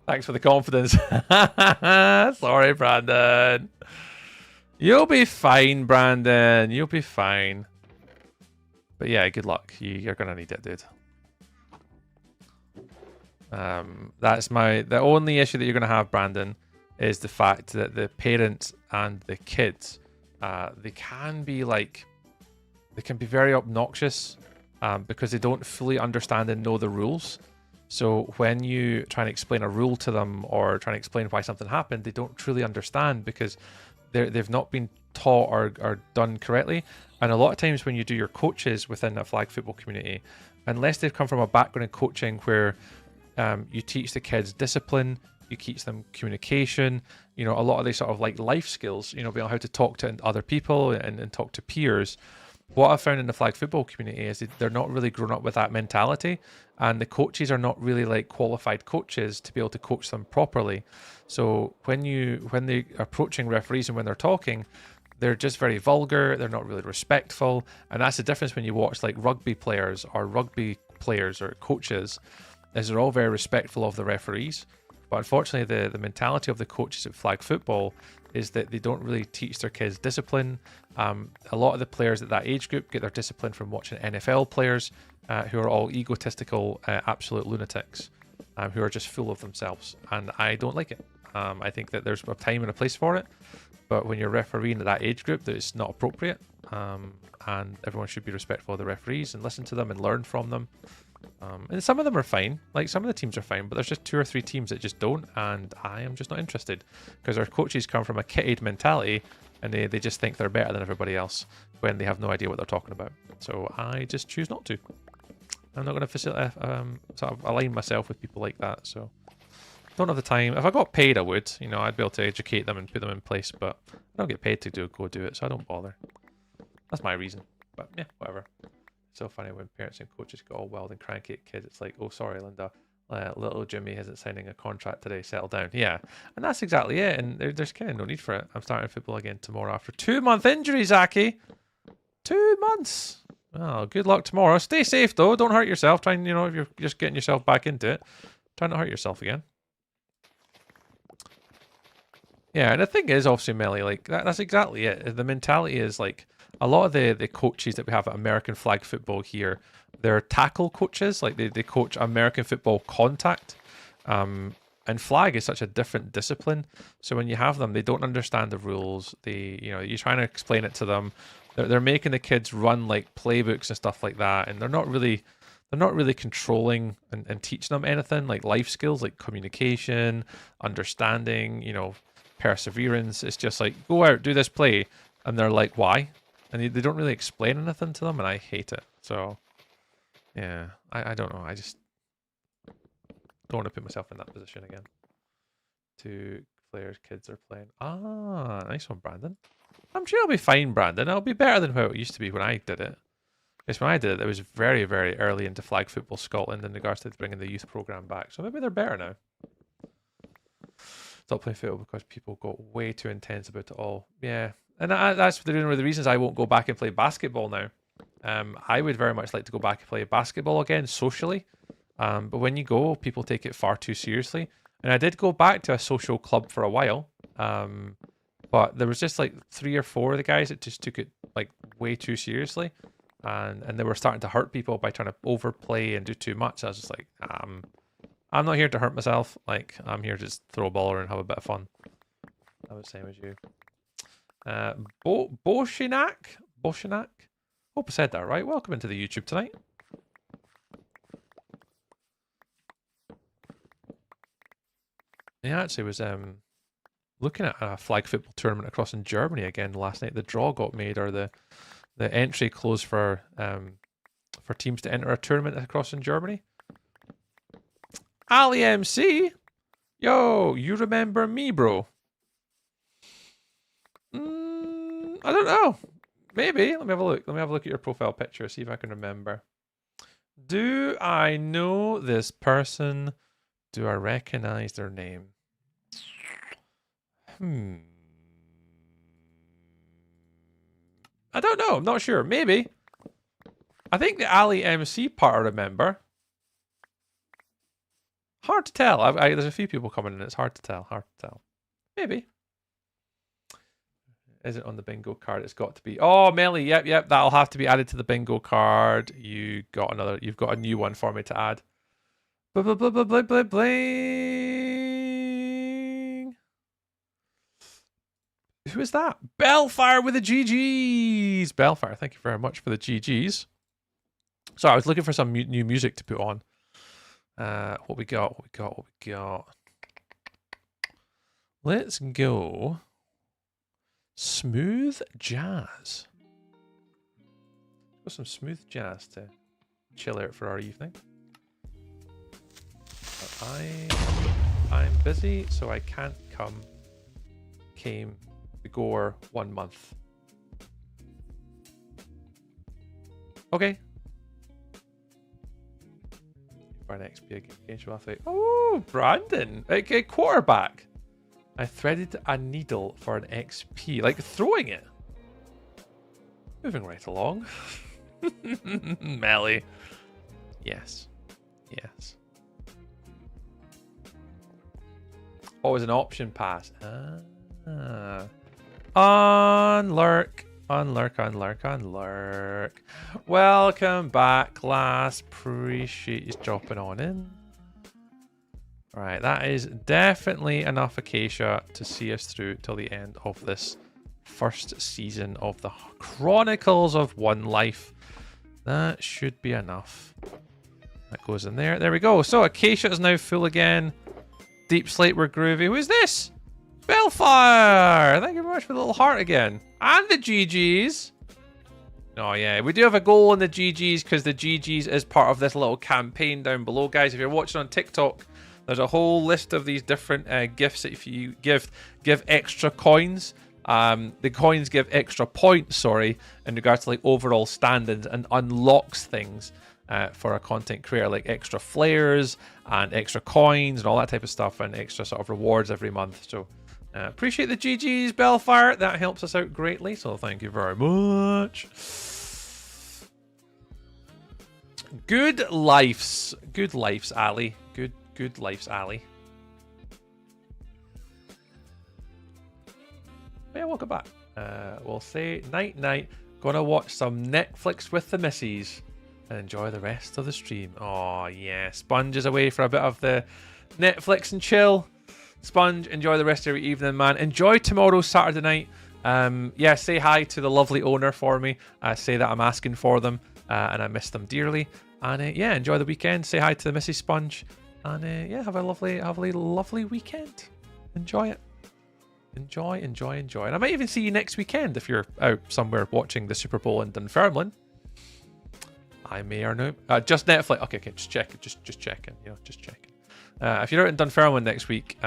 Thanks for the confidence. Sorry, Brandon. You'll be fine, Brandon. You'll be fine. But yeah, good luck. You're gonna need it, dude. That's the only issue that you're gonna have, Brandon, is the fact that the parents and the kids, they can be very obnoxious, because they don't fully understand and know the rules. So when you try and explain a rule to them or try and explain why something happened, they don't truly understand because they've not been taught or done correctly. And a lot of times when you do your coaches within a flag football community, unless they've come from a background in coaching where you teach the kids discipline, you teach them communication, a lot of these sort of like life skills, being able how to talk to other people and talk to peers. What I've found in the flag football community is they're not really grown up with that mentality, and the coaches are not really like qualified coaches to be able to coach them properly. So when they're approaching referees and when they're talking, they're just very vulgar, they're not really respectful, and that's the difference when you watch like rugby players or coaches, is they're all very respectful of the referees. But unfortunately, the mentality of the coaches at flag football is that they don't really teach their kids discipline. A lot of the players at that age group get their discipline from watching NFL players who are all egotistical, absolute lunatics, who are just full of themselves. And I don't like it. I think that there's a time and a place for it. But when you're refereeing at that age group, that it's not appropriate. And everyone should be respectful of the referees and listen to them and learn from them. And some of them are fine, like some of the teams are fine, but there's just 2 or 3 teams that just don't, and I am just not interested because our coaches come from a kitted mentality and they just think they're better than everybody else when they have no idea what they're talking about. So I just choose not to. I'm not going to sort of align myself with people like that, so don't have the time. If I got paid, I would, I'd be able to educate them and put them in place, but I don't get paid to go do it, so I don't bother. That's my reason, but yeah, whatever. So funny when parents and coaches get all wild and cranky at kids. It's like, oh, sorry, Linda. Little Jimmy isn't signing a contract today. Settle down. Yeah, and that's exactly it. And there's kind of no need for it. I'm starting football again tomorrow after 2-month injury, Zaki. 2 months. Oh, good luck tomorrow. Stay safe, though. Don't hurt yourself. Try and, if you're just getting yourself back into it, try not to hurt yourself again. Yeah, and the thing is, obviously, Melly, like, that's exactly it. The mentality is, like, a lot of the coaches that we have at American flag football here, they're tackle coaches. Like, they coach American football contact. And flag is such a different discipline. So when you have them, they don't understand the rules. You're trying to explain it to them. They're making the kids run, like, playbooks and stuff like that. And they're not really controlling and teaching them anything, like life skills, like communication, understanding, perseverance. It's just like, go out, do this play. And they're like, why? And they don't really explain anything to them, and I hate it. So, yeah, I don't know. I just don't want to put myself in that position again. 2 players, kids are playing. Ah, nice one, Brandon. I'm sure I'll be fine, Brandon. It'll be better than how it used to be when I did it. Because when I did it, it was very, very early into flag football Scotland in regards to bringing the youth program back. So maybe they're better now. Stop playing football because people got way too intense about it all. Yeah. And that's one of the reasons I won't go back and play basketball now. I would very much like to go back and play basketball again socially. But when you go, people take it far too seriously. And I did go back to a social club for a while. But there was just like 3 or 4 of the guys that just took it like way too seriously. And they were starting to hurt people by trying to overplay and do too much. I was just like, I'm not here to hurt myself. Like, I'm here to just throw a ball around and have a bit of fun. I was the same as you. Boshinak? Hope I said that right. Welcome into the YouTube tonight. Yeah, actually was looking at a flag football tournament across in Germany again last night. The draw got made, or the the entry closed for teams to enter a tournament across in Germany. Ali MC, yo, you remember me, bro? I don't know. Maybe. Let me have a look. Let me have a look at your profile picture. See if I can remember. Do I know this person? Do I recognize their name? I don't know. I'm not sure. Maybe. I think the Ali MC part I remember. Hard to tell. There's a few people coming in. It's hard to tell. Hard to tell. Maybe. Is it on the bingo card? It's got to be. Oh, Melly. Yep. That'll have to be added to the bingo card. You've got a new one for me to add. Bling. Who is that? Bellfire with the GGs. Bellfire, thank you very much for the GGs. So I was looking for some new music to put on. What we got? Let's go. Smooth jazz. Got some smooth jazz to chill out for our evening. But I'm busy, so I can't come. Came before 1 month. Okay. For an XP against athlete. Oh, Brandon. Okay, quarterback. I threaded a needle for an XP. Like throwing it. Moving right along. Melly. Yes. Always an option pass. Unlurk. Welcome back, class. Appreciate you dropping on in. Alright, that is definitely enough Acacia to see us through till the end of this first season of the Chronicles of One Life. That should be enough. That goes in there. There we go. So Acacia is now full again. Deep Slate, we're groovy. Who's this? Bellfire! Thank you very much for the little heart again. And the GGs. Oh yeah, we do have a goal in the GGs because the GGs is part of this little campaign down below, guys. If you're watching on TikTok, there's a whole list of these different gifts that if you give extra coins. The coins give extra points, in regards to like overall standings and unlocks things for a content creator, like extra flares and extra coins and all that type of stuff and extra sort of rewards every month. So appreciate the GGs, Bellfire. That helps us out greatly. So thank you very much. Good lives, Ali. Good lives, Ali. Yeah, welcome back. We'll say night. Gonna watch some Netflix with the missus and enjoy the rest of the stream. Oh yeah, Sponge is away for a bit of the Netflix and chill. Sponge, enjoy the rest of your evening, man. Enjoy tomorrow's Saturday night. Yeah, say hi to the lovely owner for me. Say that I'm asking for them and I miss them dearly. And yeah, enjoy the weekend. Say hi to the Mrs. Sponge. And yeah, have a lovely weekend. Enjoy it. Enjoy. And I might even see you next weekend if you're out somewhere watching the Super Bowl in Dunfermline. I may or no. Just Netflix. Okay, just check it. Just checking. Just checking. If you're out in Dunfermline next week,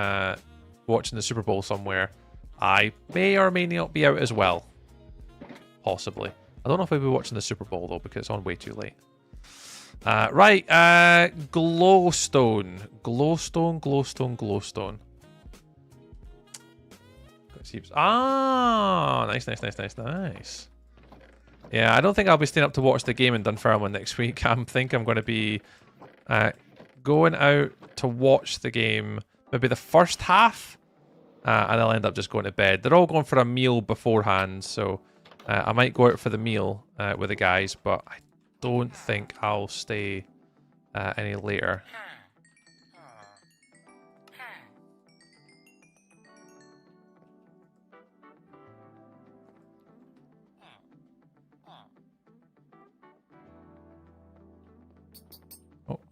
watching the Super Bowl somewhere, I may or may not be out as well. Possibly. I don't know if I'll be watching the Super Bowl though because it's on way too late. Right. Glowstone. Ah, nice. Yeah, I don't think I'll be staying up to watch the game in Dunfermline next week. I think I'm going to be going out to watch the game, maybe the first half, and I'll end up just going to bed. They're all going for a meal beforehand, so I might go out for the meal with the guys, but I don't think I'll stay any later.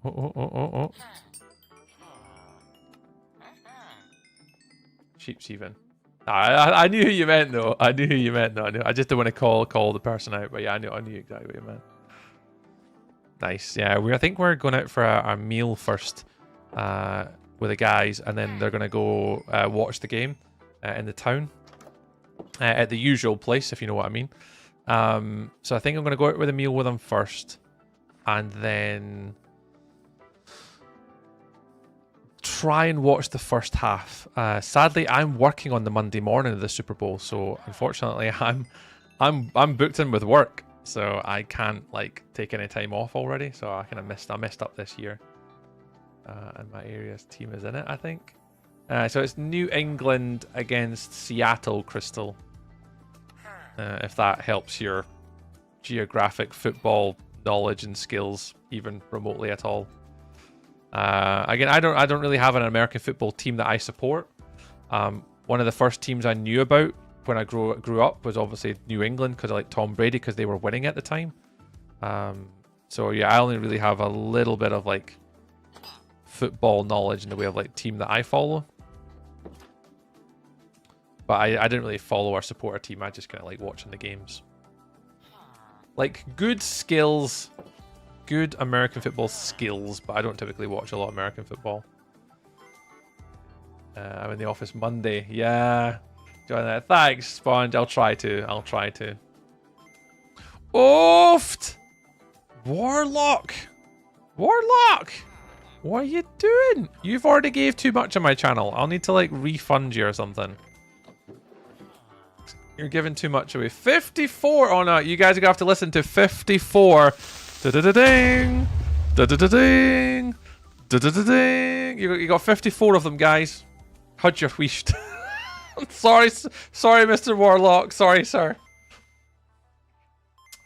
Oh. Sheep's even. I knew who you meant though. I knew who you meant though. I just didn't want to call the person out, but yeah, I knew exactly what you meant. Nice. Yeah, I think we're going out for a meal first with the guys, and then they're going to go watch the game in the town at the usual place, if you know what I mean. So I think I'm going to go out with a meal with them first, and then try and watch the first half. Sadly, I'm working on the Monday morning of the Super Bowl, so unfortunately, I'm booked in with work, so I can't like take any time off already. So I kind of messed up this year. And my area's team is in it, I think. So it's New England against Seattle, Crystal. If that helps your geographic football knowledge and skills even remotely at all. Again, I don't really have an American football team that I support. One of the first teams I knew about when I grew up was obviously New England, because I like Tom Brady because they were winning at the time. So yeah, I only really have a little bit of like football knowledge in the way of like team that I follow. But I didn't really follow or support a team. I just kind of like watching the games. Like good skills. Good American football skills, but I don't typically watch a lot of American football. I'm in the office Monday. Yeah. Join that. Thanks, Sponge. I'll try to. Oofed! Warlock! What are you doing? You've already gave too much on my channel. I'll need to like refund you or something. You're giving too much away. 54! Oh no, you guys are going to have to listen to 54. Da-da-da-ding! Da-da-da-ding! Da-da-da-ding! You got 54 of them, guys. Hud your wheesht. sorry, Mr. Warlock. Sorry, sir.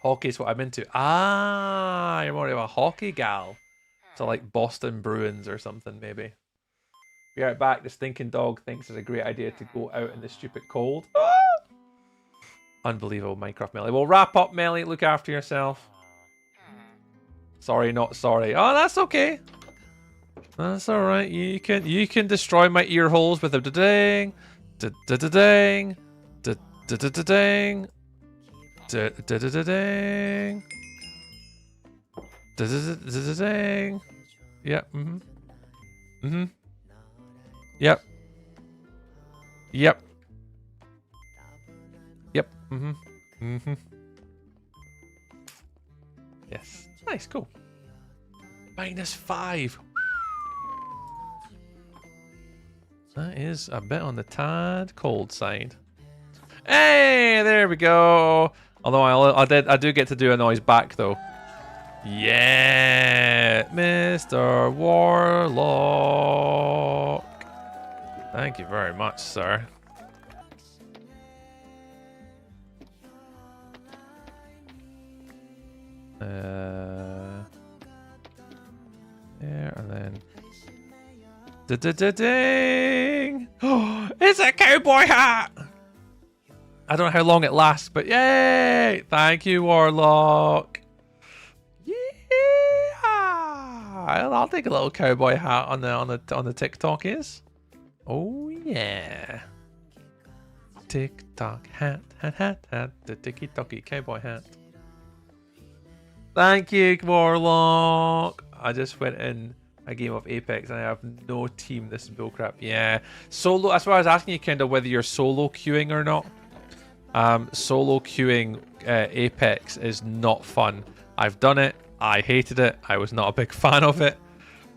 Hockey's what I'm into. Ah, you're more of a hockey gal. So like Boston Bruins or something, maybe. Be right back. The stinking dog thinks it's a great idea to go out in the stupid cold. Ah! Unbelievable, Minecraft Melly. Well, wrap up, Melly. Look after yourself. Sorry, not sorry. Oh, that's okay. That's all right. You can destroy my ear holes with a da-ding, da-da-da-ding, da-da-da-ding, da-da-da-ding, da-da-da-ding. Yep. Yep. Yep. Yep. Yes. Nice. Cool. -5. That is a bit on the tad cold side. Hey, there we go. Although I do get to do a noise back though. Yeah, Mr. Warlock. Thank you very much, sir. There and then. Da-da-da-ding! Oh, it's a cowboy hat! I don't know how long it lasts, but yay! Thank you, Warlock. Yeah! I'll take a little cowboy hat on the TikTok is. Oh yeah! TikTok hat, the tiki-toki cowboy hat. Thank you, Warlock. I just went in a game of Apex and I have no team. This is bullcrap. Yeah, solo. That's why I was asking you, kind of, whether you're solo queuing or not. Solo queuing Apex is not fun. I've done it. I hated it. I was not a big fan of it.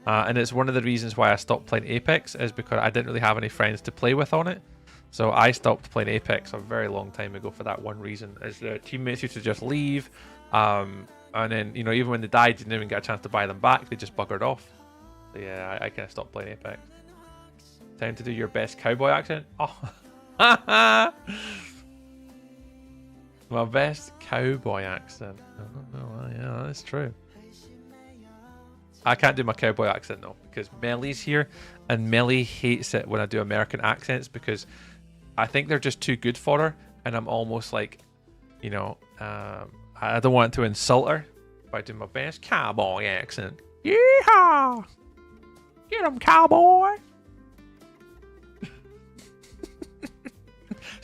And it's one of the reasons why I stopped playing Apex, is because I didn't really have any friends to play with on it. So I stopped playing Apex a very long time ago for that one reason, is the teammates used to just leave. And then, you know, even when they died, you didn't even get a chance to buy them back. They just buggered off. So yeah, I kind of stopped playing Apex. Time to do your best cowboy accent. Oh, my best cowboy accent. Oh, yeah, that's true. I can't do my cowboy accent though, because Melly's here, and Melly hates it when I do American accents because I think they're just too good for her, and I'm almost like, you know, I don't want to insult her by doing my best cowboy accent. Yeehaw! Get him, cowboy!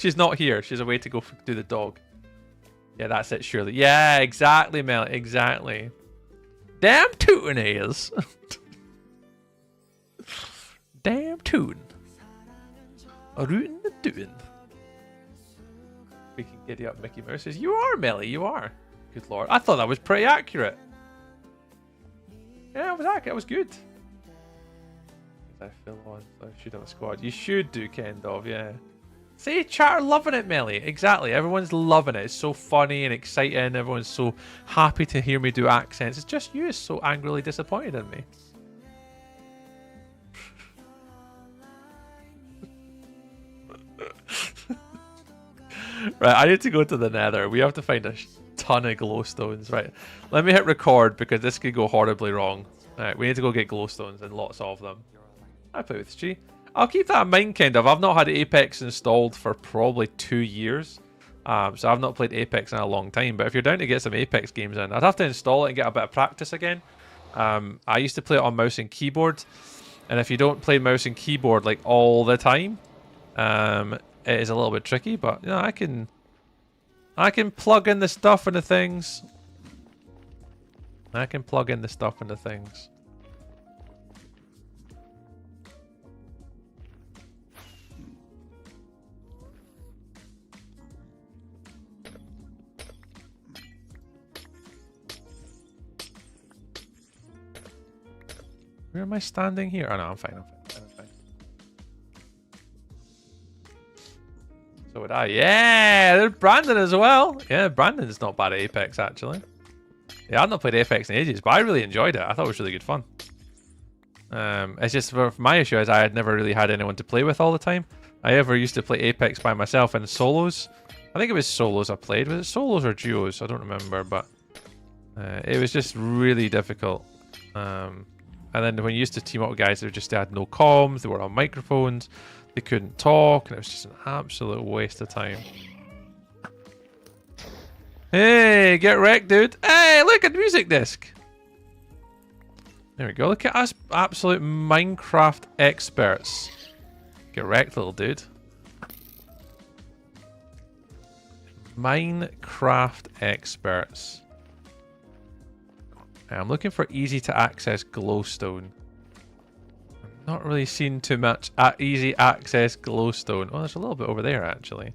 She's not here. She's away to go do the dog. Yeah, that's it, surely. Yeah, exactly, Mel. Exactly. Damn tootin' ears. Damn tootin'. A rootin' the tootin'. We can giddy up Mickey Mouse says, you are, Melly, you are. Good lord. I thought that was pretty accurate. Yeah, it was accurate. It was good. I feel on, so I should have a squad. You should do Kendov, yeah. See, chat are loving it, Melly. Exactly. Everyone's loving it. It's so funny and exciting. Everyone's so happy to hear me do accents. It's just you is so angrily disappointed in me. Right, I need to go to the nether. We have to find a ton of glowstones. Right, let me hit record because this could go horribly wrong. Alright, we need to go get glowstones and lots of them. I play with G. I'll keep that in mind, kind of. I've not had Apex installed for probably 2 years. So I've not played Apex in a long time. But if you're down to get some Apex games in, I'd have to install it and get a bit of practice again. I used to play it on mouse and keyboard. And if you don't play mouse and keyboard like all the time, it is a little bit tricky. But you know, I can plug in the stuff into things. I can plug in the stuff into things. Where am I standing here? Oh no, I'm fine. I'm fine. So would I. Yeah, there's Brandon as well. Yeah, Brandon's not bad at Apex actually. Yeah, I've not played Apex in ages, but I really enjoyed it. I thought it was really good fun. It's just for my issue is I had never really had anyone to play with all the time. I ever used to play Apex by myself in solos. I think it was solos I played. Was it solos or duos? I don't remember, but it was just really difficult. And then when you used to team up with guys, they had no comms, they were on microphones, they couldn't talk, and it was just an absolute waste of time. Hey, get wrecked, dude. Hey, look at the music disc. There we go. Look at us, absolute Minecraft experts. Get wrecked, little dude. Minecraft experts. I'm looking for easy to access glowstone. I'm not really seeing too much easy access glowstone. Oh, there's a little bit over there actually.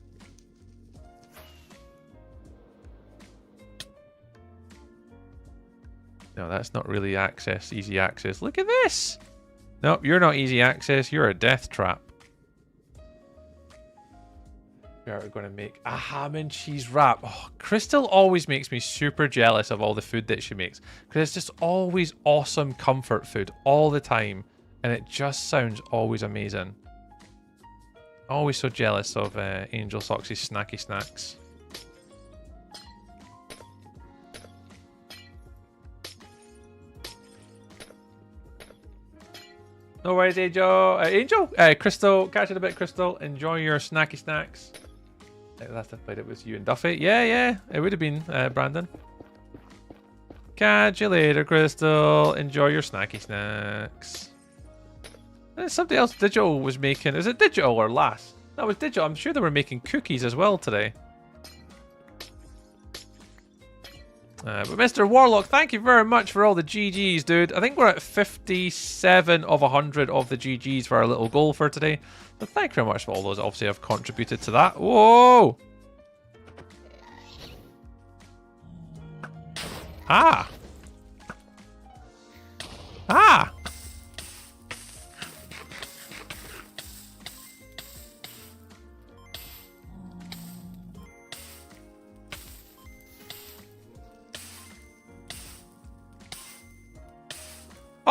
No, that's not really easy access. Look at this! Nope, you're not easy access, you're a death trap. We're going to make a ham and cheese wrap. Oh, Crystal always makes me super jealous of all the food that she makes. Because it's just always awesome comfort food all the time. And it just sounds always amazing. Always so jealous of Angel Soxy's snacky snacks. No worries, Angel. Crystal, catch it a bit, Crystal. Enjoy your snacky snacks. Last I played it was you and Duffy. Yeah, it would have been Brandon. Catch you later, Crystal. Enjoy your snacky snacks. And somebody else, Digital, was making. Is it Digital or Lass? No, it was Digital. I'm sure they were making cookies as well today. But Mr. Warlock, thank you very much for all the GGs, dude. I think we're at 57 of 100 of the GGs for our little goal for today. So thank you very much for all those obviously have contributed to that. Whoa! Ah! Ah!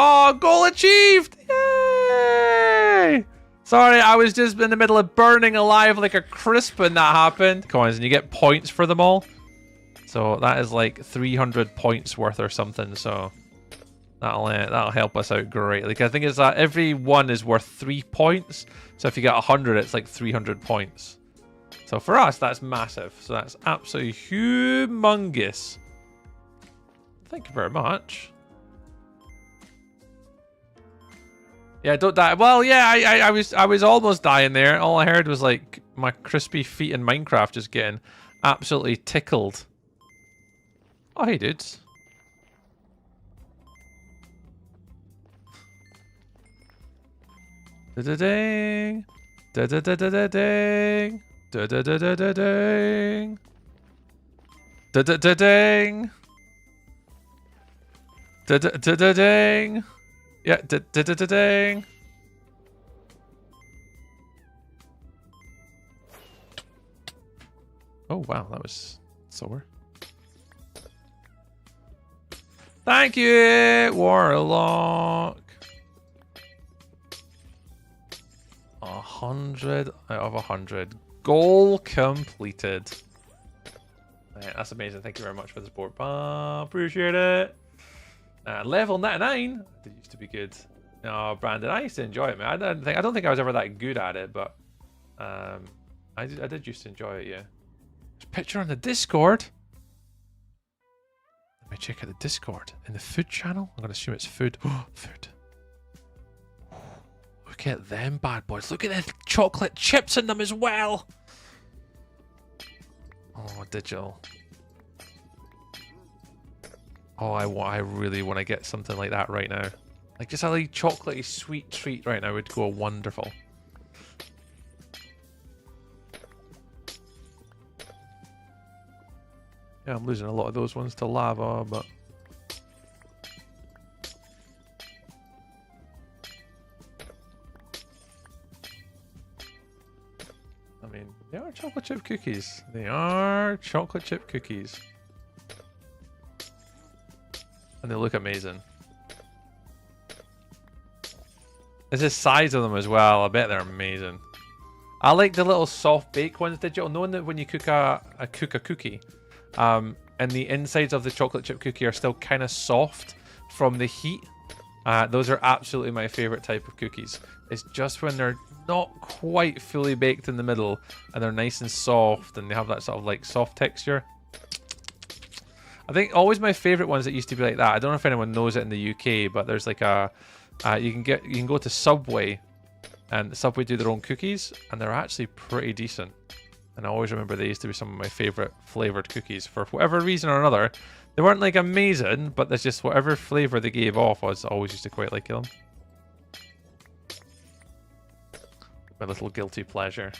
Oh, goal achieved! Yay! Sorry, I was just in the middle of burning alive like a crisp when that happened. Coins, and you get points for them all. So that is like 300 points worth or something. So that'll help us out greatly. I think it's that every one is worth 3 points. So if you get 100, it's like 300 points. So for us, that's massive. So that's absolutely humongous. Thank you very much. Yeah, don't die. Well, yeah, I was almost dying there. All I heard was like my crispy feet in Minecraft just getting absolutely tickled. Oh, hey, dudes. Da-da-ding. Da-da-da-da-da-ding. Da-da-da-da-da-ding. Da-da-da-ding. Da-da-da-da-ding. Yeah, da-da-da-da-ding. Oh, wow, that was slower. Thank you, Warlock. 100 out of 100. Goal completed. Man, that's amazing. Thank you very much for the support. Appreciate it. Level 99. That used to be good. No, Brandon, I used to enjoy it, man. I don't think I was ever that good at it, but I did used to enjoy it. Yeah. There's a picture on the Discord. Let me check out the Discord in the food channel. I'm gonna assume it's food. Food. Look at them bad boys. Look at the chocolate chips in them as well. Oh, digital. Oh, I really want to get something like that right now. Like just a like chocolatey sweet treat right now would go wonderful. Yeah, I'm losing a lot of those ones to lava, but... I mean, they are chocolate chip cookies. They are chocolate chip cookies. And they look amazing. It's the size of them as well. I bet they're amazing. I like the little soft bake ones, digital. Knowing that when you cook a cookie, and the insides of the chocolate chip cookie are still kind of soft from the heat. Those are absolutely my favorite type of cookies. It's just when they're not quite fully baked in the middle and they're nice and soft and they have that sort of like soft texture. I think always my favorite ones that used to be like that. I don't know if anyone knows it in the UK, but there's like a you can go to Subway, and Subway do their own cookies, and they're actually pretty decent. And I always remember they used to be some of my favorite flavored cookies for whatever reason or another. They weren't like amazing, but there's just whatever flavor they gave off, I always used to quite like them. My little guilty pleasure.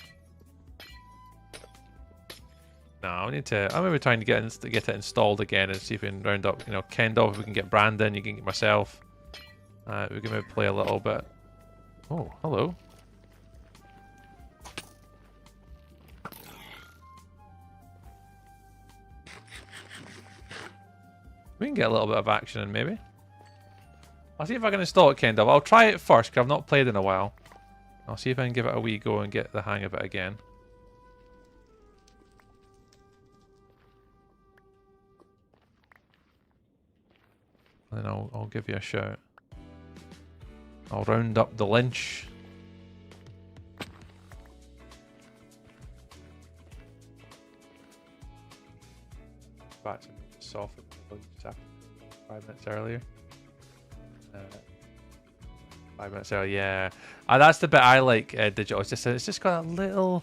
No, I'm maybe trying to get it installed again and see if we can round up, Kendall, if we can get Brandon, you can get myself. We can maybe play a little bit. Oh, hello. We can get a little bit of action in, maybe. I'll see if I can install it, Kendall. I'll try it first, because I've not played in a while. I'll see if I can give it a wee go and get the hang of it again. And then I'll give you a shout. I'll round up the lynch. Back to soft 5 minutes earlier. 5 minutes earlier, yeah. That's the bit I like, digital. It's just got a little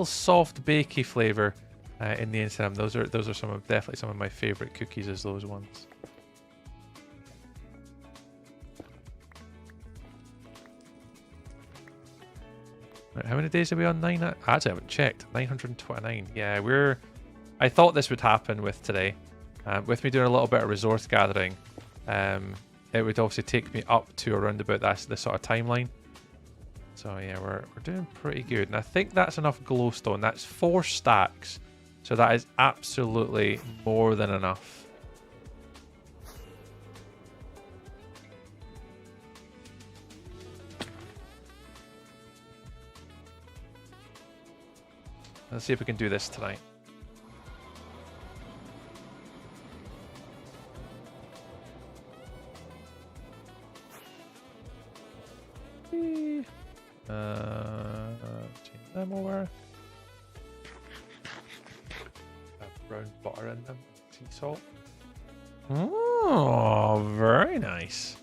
soft bakey flavor in the inside. Those are definitely some of my favorite cookies. Is those ones. Right, how many days are we on? 9? I actually haven't checked. 929. Yeah, I thought this would happen with today. With me doing a little bit of resource gathering, it would obviously take me up to around about this sort of timeline. So yeah, we're doing pretty good. And I think that's enough glowstone. That's 4 stacks. So that is absolutely more than enough. Let's see if we can do this tonight. Change them over. Have brown butter in them. Sea salt. Oh, very nice.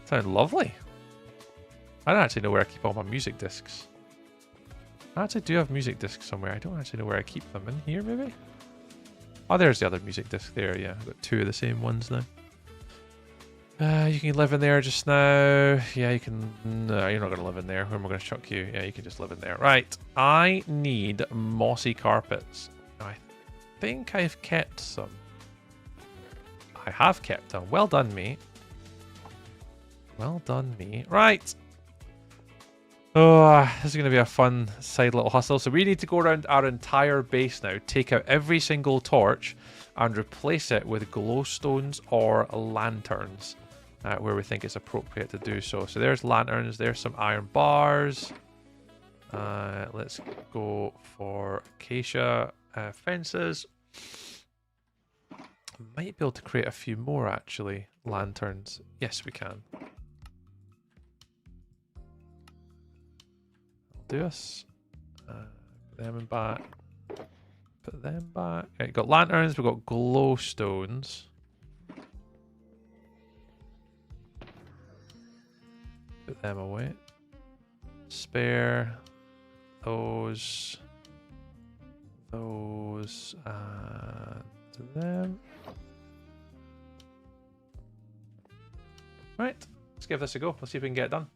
Sounds lovely. I don't actually know where I keep all my music discs. I actually do have music discs somewhere. I don't actually know where I keep them. In here, maybe? Oh, there's the other music disc there. Yeah, I've got 2 of the same ones now. You can live in there just now. Yeah, you can... No, you're not going to live in there. Where am I going to chuck you? Yeah, you can just live in there. Right. I need mossy carpets. I think I've kept some. I have kept them. Well done, me. Well done, me. Right. Oh, this is going to be a fun side little hustle. So we need to go around our entire base now, take out every single torch, and replace it with glowstones or lanterns, where we think it's appropriate to do so. So there's lanterns, there's some iron bars. Let's go for acacia fences. Might be able to create a few more, actually, lanterns. Yes, we can. Do us. Put them in back. Put them back. Right, got lanterns, we've got glowstones. Put them away. Spare those. Those and them. Right, let's give this a go. Let's see if we can get it done.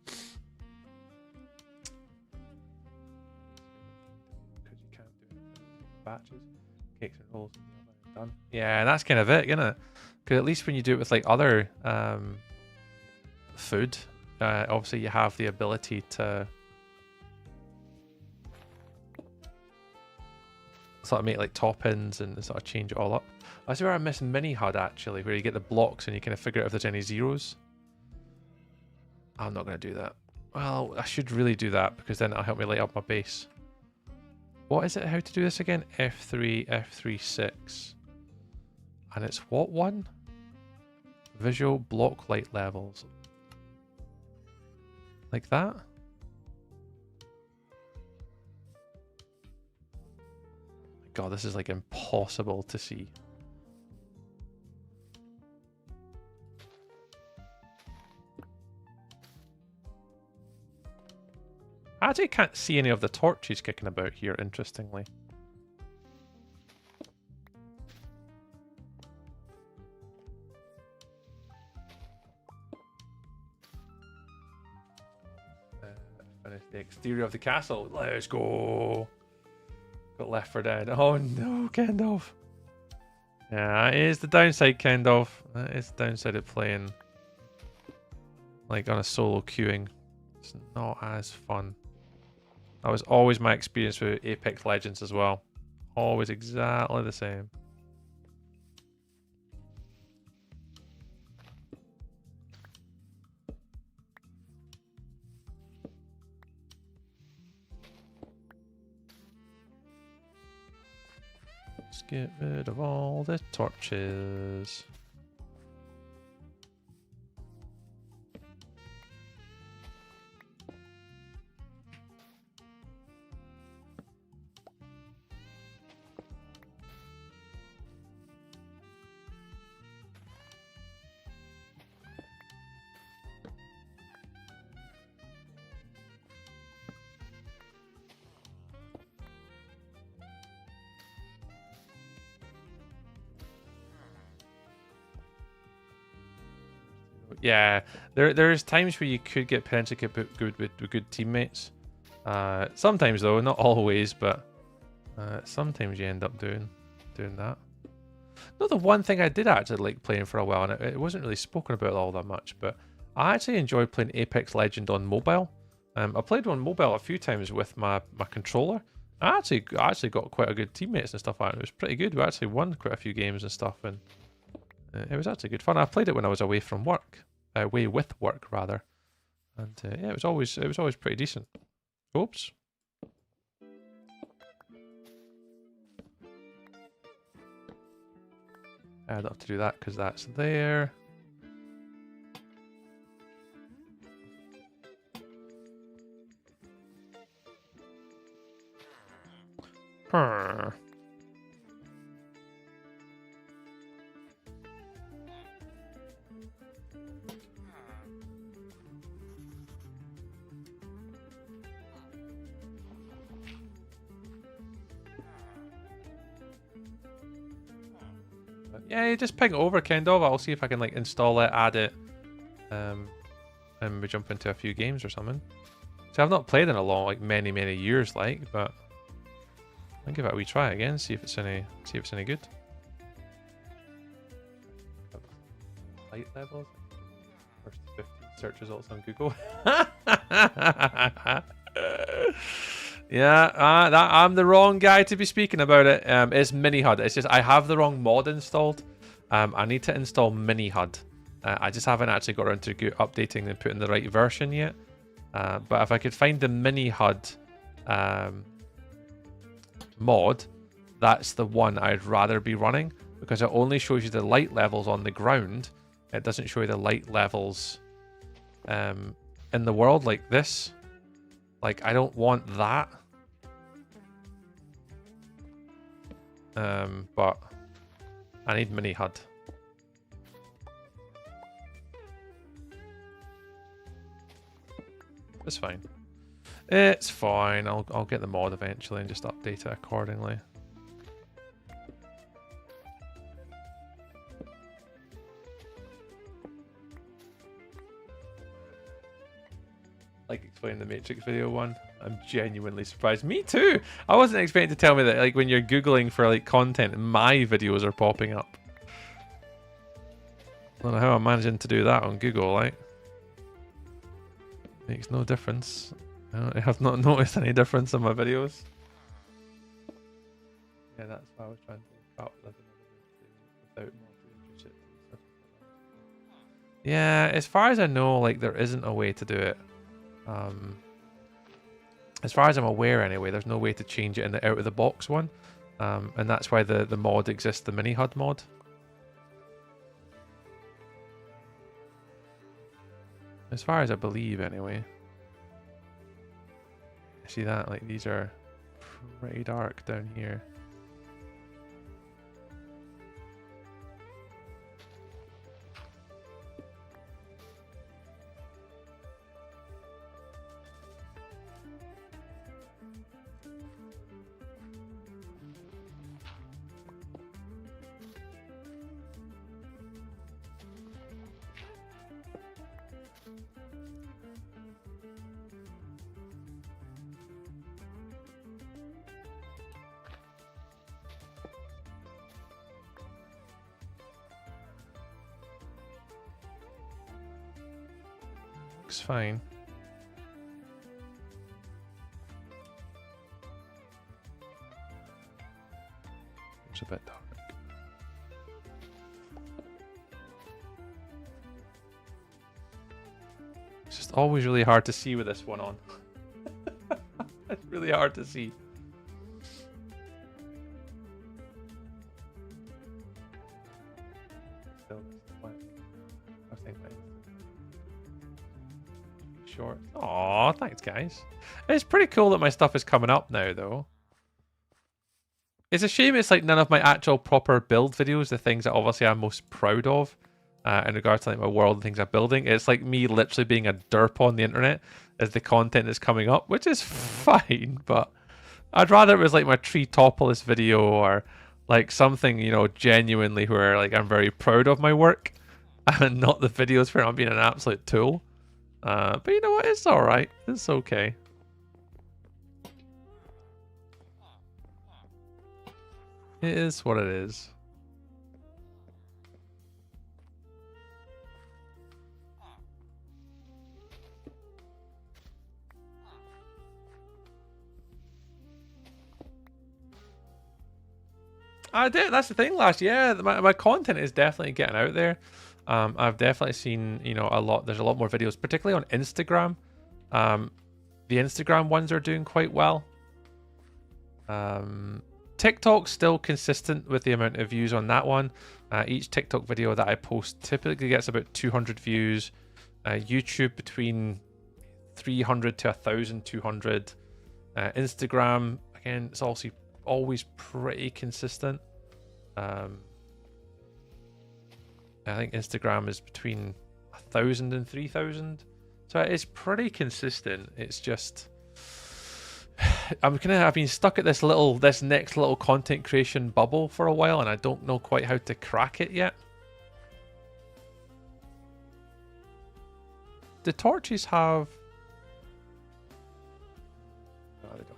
Batches, cakes and rolls in the oven, done. Yeah, that's kind of it, isn't it? Because at least when you do it with like other food, obviously you have the ability to sort of make like toppings and sort of change it all up. That's where I miss Mini HUD actually, where you get the blocks and you kind of figure out if there's any zeros. I'm not going to do that. Well, I should really do that because then it'll help me light up my base. What is it? How to do this again? F3, F3, 6. And it's what one? Visual block light levels. Like that? God, this is like impossible to see. I actually can't see any of the torches kicking about here, interestingly. Finish the exterior of the castle. Let's go. Got Left 4 Dead. Oh no, Kendolf. Yeah, it is the downside, Kendolf. That is the downside of playing like on a solo queuing. It's not as fun. That was always my experience with Apex Legends as well. Always exactly the same. Let's get rid of all the torches. Yeah, there's times where you could get potentially good with good teammates. Sometimes though, not always, but sometimes you end up doing that. No, the one thing I did actually like playing for a while, and it wasn't really spoken about all that much, but I actually enjoyed playing Apex Legend on mobile. I played on mobile a few times with my controller. I actually got quite a good teammates and stuff like that. It was pretty good. We actually won quite a few games and stuff, and it was actually good fun. I played it when I was away from work. Away with work rather, and yeah, it was always pretty decent. Oops. I don't have to do that because that's there. Huh. Yeah, you just ping it over, Kendall. I'll see if I can like install it, add it, and we jump into a few games or something. So I've not played in a long, like many years, like, but I'll give it a wee try again, see if it's any good. Light levels. First 50 search results on Google. Yeah, I'm the wrong guy to be speaking about it. It's Mini HUD. It's just I have the wrong mod installed. I need to install Mini HUD. I just haven't actually got around to updating and putting the right version yet. But if I could find the Mini HUD mod, that's the one I'd rather be running, because it only shows you the light levels on the ground. It doesn't show you the light levels in the world like this. Like, I don't want that. But I need Mini HUD. It's fine. It's fine. I'll get the mod eventually and just update it accordingly. Like explaining the Matrix video one. I'm genuinely surprised. Me too. I wasn't expecting to tell me that like when you're Googling for like content, my videos are popping up. I don't know how I'm managing to do that on Google, like. Makes no difference. I have not noticed any difference in my videos. Yeah, that's why I was trying to without yeah, as far as I know, like there isn't a way to do it. As far as I'm aware anyway, there's no way to change it in the out of the box one. And that's why the mod exists, the Mini HUD mod. As far as I believe anyway. See that? Like these are pretty dark down here. Looks fine. It's a bit dark. It's just always really hard to see with this one on. It's really hard to see. Short. Aw, thanks guys. It's pretty cool that my stuff is coming up now though. It's a shame it's like none of my actual proper build videos, the things that obviously I'm most proud of in regards to like my world and things I'm building. It's like me literally being a derp on the internet as the content is coming up, which is fine, but I'd rather it was like my Treetopolis video or like something, you know, genuinely where like I'm very proud of my work and not the videos where I'm being an absolute tool. But you know what? It's alright. It's okay. It is what it is. I did. That's the thing. Last year, my content is definitely getting out there. I've definitely seen, you know, a lot. There's a lot more videos, particularly on Instagram. The Instagram ones are doing quite well. TikTok's still consistent with the amount of views on that one. Each TikTok video that I post typically gets about 200 views. YouTube between 300 to 1,200. Instagram, again, it's also always pretty consistent. I think Instagram is between 1,000 and 3,000. So it's pretty consistent. It's just I've been stuck at this next little content creation bubble for a while, and I don't know quite how to crack it yet. Do torches have? Oh, they don't.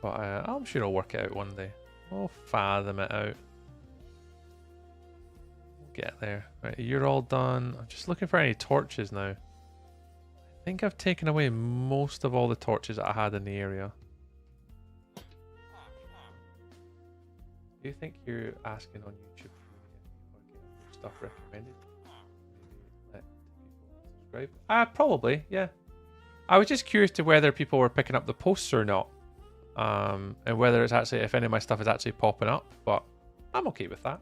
But I'm sure I'll work it out one day. I'll fathom it out. Get there. Right, you're all done. I'm just looking for any torches now. I think I've taken away most of all the torches that I had in the area. Do you think you're asking on YouTube for getting stuff recommended? Maybe let people subscribe? Probably, yeah. I was just curious to whether people were picking up the posts or not. And whether it's actually, if any of my stuff is actually popping up, but I'm okay with that.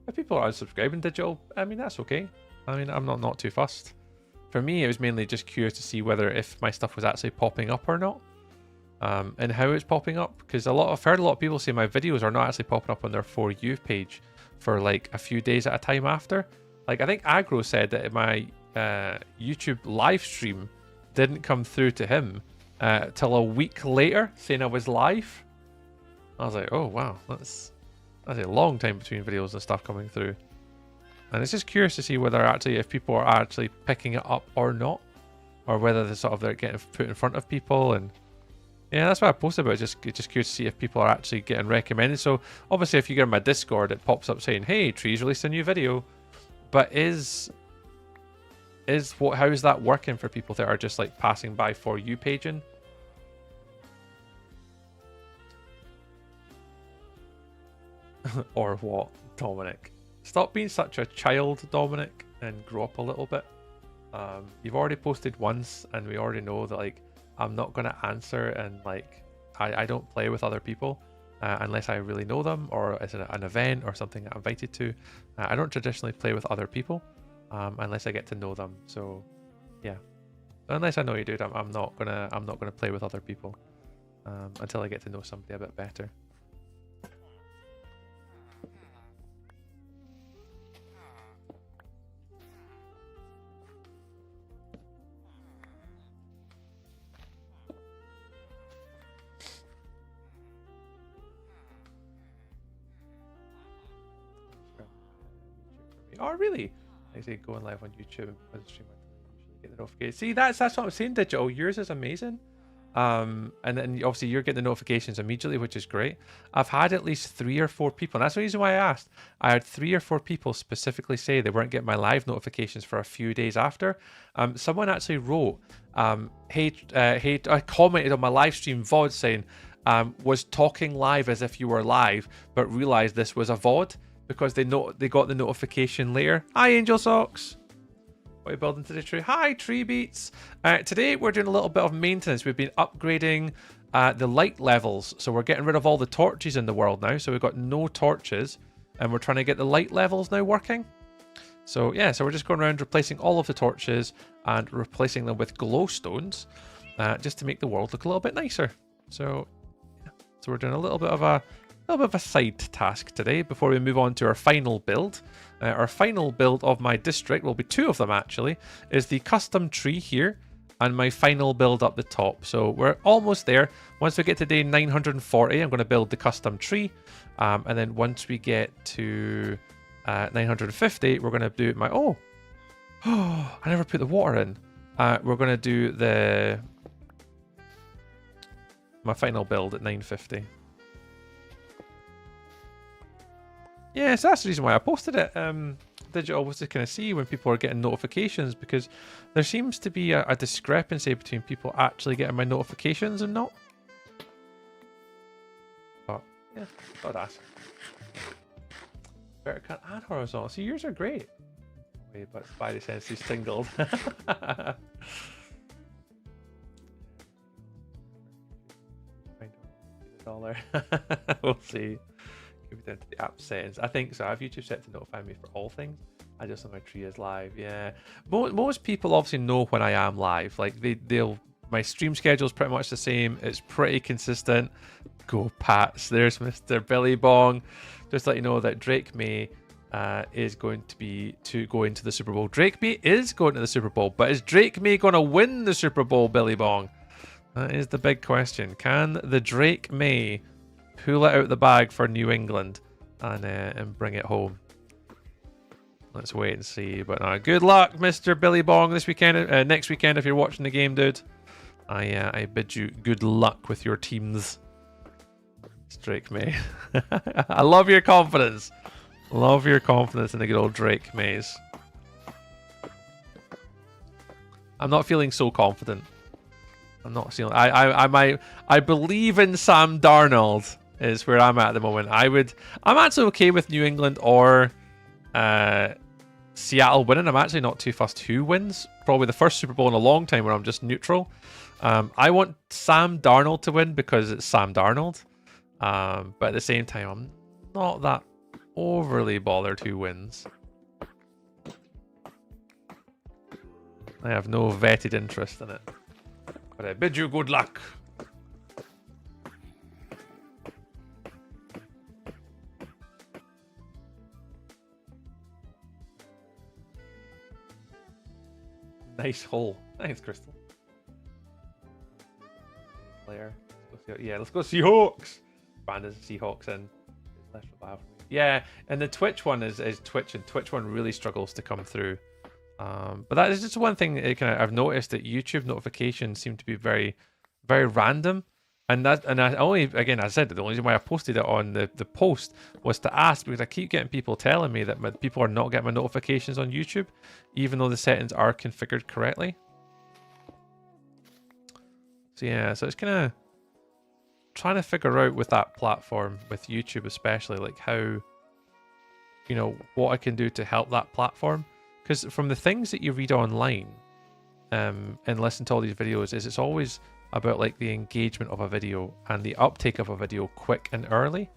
If people are unsubscribing digital, I mean, that's okay. I mean, I'm not too fussed. For me, it was mainly just curious to see whether if my stuff was actually popping up or not, and how it's popping up. Because I've heard a lot of people say my videos are not actually popping up on their For You page for like a few days at a time after. Like I think Agro said that my YouTube live stream didn't come through to him till a week later, saying I was live. I was like, oh wow, that's a long time between videos and stuff coming through. And it's just curious to see whether actually, if people are actually picking it up or not, or whether they're getting put in front of people. And yeah, that's why I posted about it. Just curious to see if people are actually getting recommended. So obviously, if you go on my Discord, it pops up saying, "Hey, Tree's released a new video." But how is that working for people that are just like passing by For You paging? Or what, Dominic? Stop being such a child, Dominic, and grow up a little bit. You've already posted once, and we already know that like I'm not gonna answer, and like I don't play with other people unless I really know them, or it's an event or something I'm invited to. I don't traditionally play with other people unless I get to know them. So yeah, unless I know you, dude, I'm not gonna play with other people until I get to know somebody a bit better. Oh, really? I say going live on YouTube and stream usually get the notification. See, that's what I'm saying, Digital. Yours is amazing. And then obviously you're getting the notifications immediately, which is great. I've had at least 3 or 4 people, and that's the reason why I asked. I had 3 or 4 people specifically say they weren't getting my live notifications for a few days after. Someone actually wrote, hey, I commented on my live stream VOD saying, was talking live as if you were live, but realized this was a VOD. Because they got the notification later. Hi, Angel Socks. What are you building today, Tree? Hi, Tree Beats. Today we're doing a little bit of maintenance. We've been upgrading the light levels. So we're getting rid of all the torches in the world now. So we've got no torches. And we're trying to get the light levels now working. So yeah, so we're just going around replacing all of the torches and replacing them with glowstones. Just to make the world look a little bit nicer. So, yeah. So we're doing a little bit of a side task today before we move on to our final build. Our final build of my district, will be 2 of them actually, is the custom tree here and my final build up the top. So we're almost there. Once we get to day 940, I'm going to build the custom tree. And then once we get to 950, we're going to do my... Oh, I never put the water in. We're going to do my final build at 950. Yeah, so that's the reason why I posted it. Digital was to kind of see when people are getting notifications, because there seems to be a discrepancy between people actually getting my notifications and not. But yeah, thought I'd ask. Better cut and horizontal. See, yours are great. Wait, but Spidey sense he's tingled. $. We'll see. Give it down to the app settings. I think so. I have YouTube set to notify me for all things. I just know my tree is live. Yeah, most people obviously know when I am live. Like my stream schedule is pretty much the same. It's pretty consistent. Go Pats. There's Mr. Billy Bong. Just to let you know that Drake May is going to go into the Super Bowl. Drake May is going to the Super Bowl, but is Drake May going to win the Super Bowl, Billy Bong? That is the big question. Can the Drake May pull it out the bag for New England and bring it home? Let's wait and see. But good luck, Mr. Billy Bong, this weekend. Next weekend, if you're watching the game, dude. I bid you good luck with your teams. Drake May. I love your confidence. Love your confidence in the good old Drake Mays. I'm not feeling so confident. I'm not feeling. I believe in Sam Darnold is where I'm at the moment. I'm actually okay with New England or Seattle winning. I'm actually not too fussed who wins. Probably the first Super Bowl in a long time where I'm just neutral. I want Sam Darnold to win because it's Sam Darnold. But at the same time, I'm not that overly bothered who wins. I have no vetted interest in it. But I bid you good luck. Nice hole. Thanks, Crystal. Player. Yeah, let's go Seahawks. Brandon's Seahawks in. Yeah, and the Twitch one is Twitch, and Twitch one really struggles to come through. But that is just one thing that I've noticed, that YouTube notifications seem to be very, very random. And I only, again, I said the only reason why I posted it on the post was to ask, because I keep getting people telling me that people are not getting my notifications on YouTube, even though the settings are configured correctly. So yeah, so it's kind of trying to figure out with that platform, with YouTube especially, like how, what I can do to help that platform. Because from the things that you read online and listen to all these videos, it's always about like the engagement of a video and the uptake of a video quick and early.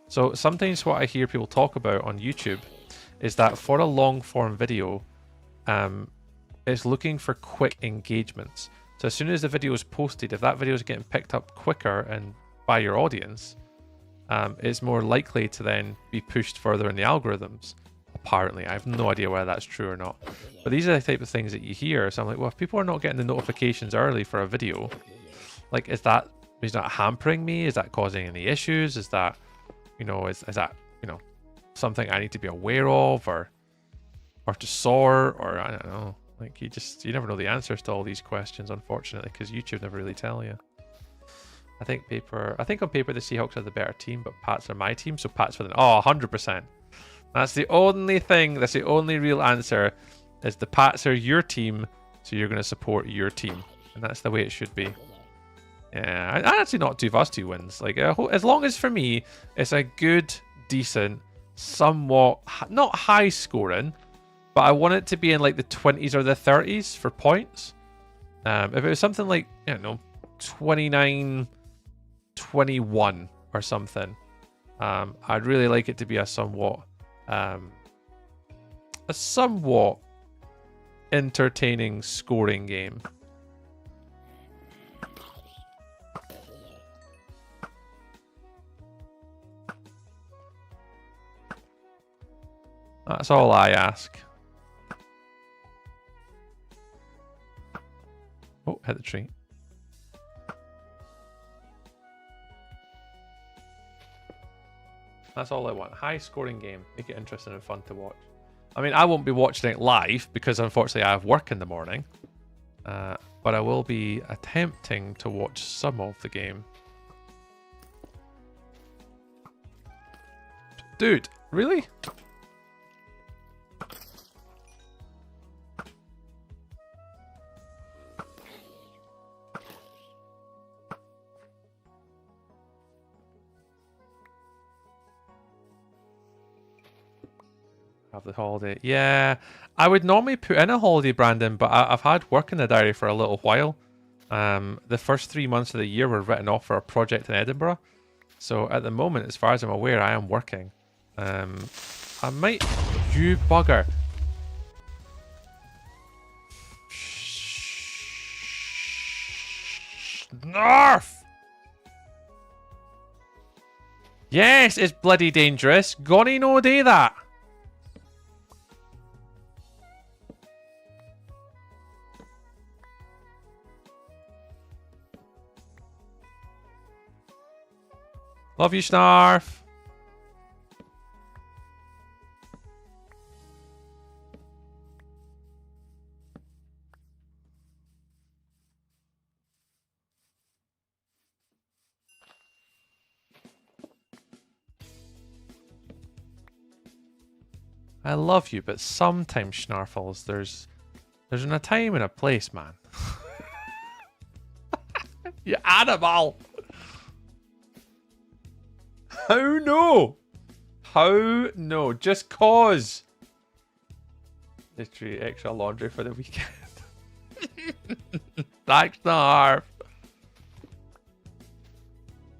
So sometimes what I hear people talk about on YouTube is that for a long form video, it's looking for quick engagements. So as soon as the video is posted, if that video is getting picked up quicker and by your audience, it's more likely to then be pushed further in the algorithms. Apparently, I have no idea whether that's true or not. But these are the type of things that you hear. So I'm like, well, if people are not getting the notifications early for a video, like, is that hampering me? Is that causing any issues? Is that, is that, something I need to be aware of or to sort, or I don't know. Like, you never know the answers to all these questions, unfortunately, because YouTube never really tell you. I think on paper the Seahawks are the better team, but Pats are my team, so Pats for them. Oh, 100%. That's the only thing, that's the only real answer, is the Pats are your team, so you're going to support your team. And that's the way it should be. Yeah, I'm actually not too fussed who wins. Like, as long as for me, it's a good, decent, somewhat, not high scoring, but I want it to be in like the 20s or the 30s for points. If it was something like, 29-21 or something, I'd really like it to be a somewhat entertaining scoring game. That's all I ask. Oh, hit the tree. That's all I want. High scoring game. Make it interesting and fun to watch. I mean, I won't be watching it live because unfortunately I have work in the morning. But I will be attempting to watch some of the game. Dude, really? Have the holiday. Yeah, I would normally put in a holiday, Brandon, but I've had work in the diary for a little while. The first 3 months of the year were written off for a project in Edinburgh. So at the moment, as far as I'm aware, I am working. I might... You bugger. Nerf! Yes, it's bloody dangerous. Gonna no do that. Love you, Snarf. I love you, but sometimes, Snarfles, there's a time and a place, man. You animal! How no? How no? Just cause. Literally extra laundry for the weekend. Thanks, Snarf.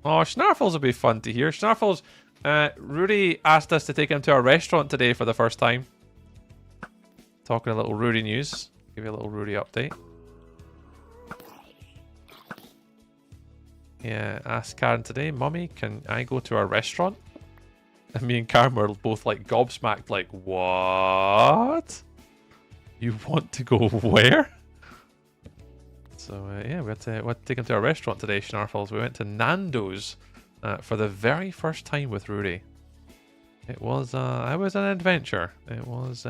Oh, Snarfles will be fun to hear. Snarfles, Rudy asked us to take him to a restaurant today for the first time. Talking a little Rudy news. Give you a little Rudy update. Yeah, asked Karen today, Mummy, can I go to a restaurant? And me and Karen were both like gobsmacked, like, what? You want to go where? So, yeah, we had to take him to a restaurant today, Snarfles. We went to Nando's for the very first time with Rudy. It was an adventure. It was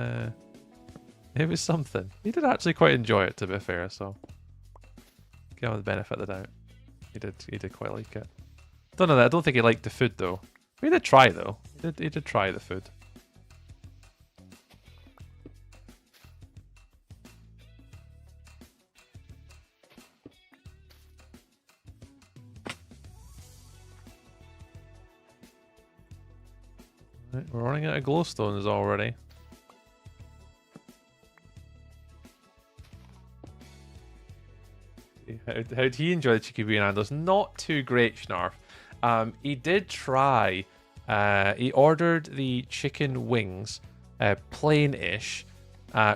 something. He did actually quite enjoy it, to be fair, so give him the benefit of the doubt. He did quite like it. Don't know that. I don't think he liked the food though. He did try though. He did try the food. Right, we're running out of glowstones already. How'd he enjoy the chicken bean handles? Not too great, Snarf. He did try. He ordered the chicken wings, plain-ish,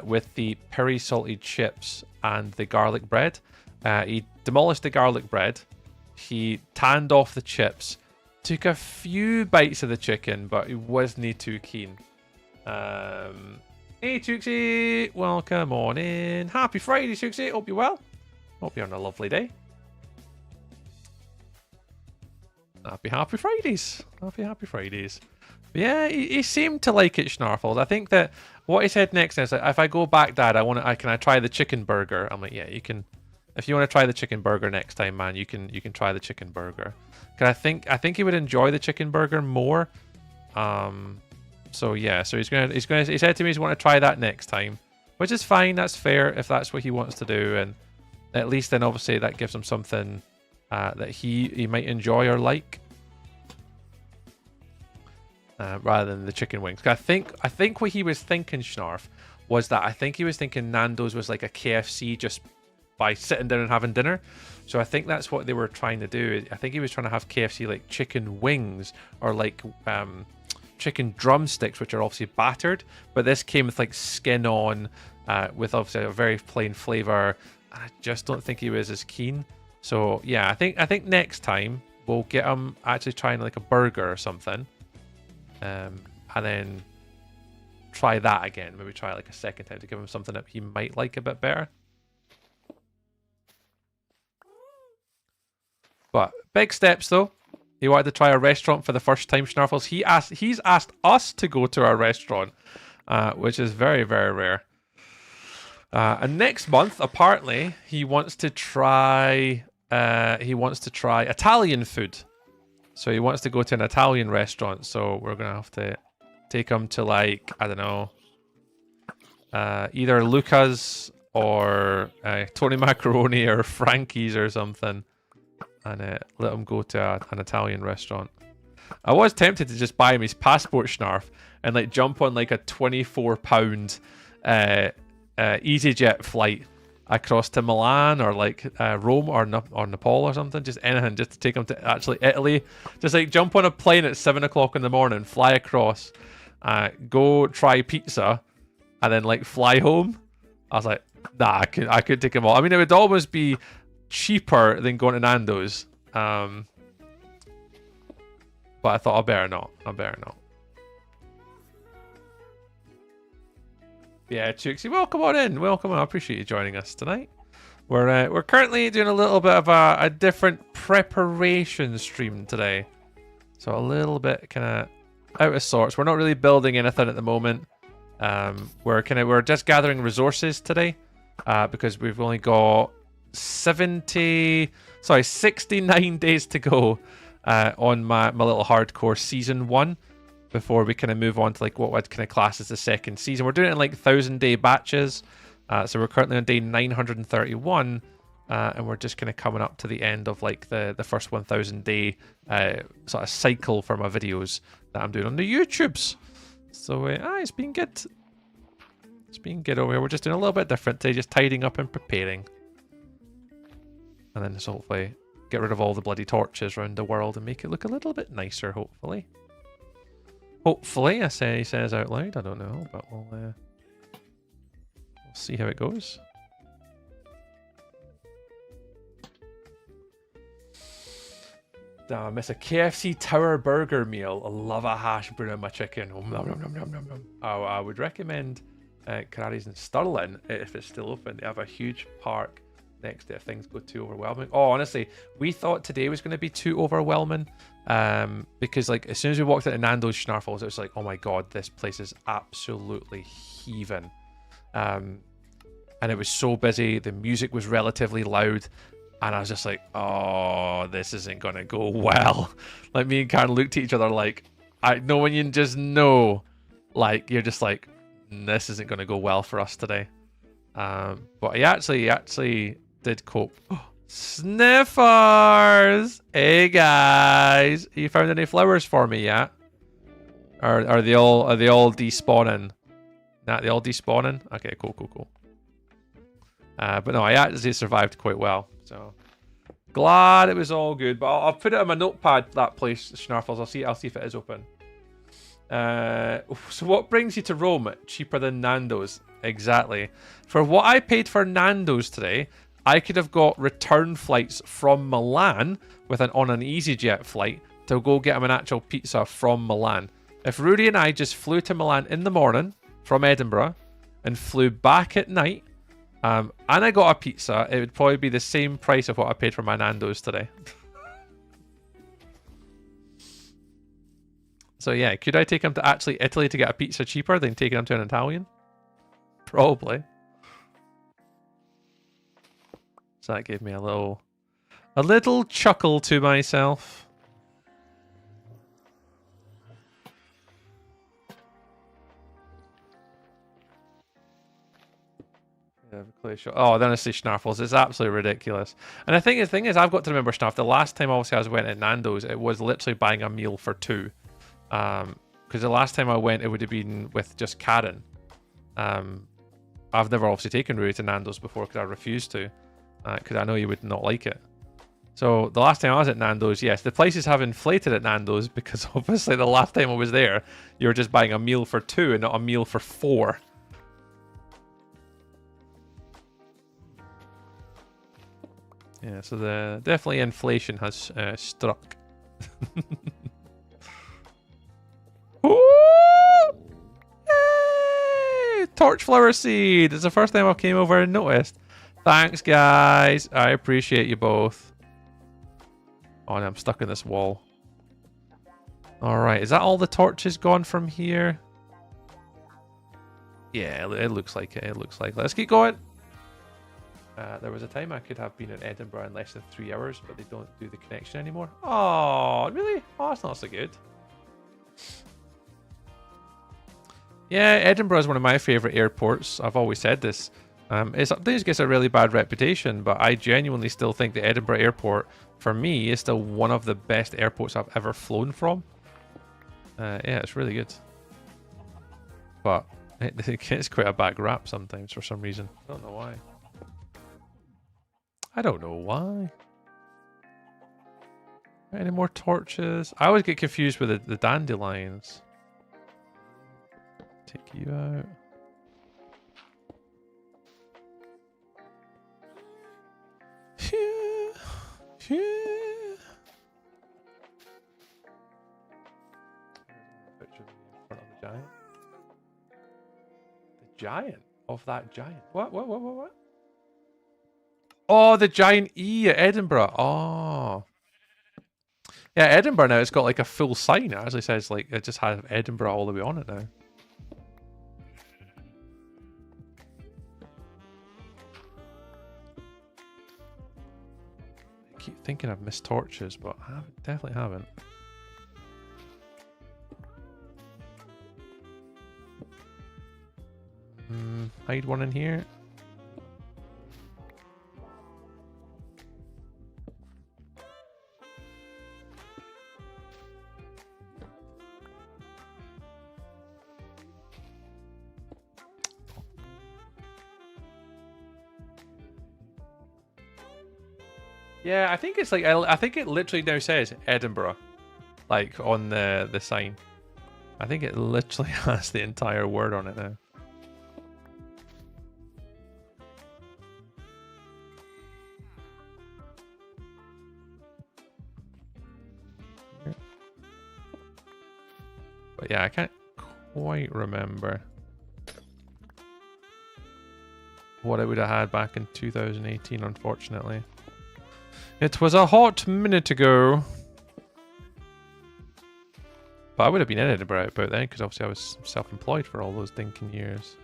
with the peri salted chips and the garlic bread. He demolished the garlic bread. He tanned off the chips. Took a few bites of the chicken, but he wasn't too keen. Hey, Chooksy! Welcome on in. Happy Friday, Chooksy. Hope you're well. Hope you're on a lovely day. Happy Fridays. Happy Fridays. But yeah, he seemed to like it, Snarfles. I think that what he said next is, like, if I go back, Dad, can I try the chicken burger? I'm like, yeah, you can. If you want to try the chicken burger next time, man, you can try the chicken burger. Cause I think he would enjoy the chicken burger more. So yeah, so he said to me he's going to try that next time, which is fine. That's fair if that's what he wants to do, and at least then obviously that gives him something that he might enjoy or like, rather than the chicken wings. I think what he was thinking, Snarf, was that I think he was thinking Nando's was like a KFC just by sitting down and having dinner. So I think that's what they were trying to do. I think he was trying to have KFC like chicken wings or like chicken drumsticks, which are obviously battered, but this came with like skin on, with obviously a very plain flavor. I just don't think he was as keen. So yeah, I think next time we'll get him actually trying like a burger or something, and then try that again. Maybe try it like a second time to give him something that he might like a bit better. But big steps though. He wanted to try a restaurant for the first time, Snarfles. He's asked us to go to a restaurant, which is very, very rare. And next month, apparently, he wants to try Italian food. So he wants to go to an Italian restaurant. So we're gonna have to take him to, like, I don't know, either Luca's or Tony Macaroni or Frankie's or something, and let him go to an Italian restaurant. I was tempted to just buy him his passport, Snarf, and like jump on like a £24 EasyJet flight across to Milan or like Rome or Nepal or something. Just anything, just to take him to actually Italy. Just like jump on a plane at 7 o'clock in the morning, fly across, go try pizza, and then like fly home. I was like, nah, I could take him all. I mean, it would almost be cheaper than going to Nando's. But I thought I better not. Yeah, Chooksy, welcome on in. Welcome on. I appreciate you joining us tonight. We're currently doing a little bit of a different preparation stream today. So a little bit kind of out of sorts. We're not really building anything at the moment. We're just gathering resources today because we've only got 69 days to go on my little hardcore season 1 before we kind of move on to like what I'd kind of class as the second season. We're doing it in like 1,000-day batches. So we're currently on day 931. And we're just kind of coming up to the end of like the first 1,000-day sort of cycle for my videos that I'm doing on the YouTubes. So it's been good. It's been good over here. We're just doing a little bit different today, just tidying up and preparing. And then just hopefully get rid of all the bloody torches around the world and make it look a little bit nicer, hopefully. Hopefully, he says out loud. I don't know, but we'll see how it goes. Damn, I miss a KFC Tower Burger meal. I love a hash brown on my chicken. I would recommend Carrari's in Stirling if it's still open. They have a huge park next to it if things go too overwhelming. Oh, honestly, we thought today was going to be too overwhelming because like as soon as we walked into Nando's Schnarfles, it was like, oh my god, this place is absolutely heaving. And it was so busy. The music was relatively loud. And I was just like, oh, this isn't going to go well. Like, me and Karen looked at each other like, I know when you just know, like, you're just like, this isn't going to go well for us today. But he actually did cope. Sniffers! Hey, guys. You found any flowers for me yet? Or are they all despawning? Nah, they all despawning? Okay, cool. But no, I actually survived quite well. So glad it was all good. But I'll put it on my notepad, that place, Schnarfles. I'll see if it is open. So what brings you to Rome? Cheaper than Nando's. Exactly. For what I paid for Nando's today, I could have got return flights from Milan on an EasyJet flight to go get him an actual pizza from Milan. If Rudy and I just flew to Milan in the morning from Edinburgh and flew back at night, and I got a pizza, it would probably be the same price of what I paid for my Nando's today. So yeah, could I take him to actually Italy to get a pizza cheaper than taking him to an Italian? Probably. So that gave me a little chuckle to myself. Oh, then I see Schnarfles. It's absolutely ridiculous. And the thing is, I've got to remember, Schnarf, the last time obviously I went at Nando's, it was literally buying a meal for 2. Because the last time I went, it would have been with just Karen. I've never obviously taken Rui to Nando's before because I refused to. Because I know you would not like it. So the last time I was at Nando's, yes, the prices have inflated at Nando's because obviously the last time I was there, you were just buying a meal for 2 and not a meal for 4. Yeah, so definitely inflation has struck. Ooh! Yay! Torchflower seed. It's the first time I came over and noticed. Thanks, guys. I appreciate you both. Oh, no, I'm stuck in this wall. All right, is that all the torches gone from here? Yeah, it looks like it. It looks like. Let's keep going. There was a time I could have been in Edinburgh in less than 3 hours, but they don't do the connection anymore. Oh, really? Oh, that's not so good. Yeah, Edinburgh is one of my favourite airports. I've always said this. It sometimes gets a really bad reputation, but I genuinely still think the Edinburgh airport, for me, is still one of the best airports I've ever flown from. Yeah, it's really good. But it gets quite a bad rap sometimes for some reason. I don't know why. I don't know why. Any more torches? I always get confused with the dandelions. Take you out. Yeah. Picture in front of the giant. The giant of that giant. What? Oh, the giant E at Edinburgh. Oh. Yeah, Edinburgh now, it's got like a full sign. It actually says like, it just has Edinburgh all the way on it now. I keep thinking I've missed torches, but I definitely haven't. Hide one in here. Yeah, I think it's like, I think it literally now says Edinburgh, like on the sign. I think it literally has the entire word on it now. But yeah, I can't quite remember what I would have had back in 2018, unfortunately. It was a hot minute ago. But I would have been in Edinburgh about then, because obviously I was self-employed for all those dinking years.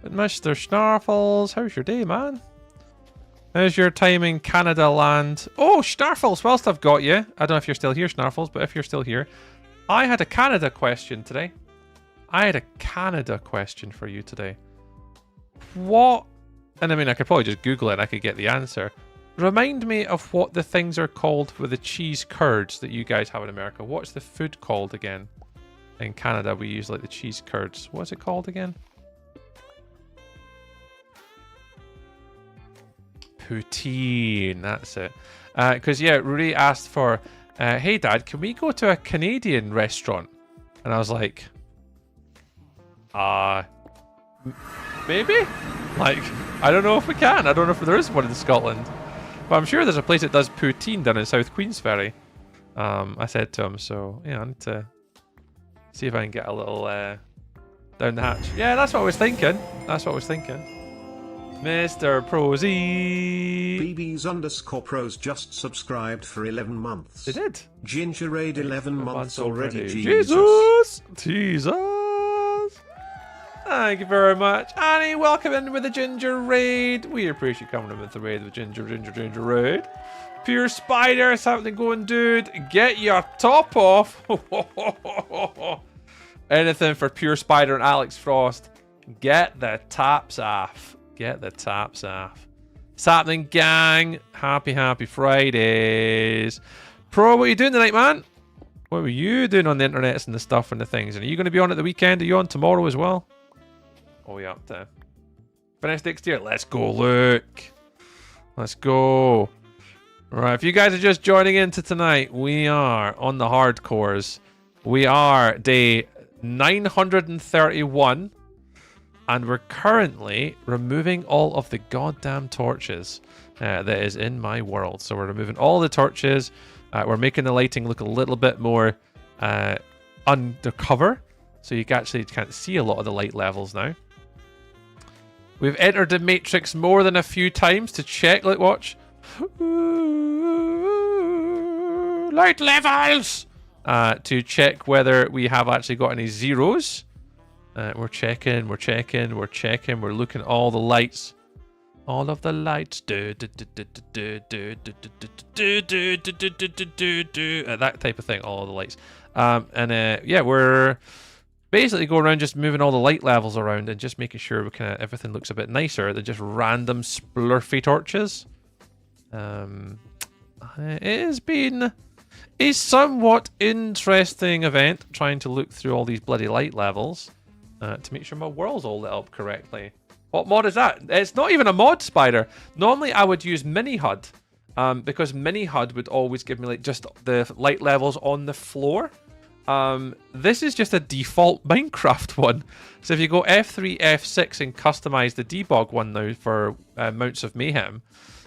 But Mr. Snarfles, how's your day, man? How's your time in Canada land? Oh, Snarfles, whilst I've got you. I don't know if you're still here, Snarfles, but if you're still here, I had a Canada question today. I had a Canada question for you today. What? And I mean, I could probably just Google it and I could get the answer. Remind me of what the things are called with the cheese curds that you guys have in America. What's the food called again? In Canada, we use like the cheese curds. What's it called again? Poutine, that's it. Because, yeah, Rudy asked for, hey, Dad, can we go to a Canadian restaurant? And I was like, maybe? Like, I don't know if we can. I don't know if there is one in Scotland. But I'm sure there's a place that does poutine down in South Queensferry. I said to him, so, yeah, I need to see if I can get a little down the hatch. Yeah, that's what I was thinking. That's what I was thinking. Mr. Prosy. BBs_pros just subscribed for 11 months. They did. Gingerade 11 months already. Jesus. Thank you very much. Annie, welcome in with the Ginger Raid. We appreciate you coming in with the raid with Ginger Raid. Pure Spider, something going, dude. Get your top off. Anything for Pure Spider and Alex Frost. Get the tops off. Get the tops off. What's happening, gang? Happy Fridays. Pro, what are you doing tonight, man? What were you doing on the internet and the stuff and the things? And are you going to be on at the weekend? Are you on tomorrow as well? Oh, yeah, up to finish next year. Let's go, Luke. Let's go. Right, if you guys are just joining into tonight, we are on the hardcores. We are day 931. And we're currently removing all of the goddamn torches that is in my world. So we're removing all the torches. We're making the lighting look a little bit more undercover. So you actually can't see a lot of the light levels now. We've entered the matrix more than a few times to check. Like, watch. Light levels! To check whether we have actually got any zeros. We're checking, we're looking at all the lights. All of the lights. That type of thing, all of the lights. Yeah, we're basically going around just moving all the light levels around and just making sure we kind of everything looks a bit nicer than just random splurfy torches. It has been a somewhat interesting event trying to look through all these bloody light levels. To make sure my world's all lit up correctly. What mod is that? It's not even a mod, Spider. Normally I would use Mini HUD, because Mini HUD would always give me like just the light levels on the floor. This is just a default Minecraft one. So if you go F3, F6 and customize the debug one now for Mounts of Mayhem,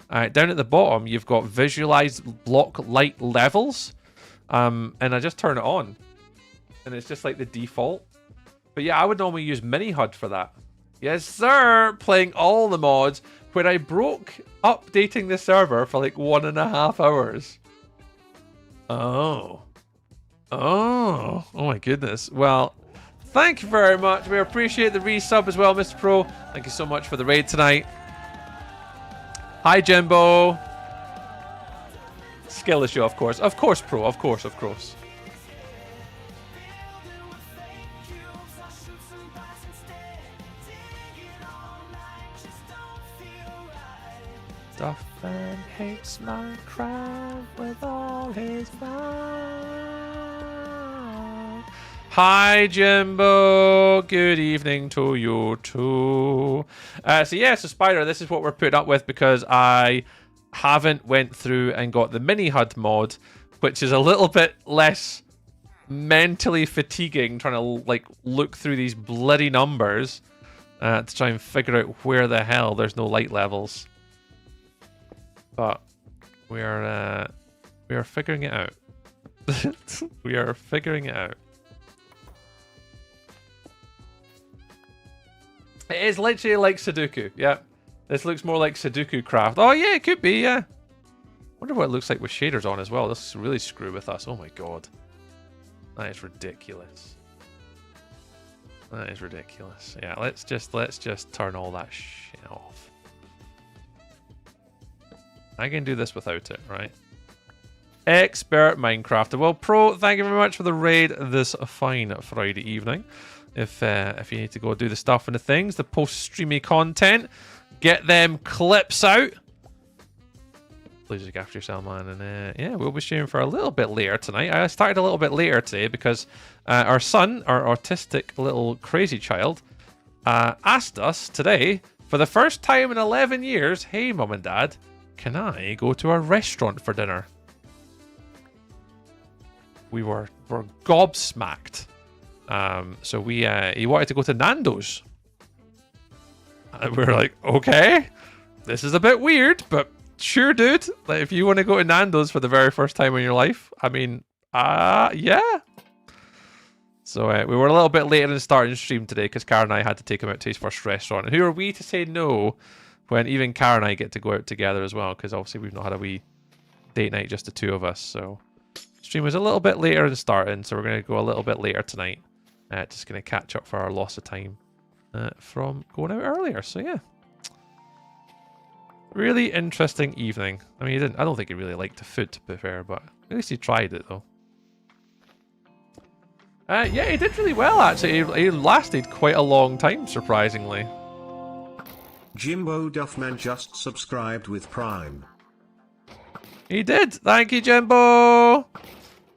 down at the bottom you've got visualize block light levels, and I just turn it on, and it's just like the default. But yeah, I would normally use Mini HUD for that. Yes, sir. Playing all the mods, where I broke updating the server for like 1.5 hours. Oh. Oh my goodness. Well, thank you very much. We appreciate the resub as well, Mr. Pro. Thank you so much for the raid tonight. Hi, Jimbo. Skill issue, of course. Of course, Pro. Of course, of course. Duffman hates my crowd with all his might. Hi, Jimbo. Good evening to you too. So Spider, this is what we're putting up with because I haven't went through and got the mini HUD mod, which is a little bit less mentally fatiguing, trying to like look through these bloody numbers to try and figure out where the hell there's no light levels. But we are figuring it out. We are figuring it out. It is literally like Sudoku. Yeah, this looks more like Sudoku craft. Oh yeah, it could be. Yeah. Wonder what it looks like with shaders on as well. This is really screw with us. Oh my god, that is ridiculous. That is ridiculous. Yeah, let's just turn all that shit off. I can do this without it, right? Expert Minecrafter. Well, Pro, thank you very much for the raid this fine Friday evening. If you need to go do the stuff and the things, the post-streamy content, get them clips out. Please look after yourself, man. And yeah, we'll be streaming for a little bit later tonight. I started a little bit later today because our son, our autistic little crazy child, asked us today, for the first time in 11 years, hey, Mum and Dad, can I go to a restaurant for dinner? We were gobsmacked. So he wanted to go to Nando's. And we were like, okay, this is a bit weird, but sure, dude. Like, if you want to go to Nando's for the very first time in your life, I mean, yeah. So we were a little bit later in starting stream today because Karen and I had to take him out to his first restaurant. And who are we to say no when even Karen and I get to go out together as well? Because obviously we've not had a wee date night, just the two of us. So stream was a little bit later in starting, so we're going to go a little bit later tonight. Just going to catch up for our loss of time from going out earlier. So yeah, really interesting evening. I mean, I don't think he really liked the food, to be fair, but at least he tried it though. Yeah, he did really well actually. He lasted quite a long time, surprisingly. Jimbo Duffman just subscribed with Prime. He did. Thank you, Jimbo.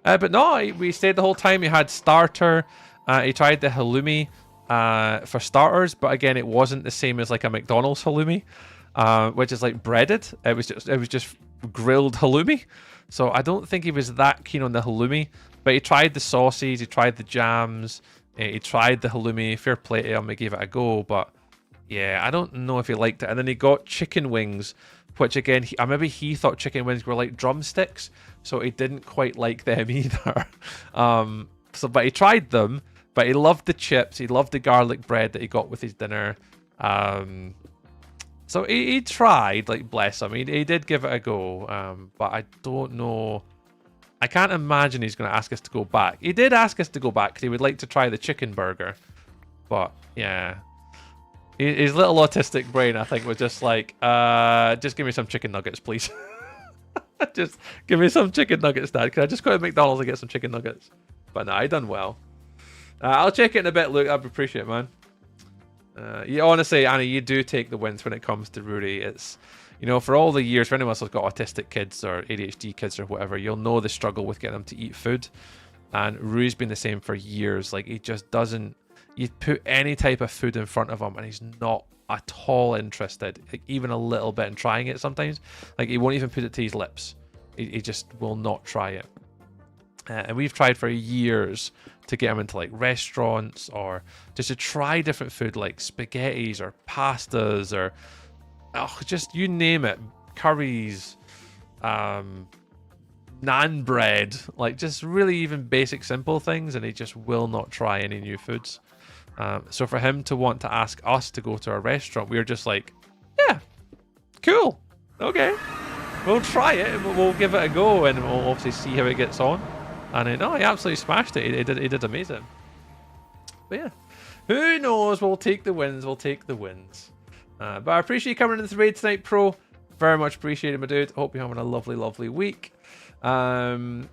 But no, we stayed the whole time. He had starter. He tried the halloumi for starters, but again, it wasn't the same as like a McDonald's halloumi, which is like breaded. It was just grilled halloumi. So I don't think he was that keen on the halloumi. But he tried the sauces, he tried the jams, he tried the halloumi. Fair play to him, he gave it a go. But yeah, I don't know if he liked it. And then he got chicken wings, which again, maybe he thought chicken wings were like drumsticks, so he didn't quite like them either. But he tried them. But he loved the chips. He loved the garlic bread that he got with his dinner. So he tried, like, bless him. He did give it a go. But I don't know. I can't imagine he's going to ask us to go back. He did ask us to go back because he would like to try the chicken burger. But, yeah. His little autistic brain, I think, was just like, just give me some chicken nuggets, please. Just give me some chicken nuggets, Dad. Can I just go to McDonald's and get some chicken nuggets? But no, I done well. I'll check it in a bit, Luke. I'd appreciate it, man. Yeah, honestly, Annie, you do take the wins when it comes to Rory. It's, you know, for all the years, for anyone else who's got autistic kids or ADHD kids or whatever, you'll know the struggle with getting them to eat food. And Rui's been the same for years. Like, he just doesn't, you put any type of food in front of him and he's not at all interested, like, even a little bit in trying it sometimes. Like, he won't even put it to his lips. He just will not try it. And we've tried for years to get him into like restaurants or just to try different food like spaghettis or pastas or just you name it, curries, naan bread, like just really even basic simple things, and he just will not try any new foods. So for him to want to ask us to go to a restaurant, we were just like, yeah, cool, okay, we'll try it and we'll give it a go, and we'll obviously see how it gets on. And no, he absolutely smashed it. He did amazing. But yeah, who knows? We'll take the wins. We'll take the wins. But I appreciate you coming into the raid tonight, Pro. Very much appreciated, my dude. Hope you're having a lovely, lovely week. Bro,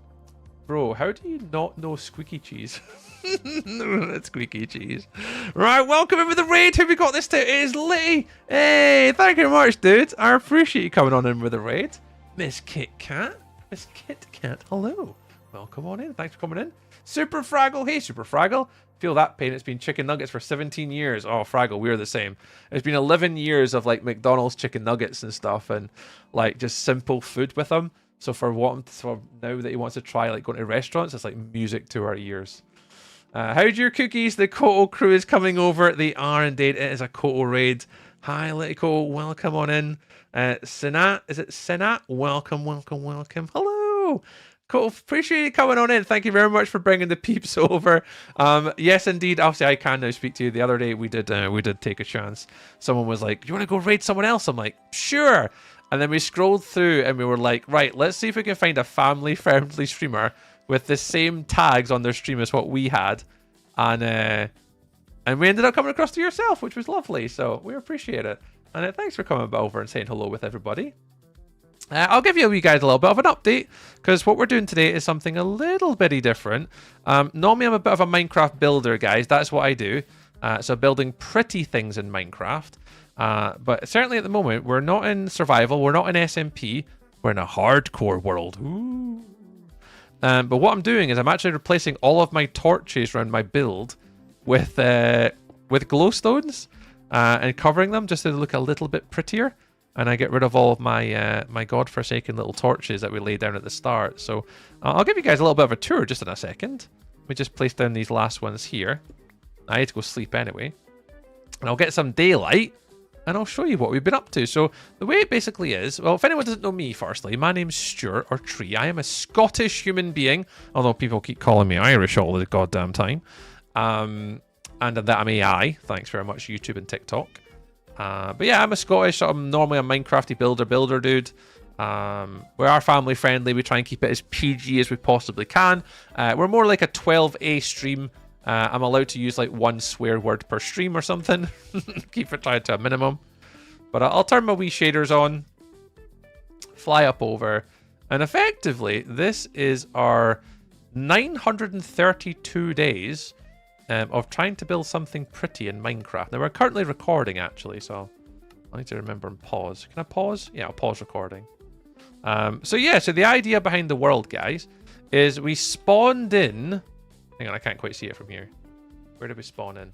how do you not know Squeaky Cheese? It's Squeaky Cheese. Right, welcome in with the raid. Who we got this to? It is Litty. Hey, thank you very much, dude. I appreciate you coming on in with the raid. Miss Kit Kat. Miss Kit Kat, hello. Welcome on in. Thanks for coming in. Super Fraggle. Hey, Super Fraggle. Feel that pain. It's been chicken nuggets for 17 years. Oh, Fraggle, we're the same. It's been 11 years of like McDonald's chicken nuggets and stuff, and like just simple food with them. So for now that he wants to try like going to restaurants, it's like music to our ears. How's your cookies? The Koto crew is coming over. They are indeed. It is a Koto raid. Hi, Litico. Welcome on in. Senat. Is it Senat? Welcome, welcome, welcome. Hello. Cool. Appreciate you coming on in. Thank you very much for bringing the peeps over. Yes, indeed. Obviously, I can now speak to you. The other day, we did take a chance. Someone was like, "You want to go raid someone else?" I'm like, "Sure." And then we scrolled through and we were like, "Right, let's see if we can find a family-friendly streamer with the same tags on their stream as what we had." And we ended up coming across to yourself, which was lovely. So we appreciate it. And thanks for coming over and saying hello with everybody. I'll give you guys a little bit of an update, because what we're doing today is something a little bitty different. Normally I'm a bit of a Minecraft builder, guys. That's what I do. So building pretty things in Minecraft. But certainly at the moment, we're not in survival. We're not in SMP. We're in a hardcore world. Ooh. But what I'm doing is I'm actually replacing all of my torches around my build with glowstones and covering them just to look a little bit prettier. And I get rid of all of my my godforsaken little torches that we laid down at the start. So I'll give you guys a little bit of a tour just in a second. We just placed down these last ones here. I need to go sleep anyway. And I'll get some daylight, and I'll show you what we've been up to. So the way it basically is, well, if anyone doesn't know me, firstly, my name's Stuart, or Tree. I am a Scottish human being, although people keep calling me Irish all the goddamn time. And that I'm AI. Thanks very much, YouTube and TikTok. But yeah, I'm a Scottish, I'm normally a Minecrafty builder dude. We are family friendly. We try and keep it as PG as we possibly can. We're more like a 12A stream. I'm allowed to use like one swear word per stream or something. Keep it tied to a minimum. But I'll turn my wee shaders on, fly up over, and effectively this is our 932 days of trying to build something pretty in Minecraft. Now, we're currently recording, actually, so I need to remember and pause. Can I pause? Yeah, I'll pause recording. So the idea behind the world, guys, is we spawned in... Hang on, I can't quite see it from here. Where did we spawn in?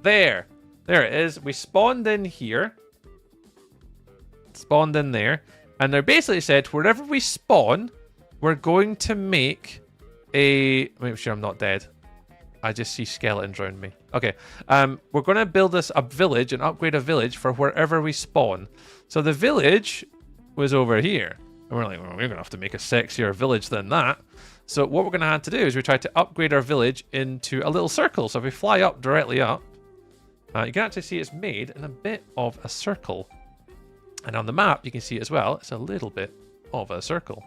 There! There it is. We spawned in here. Spawned in there. And they basically said, wherever we spawn, we're going to make a... Make sure I'm not dead. I just see skeletons around me. Okay. We're going to build us a village and upgrade a village for wherever we spawn. So the village was over here. And we're like, well, we're going to have to make a sexier village than that. So what we're going to have to do is we try to upgrade our village into a little circle. So if we fly up, directly up, you can actually see it's made in a bit of a circle. And on the map, you can see as well, it's a little bit of a circle.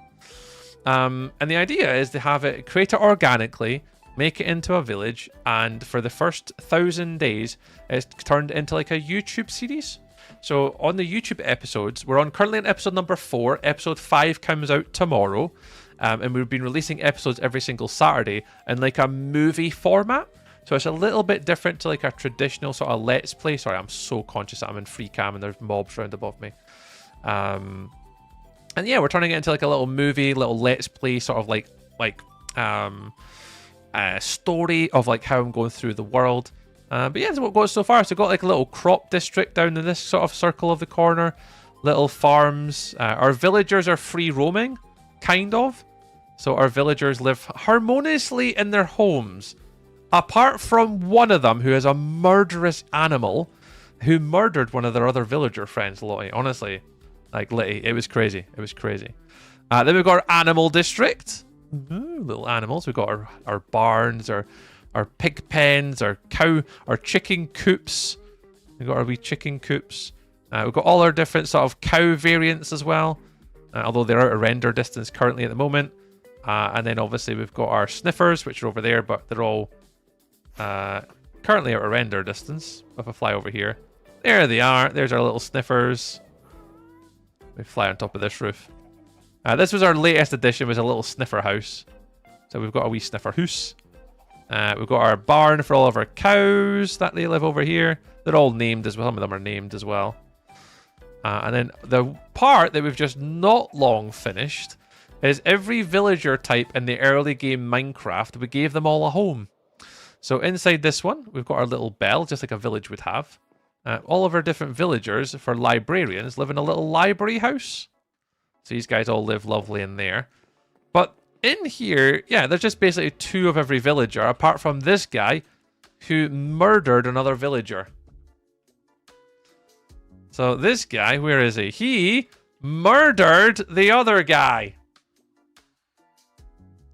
And the idea is to have it, create it organically, make it into a village, and for the first 1,000 days, it's turned into like a YouTube series. So on the YouTube episodes, we're currently on episode number 4. Episode 5 comes out tomorrow. And we've been releasing episodes every single Saturday in like a movie format. So it's a little bit different to like a traditional sort of Let's Play. Sorry, I'm so conscious that I'm in free cam and there's mobs round above me. And yeah, we're turning it into like a little movie, little Let's Play sort of like story of like how I'm going through the world. But yeah, that's what goes so far. So we've got like a little crop district down in this sort of circle of the corner. Little farms. Our villagers are free roaming, kind of. So our villagers live harmoniously in their homes. Apart from one of them who is a murderous animal who murdered one of their other villager friends, Lottie. Honestly, like Litty, it was crazy. It was crazy. Then we've got our animal district. Little animals. We've got our barns, our our pig pens, our cow, our chicken coops. We've got our wee chicken coops. We've got all our different sort of cow variants as well, although they're out of render distance currently at the moment. And then obviously we've got our sniffers, which are over there, but they're all currently out of render distance. If I fly over here, there they are. There's our little sniffers. We fly on top of this roof. This was our latest addition, was a little sniffer house. So we've got a wee sniffer house. We've got our barn for all of our cows that they live over here. They're all named as well. Some of them are named as well. And then the part that we've just not long finished is every villager type in the early game Minecraft, we gave them all a home. So inside this one, we've got our little bell, just like a village would have. All of our different villagers for librarians live in a little library house. So these guys all live lovely in there. But in here, yeah, there's just basically 2 of every villager, apart from this guy who murdered another villager. So this guy, where is he? He murdered the other guy.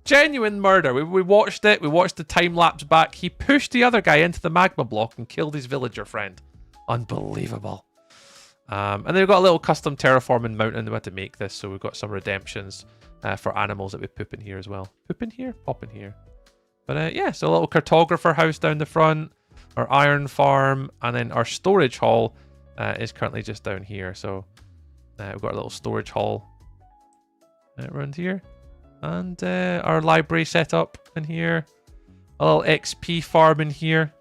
Genuine murder. We watched it. We watched the time lapse back. He pushed the other guy into the magma block and killed his villager friend. Unbelievable. And then we've got a little custom terraforming mountain. We had to make this, so we've got some redemptions for animals that we poop in here as well. Poop in here? Pop in here. But yeah, so a little cartographer house down the front, our iron farm, and then our storage hall is currently just down here. So we've got a little storage hall around here. And our library set up in here. A little XP farm in here.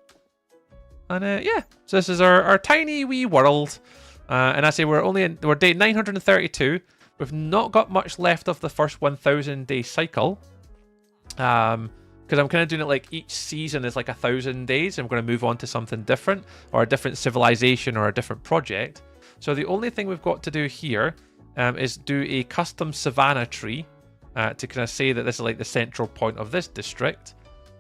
And yeah, so this is our tiny wee world. And I say we're day 932. We've not got much left of the first 1,000 day cycle. Because I'm kind of doing it like each season is like 1,000 days. And I'm going to move on to something different, or a different civilization, or a different project. So the only thing we've got to do here is do a custom savannah tree to kind of say that this is like the central point of this district.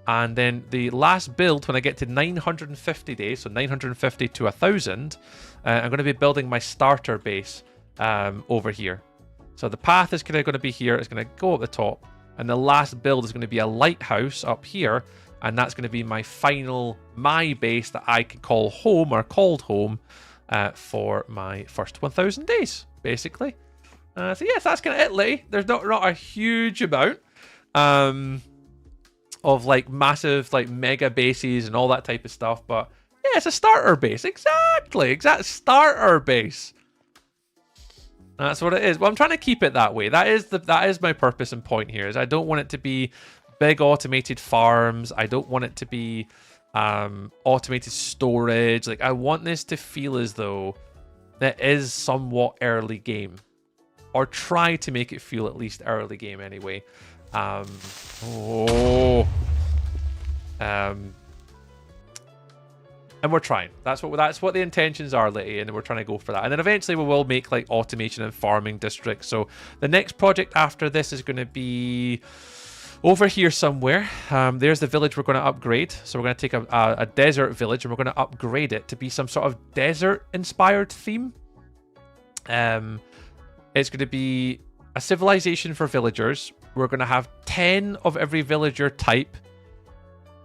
And then the last build, when I get to 950 days, so 950 to 1,000, I'm going to be building my starter base over here. So the path is kind of going to be here. It's going to go up the top. And the last build is going to be a lighthouse up here. And that's going to be my base that I can call home, or called home, for my first 1,000 days, basically. So yes, that's kind of Italy. There's not a huge amount of like massive, like mega bases and all that type of stuff. But yeah, it's a starter base. Exact starter base. That's what it is. Well, I'm trying to keep it that way. That is my purpose and point here. Is I don't want it to be big automated farms. I don't want it to be automated storage. Like, I want this to feel as though it is somewhat early game, or try to make it feel at least early game anyway. And we're trying. That's what the intentions are, Litty, and we're trying to go for that. And then eventually we will make like automation and farming districts. So the next project after this is going to be over here somewhere. There's the village we're going to upgrade. So we're going to take a desert village and we're going to upgrade it to be some sort of desert-inspired theme. It's going to be a civilization for villagers. We're going to have 10 of every villager type,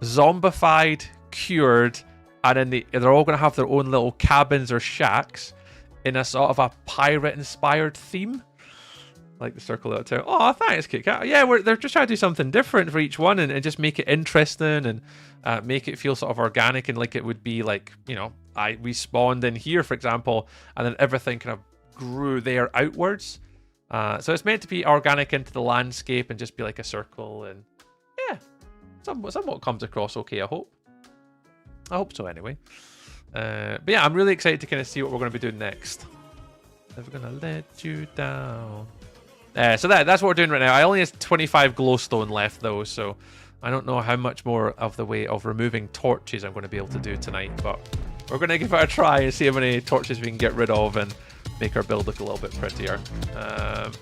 zombified, cured, and then they're all going to have their own little cabins or shacks in a sort of a pirate-inspired theme. Like the Circle of Town. Oh, thanks, Kit Kat. Yeah, they're just trying to do something different for each one and just make it interesting and make it feel sort of organic, and like it would be like, you know, we spawned in here, for example, and then everything kind of grew there outwards. So it's meant to be organic into the landscape and just be like a circle, and yeah, somewhat comes across okay, I hope. I hope so anyway. But yeah, I'm really excited to kind of see what we're going to be doing next. Never gonna let you down. So that's what we're doing right now. I only have 25 glowstone left though, so I don't know how much more of the way of removing torches I'm going to be able to do tonight, but we're going to give it a try and see how many torches we can get rid of and make our build look a little bit prettier.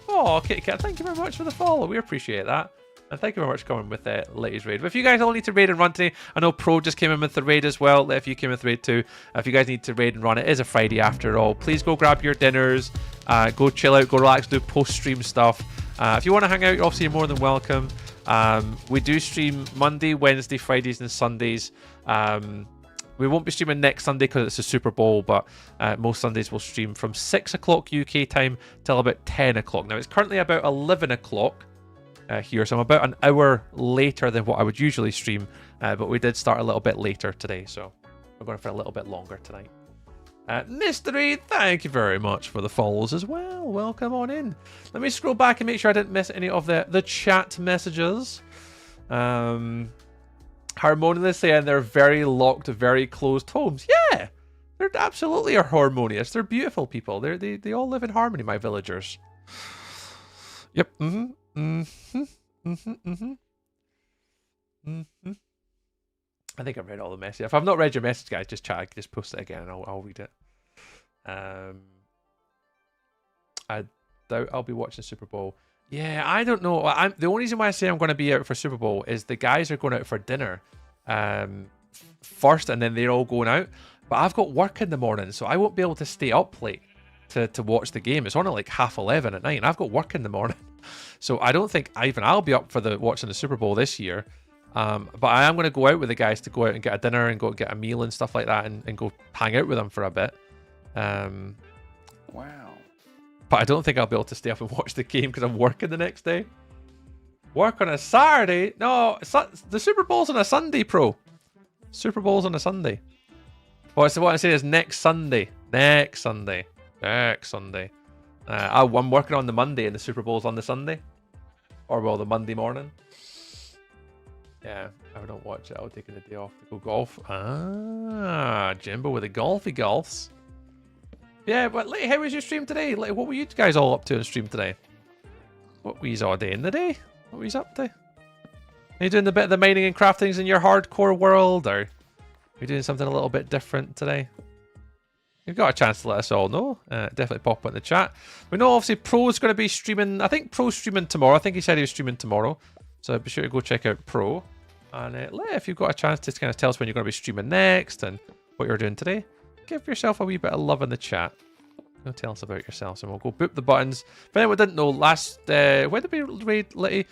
Oh, Kitty Cat, thank you very much for the follow. We appreciate that. And thank you very much for coming with the latest raid. But if you guys all need to raid and run today, I know Pro just came in with the raid as well. If you came with the raid too, if you guys need to raid and run, it is a Friday after all. Please go grab your dinners, go chill out, go relax, do post-stream stuff. If you want to hang out, you're obviously more than welcome. We do stream Monday, Wednesday, Fridays, and Sundays. We won't be streaming next Sunday because it's the Super Bowl, but most Sundays we'll stream from 6 o'clock UK time till about 10 o'clock. Now, it's currently about 11 o'clock here, so I'm about an hour later than what I would usually stream, but we did start a little bit later today, so we're going for a little bit longer tonight. Mystery, thank you very much for the follows as well. Welcome on in. Let me scroll back and make sure I didn't miss any of the chat messages. Harmonious saying they're very locked, very closed homes. Yeah, they're absolutely harmonious. They're beautiful people. They all live in harmony, my villagers. Yep. I think I've read all the messages. If I've not read your message, guys, just chat. Just post it again and I'll read it. I doubt I'll be watching Super Bowl. Yeah, I don't know. The only reason why I say I'm going to be out for Super Bowl is the guys are going out for dinner first, and then they're all going out. But I've got work in the morning, so I won't be able to stay up late to watch the game. It's on at like 11:30 at night, and I've got work in the morning. So I don't think I'll be up for watching the Super Bowl this year. But I am going to go out with the guys to go out and get a dinner and go and get a meal and stuff like that, and go hang out with them for a bit. Wow. But I don't think I'll be able to stay up and watch the game because I'm working the next day. Work on a Saturday? No, the Super Bowl's on a Sunday, Pro. Super Bowl's on a Sunday. What I'm saying is next Sunday. Next Sunday. I'm working on the Monday and the Super Bowl's on the Sunday. Or, well, the Monday morning. Yeah, I don't watch it. I'll take the day off to go golf. Ah, Jimbo with the golfy golfs. Yeah, but like, how was your stream today? Like, what were you guys all up to on stream today? What were you all day in the day? What were you up to? Are you doing the bit of the mining and craftings in your hardcore world, or are you doing something a little bit different today? You've got a chance to let us all know. Definitely pop it in the chat. We know obviously Pro's going to be streaming. I think Pro's streaming tomorrow. I think he said he was streaming tomorrow. So be sure to go check out Pro. And if you've got a chance to kind of tell us when you're going to be streaming next and what you're doing today, give yourself a wee bit of love in the chat. Go tell us about yourselves and we'll go boop the buttons. If anyone didn't know, when did we raid Litty?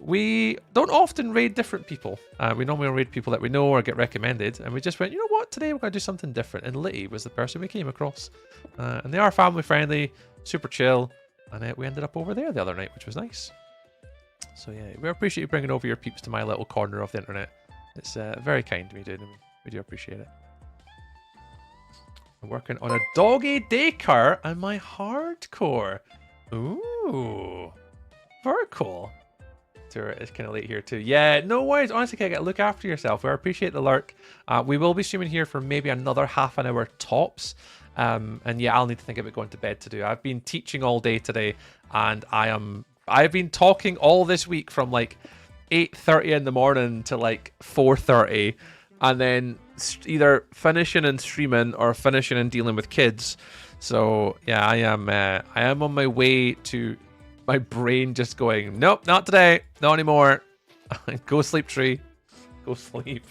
We don't often raid different people. We normally raid people that we know or get recommended. And we just went, you know what, today we're going to do something different. And Litty was the person we came across. And they are family friendly, super chill. And we ended up over there the other night, which was nice. So yeah, we appreciate you bringing over your peeps to my little corner of the internet. It's very kind of me, dude. We do appreciate it. I'm working on a doggy daycare and my hardcore. Ooh, very cool. It's kind of late here too. Yeah, no worries. Honestly, Keg, look after yourself. We appreciate the lurk. We will be streaming here for maybe another half an hour tops. And yeah, I'll need to think about going to bed to do. I've been teaching all day today, and I've been talking all this week from like 8:30 in the morning to like 4:30, and then either finishing and streaming or finishing and dealing with kids. So yeah, I am on my way to my brain just going, nope, not today, not anymore. Go sleep, tree. Go sleep.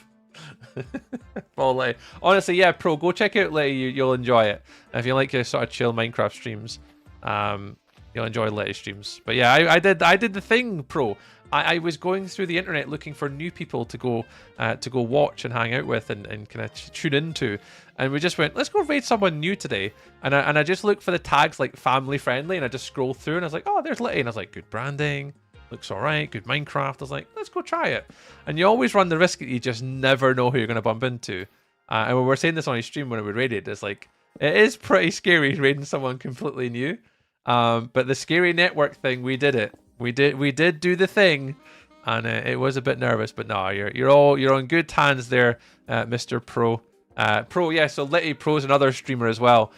Well, honestly, yeah, Pro, go check out Litty. You'll enjoy it. If you like your sort of chill Minecraft streams, you'll enjoy Litty streams. But yeah, I did the thing, Pro. I was going through the internet looking for new people to go watch and hang out with and kind of tune into, and we just went, let's go raid someone new today. And I just looked for the tags like family friendly, and I just scrolled through and I was like, oh, there's Litty, and I was like, good branding, looks alright, good Minecraft. I was like, let's go try it. And you always run the risk that you just never know who you're gonna bump into. And when we were saying this on his stream when we raided, it's like it is pretty scary raiding someone completely new. But the scary network thing, we did it. We did do the thing, and it was a bit nervous, but no, you're on good hands there, Mr. Pro. Pro, yeah. So Litty Pro's another streamer as well.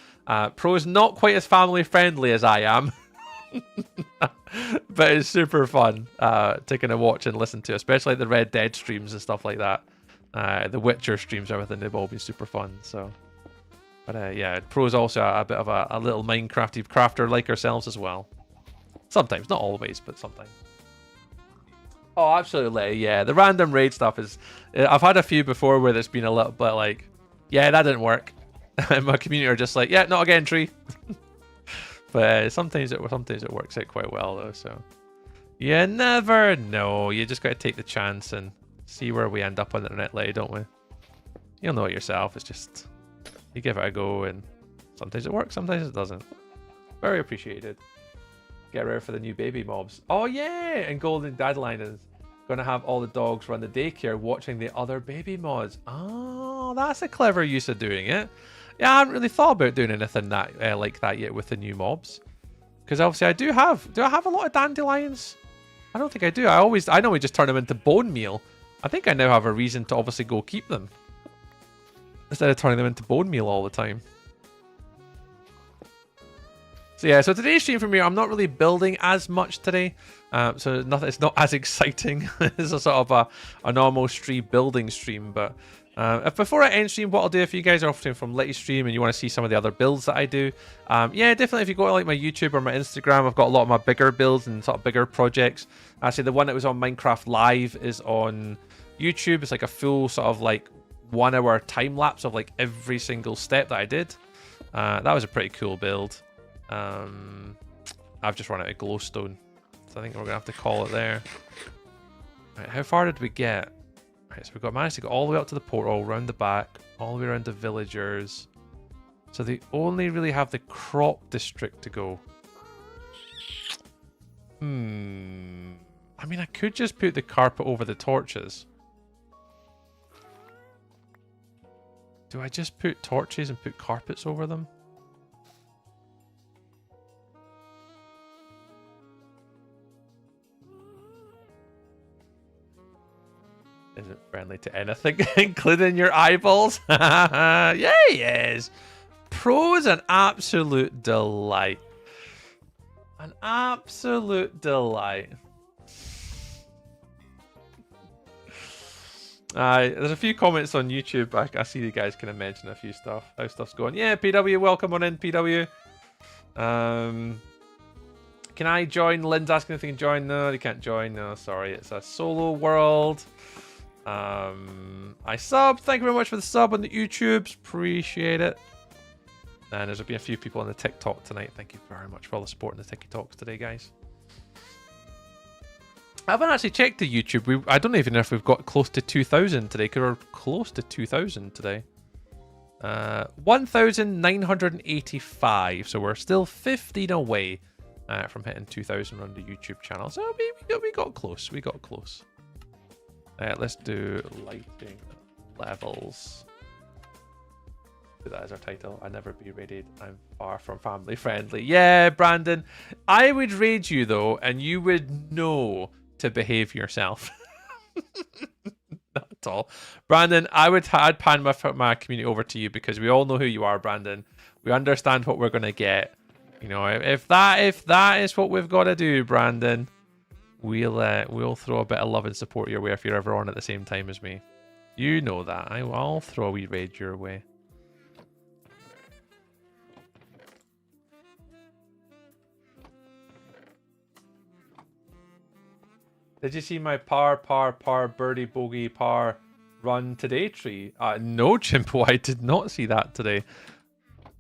Pro's not quite as family friendly as I am, but it's super fun to kind of watch and listen to, especially the Red Dead streams and stuff like that. The Witcher streams, everything, they've all been super fun. So, but yeah, Pro's also a bit of a little Minecrafty crafter like ourselves as well. Sometimes, not always, but sometimes. Oh, absolutely, yeah. The random raid stuff is... I've had a few before where there's been a little bit like, yeah, that didn't work. And my community are just like, yeah, not again, tree. But sometimes it works out quite well, though, so... You never know. You just got to take the chance and see where we end up on the internet later, don't we? You'll know it yourself. It's just, you give it a go, and sometimes it works, sometimes it doesn't. Very appreciated. Get ready for the new baby mobs. Oh yeah, and Golden Dadline is going to have all the dogs run the daycare watching the other baby mods. Oh, that's a clever use of doing it. Yeah, I haven't really thought about doing anything that like that yet with the new mobs. Because obviously I do I have a lot of dandelions? I don't think I do. I know we just turn them into bone meal. I think I now have a reason to obviously go keep them. Instead of turning them into bone meal all the time. So yeah, so today's stream for me, I'm not really building as much today. So it's not as exciting as a sort of a normal building stream. But if before I end stream, what I'll do, if you guys are watching from Litty Stream and you want to see some of the other builds that I do, yeah, definitely if you go to like my YouTube or my Instagram, I've got a lot of my bigger builds and sort of bigger projects. Actually, the one that was on Minecraft Live is on YouTube. It's like a full sort of like 1 hour time lapse of like every single step that I did. That was a pretty cool build. I've just run out of glowstone, so I think we're gonna have to call it there. Right, how far did we get? Right, so we managed to go all the way up to the portal, round the back, all the way around the villagers. So they only really have the crop district to go. I mean, I could just put the carpet over the torches. Do I just put torches and put carpets over them? Is it friendly to anything, including your eyeballs? Yeah, yes. Pro's an absolute delight. An absolute delight. There's a few comments on YouTube. I see you guys kind of mention a few stuff. How stuff's going. Yeah, PW, welcome on in, PW. Can I join? Lynn's asking if they can join. No, they can't join. No, sorry. It's a solo world. I subbed. Thank you very much for the sub on the YouTubes. Appreciate it. And there's been a few people on the TikTok tonight. Thank you very much for all the support in the TikToks today, guys. I haven't actually checked the YouTube. I don't even know if we've got close to 2,000 today, because we're close to 2,000 today. 1,985. So we're still 15 away from hitting 2,000 on the YouTube channel. So we got close. We got close. Let's do lighting levels. Put that as our title. I never be raided. I'm far from family friendly. Yeah, Brandon. I would raid you though, and you would know to behave yourself. Not at all. Brandon, I'd pan my community over to you, because we all know who you are, Brandon. We understand what we're gonna get. You know, if that is what we've got to do, Brandon, we'll throw a bit of love and support your way if you're ever on at the same time as me. You know that. I'll throw a wee raid your way. Did you see my par, birdie, bogey, par, run today tree? No, Chimpo, I did not see that today.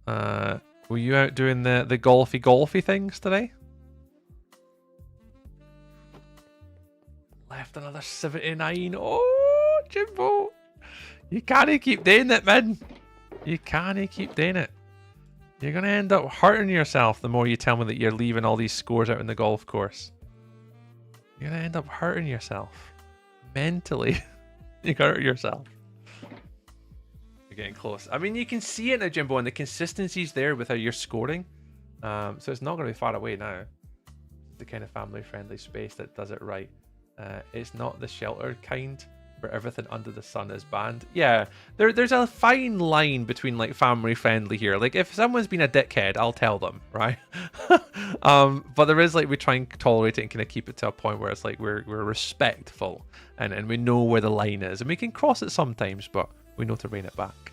Were you out doing the golfy things today? Left another 79. Oh, Chimpo. You can't keep doing it, man. You can't keep doing it. You're going to end up hurting yourself the more you tell me that you're leaving all these scores out in the golf course. You're going to end up hurting yourself. Mentally. You're going to hurt yourself. You're getting close. I mean, you can see it now, Jimbo, and the consistency's there with how you're scoring. So it's not going to be far away now. It's the kind of family-friendly space that does it right. It's not the sheltered kind where everything under the sun is banned. Yeah, there's a fine line between like family friendly here. Like if someone's been a dickhead, I'll tell them, right? But there is like, we try and tolerate it and kind of keep it to a point where it's like we're respectful and we know where the line is, and we can cross it sometimes, but we know to rein it back.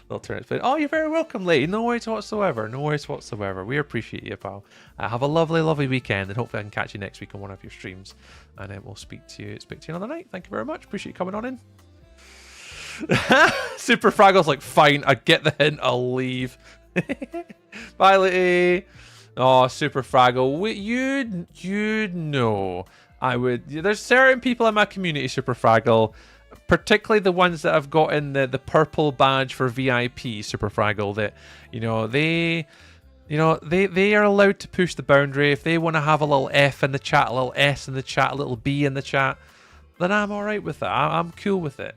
They'll turn it. Oh, you're very welcome, lady. No worries whatsoever. No worries whatsoever. We appreciate you, pal. Have a lovely, lovely weekend, and hopefully I can catch you next week on one of your streams. And then we'll speak to you another night. Thank you very much. Appreciate you coming on in. Super Fraggle's like, fine, I get the hint. I'll leave. Bye, lady. Oh, Super Fraggle, you'd know. I would. There's certain people in my community, Super Fraggle, particularly the ones that have gotten the purple badge for VIP, Super Fraggle. That they are allowed to push the boundary. If they want to have a little F in the chat, a little S in the chat, a little B in the chat, then I'm all right with that. I'm cool with it.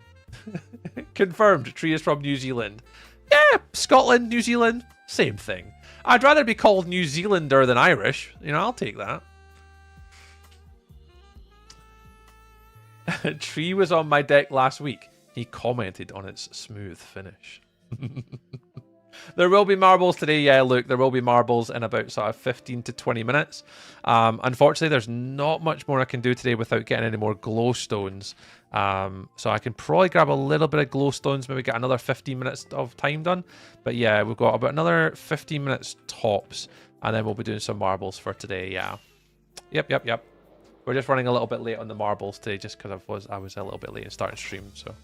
Confirmed. Tree is from New Zealand. Yeah, Scotland, New Zealand, same thing. I'd rather be called New Zealander than Irish. I'll take that. Tree was on my deck last week. He commented on its smooth finish. There will be marbles today. Yeah, Luke, there will be marbles in about sort of 15 to 20 minutes. Unfortunately, there's not much more I can do today without getting any more glowstones. So I can probably grab a little bit of glowstones, maybe get another 15 minutes of time done. But yeah, we've got about another 15 minutes tops, and then we'll be doing some marbles for today. Yeah. Yep. We're just running a little bit late on the marbles today, just because I was a little bit late in starting stream. So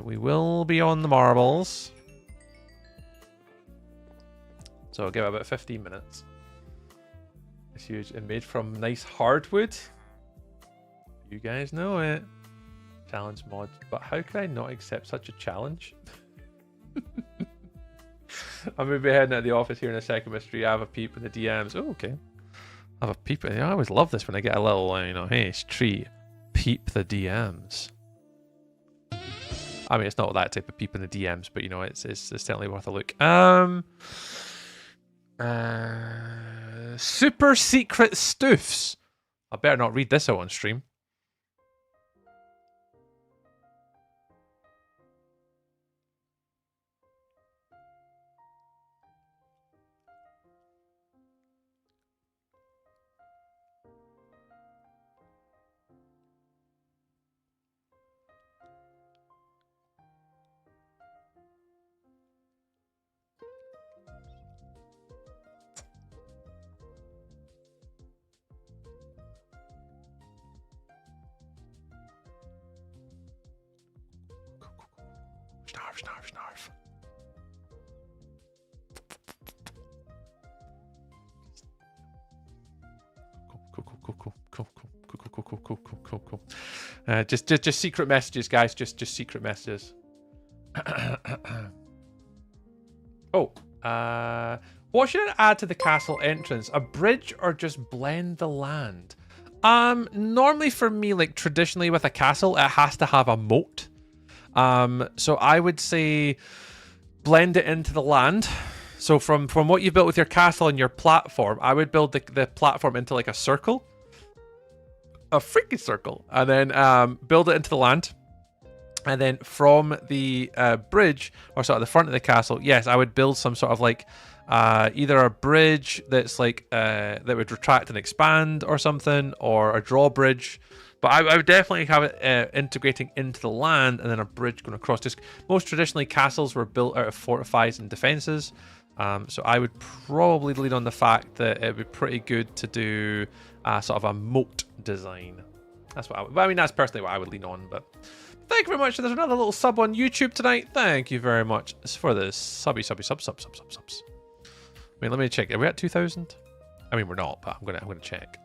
we will be on the marbles. So I'll give it about 15 minutes. It's huge and made from nice hardwood. You guys know it. Challenge mod. But how could I not accept such a challenge? I'm going to be heading out of the office here in a second, Mystery. I have a peep in the DMs. Oh, okay. I have a peep. I always love this when I get a little, hey, it's Tree. Peep the DMs. I mean, it's not that type of peep in the DMs, but, it's certainly worth a look. Super secret stoofs. I better not read this out on stream. Snarf. Cool. Just secret messages, guys. Just secret messages. What should I add to the castle entrance? A bridge or just blend the land? Normally for me, like traditionally with a castle, it has to have a moat. So I would say blend it into the land. So from what you've built with your castle and your platform, I would build the platform into like a circle. A freaking circle. And then build it into the land. And then from the bridge, or sort of the front of the castle, yes, I would build some sort of like either a bridge that's like that would retract and expand or something, or a drawbridge. But I would definitely have it integrating into the land and then a bridge going across. Just most traditionally, castles were built out of fortifies and defenses. So I would probably lean on the fact that it would be pretty good to do sort of a moat design. That's what I mean, that's personally what I would lean on. But thank you very much. There's another little sub on YouTube tonight. Thank you very much for the subs. I mean, let me check. Are we at 2,000? I mean, we're not, but I'm gonna check.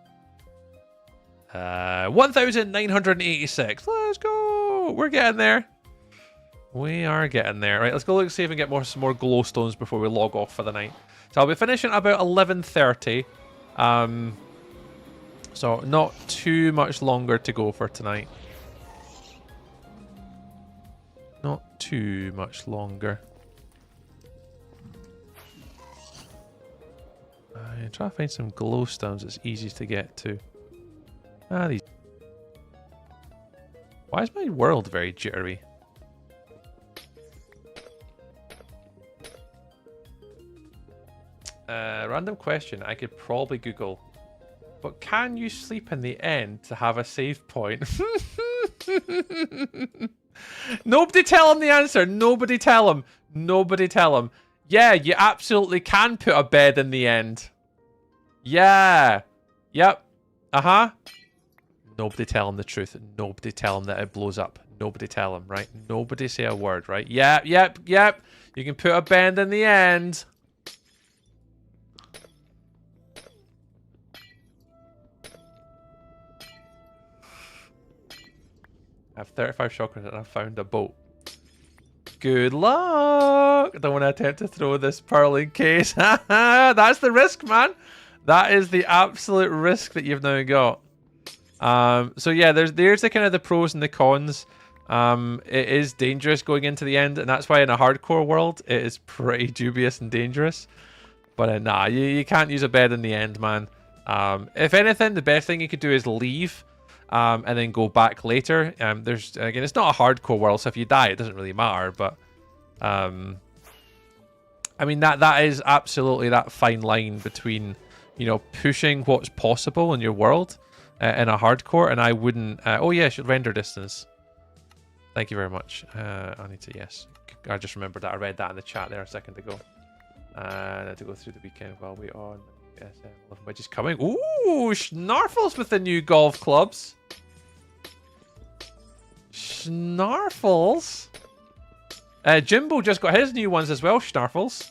1,986. Let's go. We're getting there. We are getting there. Right, let's go look, see if we can get some more glowstones before we log off for the night. So I'll be finishing about 11:30. So not too much longer to go for tonight. Not too much longer. I'm trying to find some glowstones that's easy to get to. These. Why is my world very jittery? Random question. I could probably Google. But can you sleep in the end to have a save point? Nobody tell him the answer. Nobody tell him. Nobody tell him. Yeah, you absolutely can put a bed in the end. Yeah. Yep. Uh-huh. Nobody tell him the truth. Nobody tell him that it blows up. Nobody tell him, right? Nobody say a word, right? Yep. You can put a bed in the end. I have 35 shotguns and I found a boat. Good luck! I don't want to attempt to throw this pearling case. That's the risk, man. That is the absolute risk that you've now got. So yeah, there's the kind of the pros and the cons. It is dangerous going into the end, and that's why in a hardcore world it is pretty dubious and dangerous. But nah, you can't use a bed in the end, man. If anything, the best thing you could do is leave, and then go back later. There's again, it's not a hardcore world, so if you die, it doesn't really matter. But I mean that is absolutely that fine line between, you know, pushing what's possible in your world in a hardcore, and I wouldn't. Oh yeah, should render distance. Thank you very much. I need to, yes. I just remembered that I read that in the chat there a second ago. I had to go through the weekend while we on. Yes, which is coming. Ooh, Snarfles with the new golf clubs. Snarfles. Jimbo just got his new ones as well, Snarfles.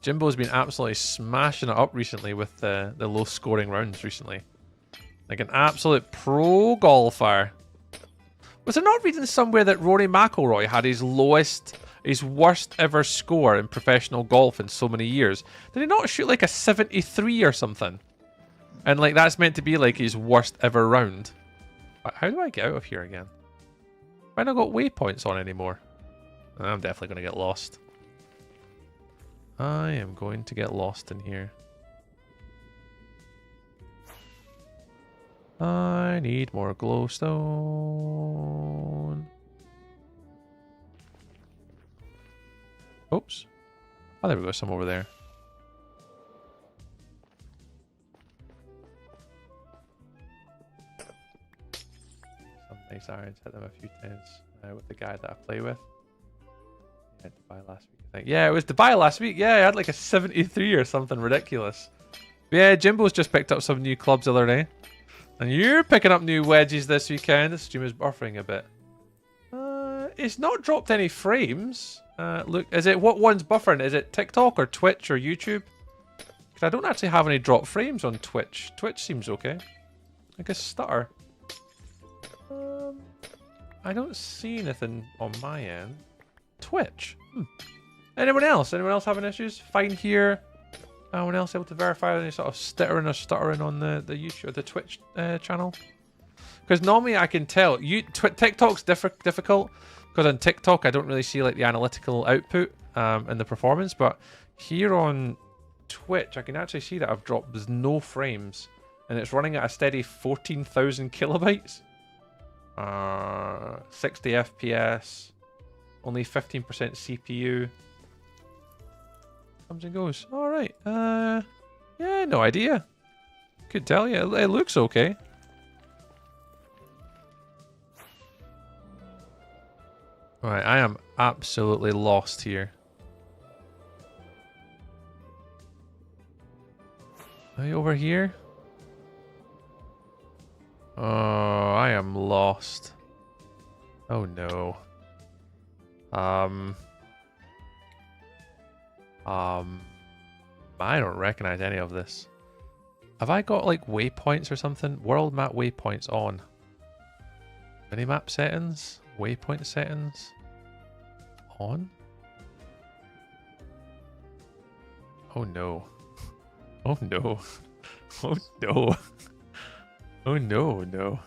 Jimbo's been absolutely smashing it up recently with the low scoring rounds recently. Like an absolute pro golfer. Was I not reading somewhere that Rory McIlroy had his worst ever score in professional golf in so many years? Did he not shoot like a 73 or something? And like that's meant to be like his worst ever round. How do I get out of here again? Have I not got waypoints on anymore? I'm definitely going to get lost. I am going to get lost in here. I need more glowstone. Oops. Oh, there we go. Some over there. Some nice irons. Hit them a few times with the guy that I play with. I had to buy last week, I think. Yeah, it was to buy last week. Yeah, I had like a 73 or something ridiculous. But yeah, Jimbo's just picked up some new clubs the other day. And you're picking up new wedges this weekend. The stream is buffering a bit. It's not dropped any frames. Look, is it what one's buffering? Is it TikTok or Twitch or YouTube? Because I don't actually have any drop frames on Twitch. Twitch seems okay. I guess stutter. I don't see anything on my end. Twitch. Anyone else? Anyone else having issues? Fine here. Anyone else able to verify any sort of stuttering on the YouTube or the Twitch channel? Because normally I can tell. TikTok's difficult because on TikTok I don't really see like the analytical output and the performance, but here on Twitch I can actually see that I've dropped. There's no frames, and it's running at a steady 14,000 kilobytes, 60 FPS, only 15% CPU. Comes and goes. All right. Yeah, no idea. Could tell you. It looks okay. All right, I am absolutely lost here. Are you over here? Oh, I am lost. Oh no. I don't recognize any of this. Have I got like waypoints or something? World map waypoints on. Minimap settings? Waypoint settings? On? Oh no. Oh no. Oh no. Oh no, no.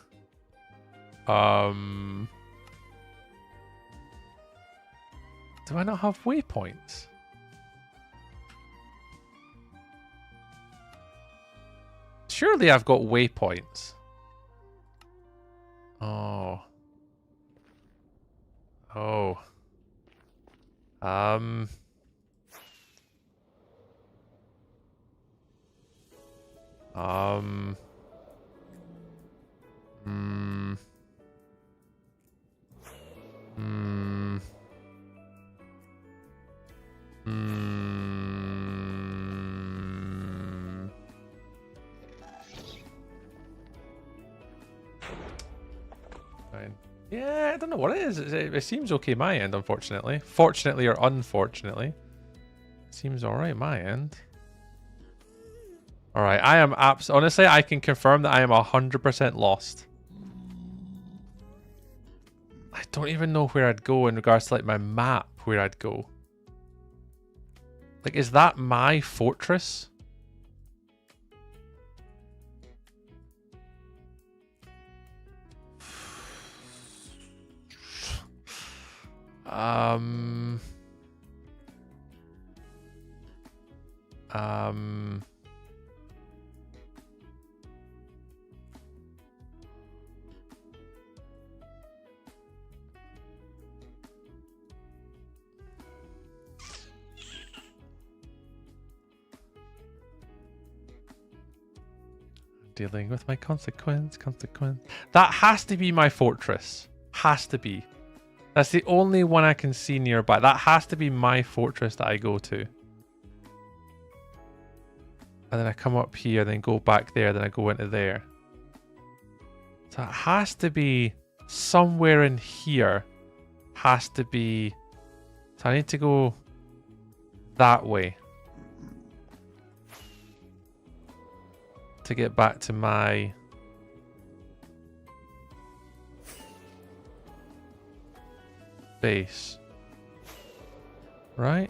Do I not have waypoints? Surely I've got waypoints. Oh. Oh. Fine. Yeah, I don't know what it is. It seems okay my end, unfortunately. Fortunately or unfortunately. It seems alright my end. Alright, I am honestly, I can confirm that I am 100% lost. don't even know where I'd go in regards to like my map, where I'd go. Like, is that my fortress? Dealing with my consequence. That has to be my fortress. Has to be. That's the only one I can see nearby. That has to be my fortress that I go to. And then I come up here, then go back there, then I go into there. So it has to be somewhere in here. Has to be... So I need to go that way. To get back to my... base. Right?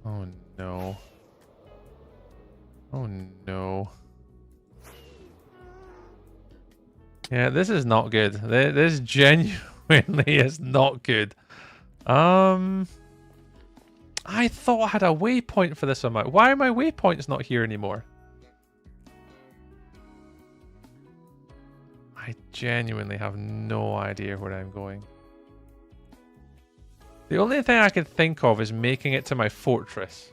Oh no. Oh no. Yeah, this is not good. This genuinely is not good. I thought I had a waypoint for this one. Why are my waypoints not here anymore? I genuinely have no idea where I'm going. The only thing I can think of is making it to my fortress.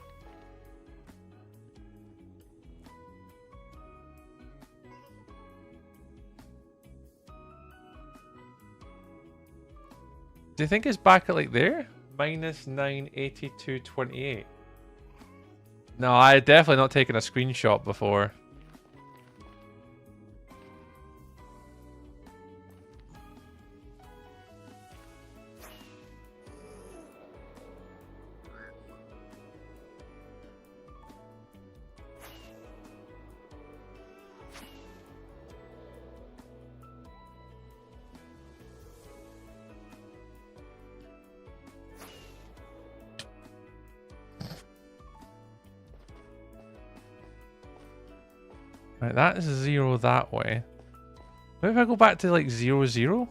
Do you think it's back at like there? Minus 982.28. No, I definitely not taken a screenshot before. Right, that is 0 that way. Maybe if I go back to like 0, 0?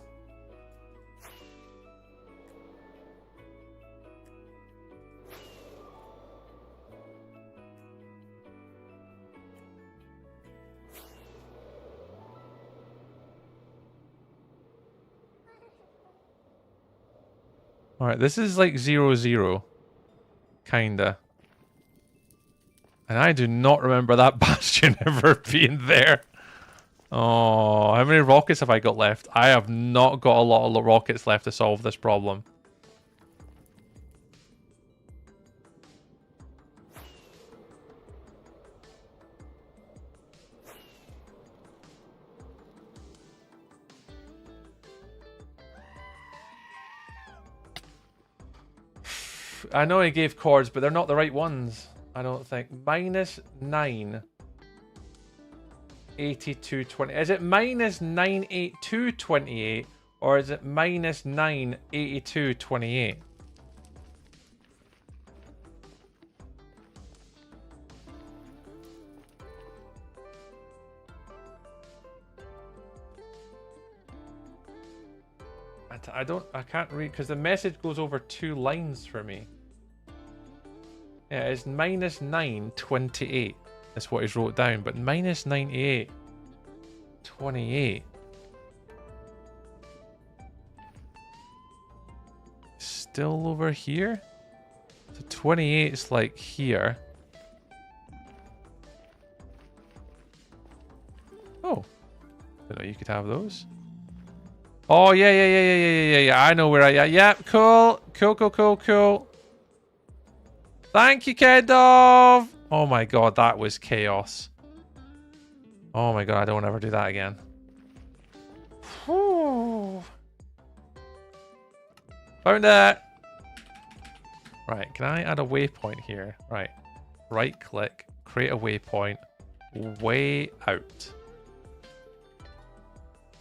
Alright, this is like 0, 0. Kinda. And I do not remember that bastion ever being there. Oh, how many rockets have I got left? I have not got a lot of rockets left to solve this problem. I know he gave chords, but they're not the right ones. I don't think. Minus 9. 82.20. Is it minus 982.28 or is it minus 982.28? I can't read because the message goes over 2 lines for me. Yeah, it's minus 928. That's what he's wrote down, but minus 98.28. Still over here? So 28 is like here. Oh. Didn't know you could have those. Oh, yeah. I know where I am. Yeah, cool. Cool. Thank you, Kedov. Oh my god, that was chaos. Oh my god, I don't want to ever do that again. Whew. Found it. Right, can I add a waypoint here? Right, right click, create a waypoint, way out.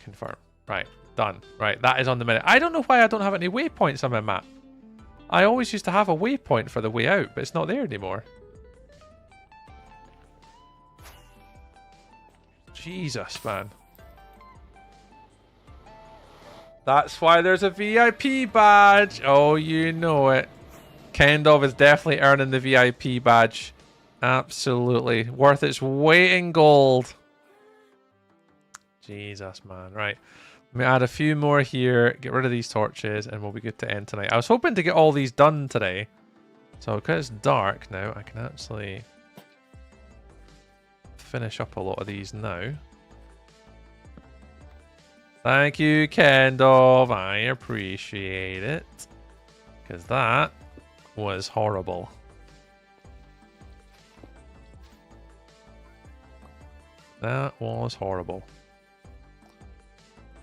Confirm. Right, done. Right, that is on the minute. I don't know why I don't have any waypoints on my map. I always used to have a waypoint for the way out, but it's not there anymore. Jesus, man. That's why there's a VIP badge. Oh, you know it. Kendov is definitely earning the VIP badge. Absolutely. Worth its weight in gold. Jesus, man. Right. Let me add a few more here. Get rid of these torches and we'll be good to end tonight. I was hoping to get all these done today. So because it's dark now, I can actually finish up a lot of these now. Thank you, Kendov. I appreciate it. Because that was horrible. That was horrible.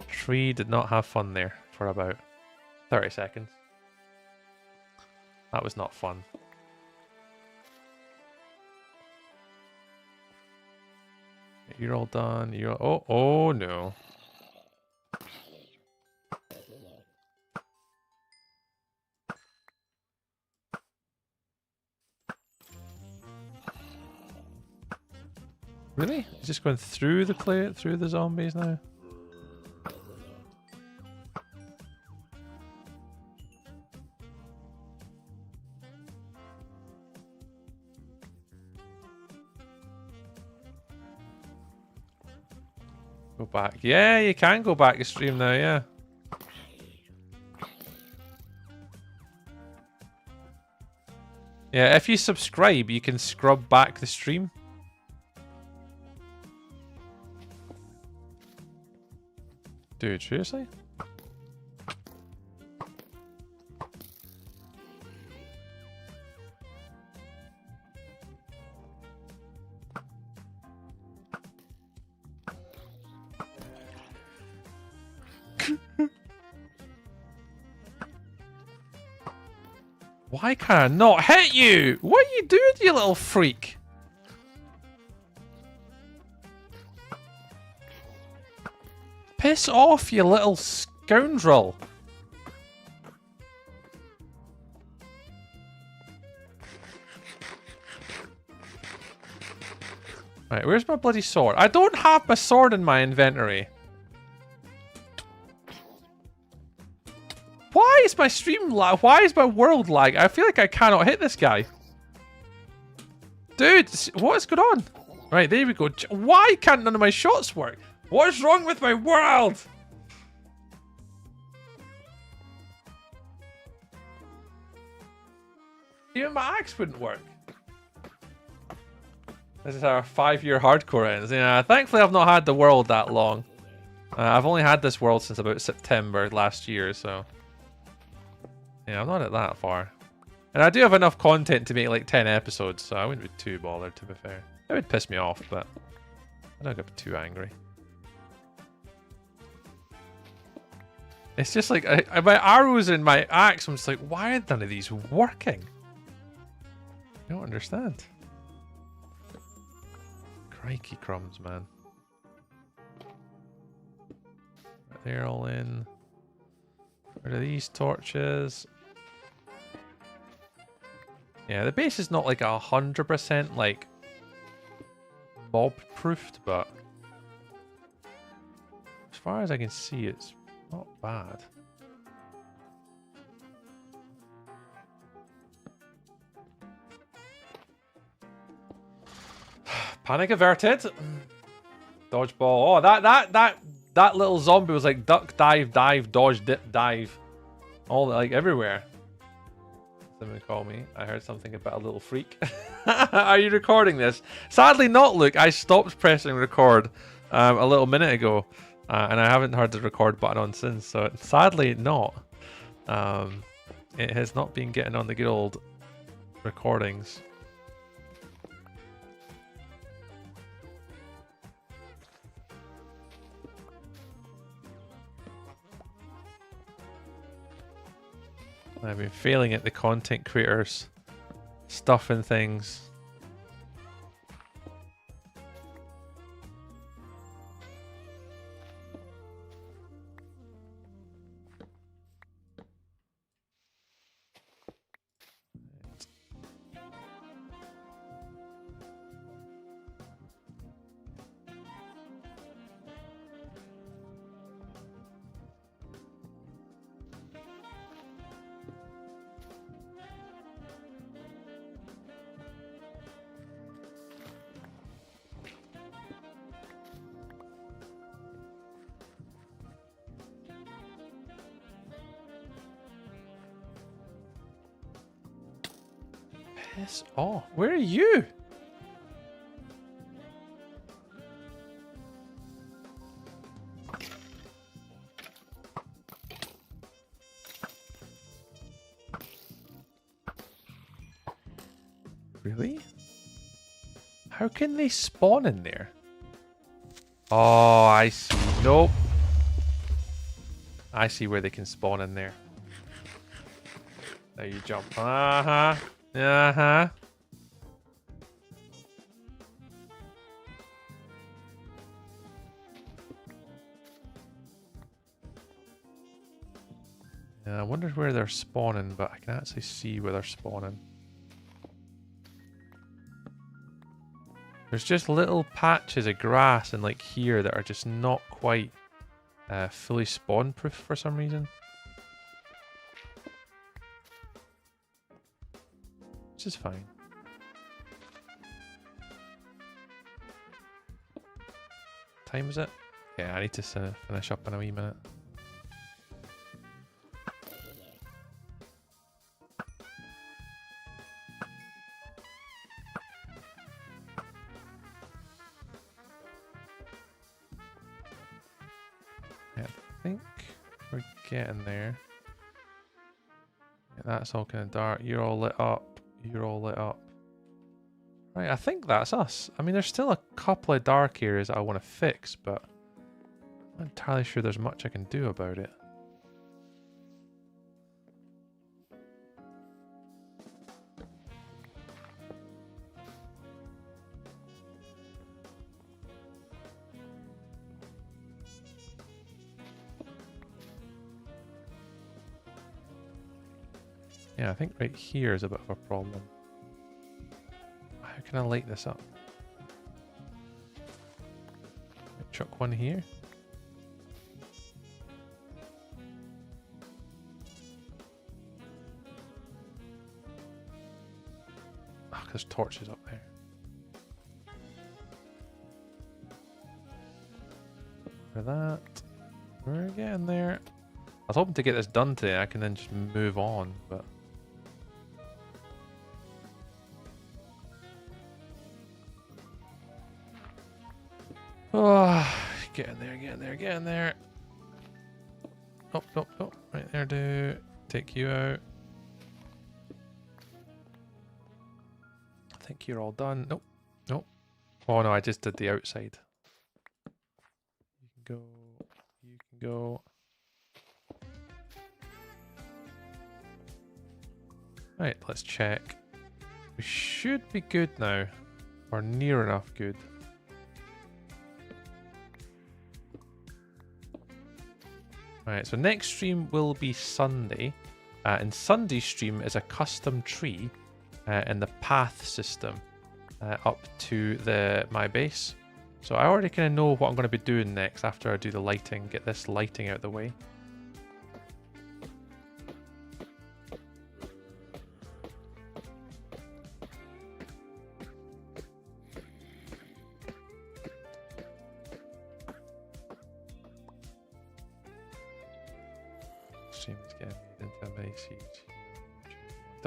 Tree did not have fun there for about 30 seconds. That was not fun. You're all done. You're all... Oh no. Really? He's just going through the clay, through the zombies now? Go back. Yeah, you can go back to stream now, yeah. Yeah, if you subscribe, you can scrub back the stream. Dude, seriously? Why can I not hit you? What are you doing, you little freak? Piss off, you little scoundrel. Right, where's my bloody sword? I don't have my sword in my inventory. Why is my stream lag? Why is my world lag? I feel like I cannot hit this guy. Dude, what is going on? Right, there we go. Why can't none of my shots work? What is wrong with my world? Even my axe wouldn't work. This is our 5-year hardcore ends. Yeah, thankfully I've not had the world that long. I've only had this world since about September last year, so... Yeah, I'm not at that far. And I do have enough content to make like 10 episodes, so I wouldn't be too bothered, to be fair. It would piss me off, but I don't get too angry. It's just like, my arrows and my axe, I'm just like, why are none of these working? I don't understand. Crikey crumbs, man. They're all in. Where are these torches? Yeah, the base is not like 100% like mob-proofed, but as far as I can see, it's not bad. Panic averted. Dodgeball. Oh, that little zombie was like duck, dive, dive, dodge, dip, dive, all like everywhere. Someone call me. I heard something about a little freak. Are you recording this? Sadly not, Luke. I stopped pressing record a little minute ago, and I haven't heard the record button on since, so sadly not. It has not been getting on the good old recordings. I've been failing at the content creators stuff and things. Piss off. Where are you? Really? How can they spawn in there? Oh, I see. Nope. I see where they can spawn in there. There you jump. Uh-huh. Uh-huh. Yeah, I wonder where they're spawning, but I can actually see where they're spawning. There's just little patches of grass and like here that are just not quite fully spawn proof for some reason. Which is fine. Time is it? Yeah, I need to finish up in a wee minute. Yeah, I think we're getting there. Yeah, that's all kind of dark. You're all lit up. You're all lit up. Right, I think that's us. I mean, there's still a couple of dark areas that I want to fix, but I'm not entirely sure there's much I can do about it. Yeah, I think right here is a bit of a problem. How can I light this up? Chuck one here. Oh, there's torches up there. For that. We're getting there. I was hoping to get this done today. I can then just move on, but... Oh, get in there, get in there, get in there. Oh, oh, oh, right there, dude. Take you out. I think you're all done. Nope, nope. Oh no, I just did the outside. You can go, you can go. Right, let's check. We should be good now, or near enough good. Alright, so next stream will be Sunday, and Sunday's stream is a custom tree in the path system up to my base. So I already kind of know what I'm going to be doing next after I do the lighting, get this lighting out of the way.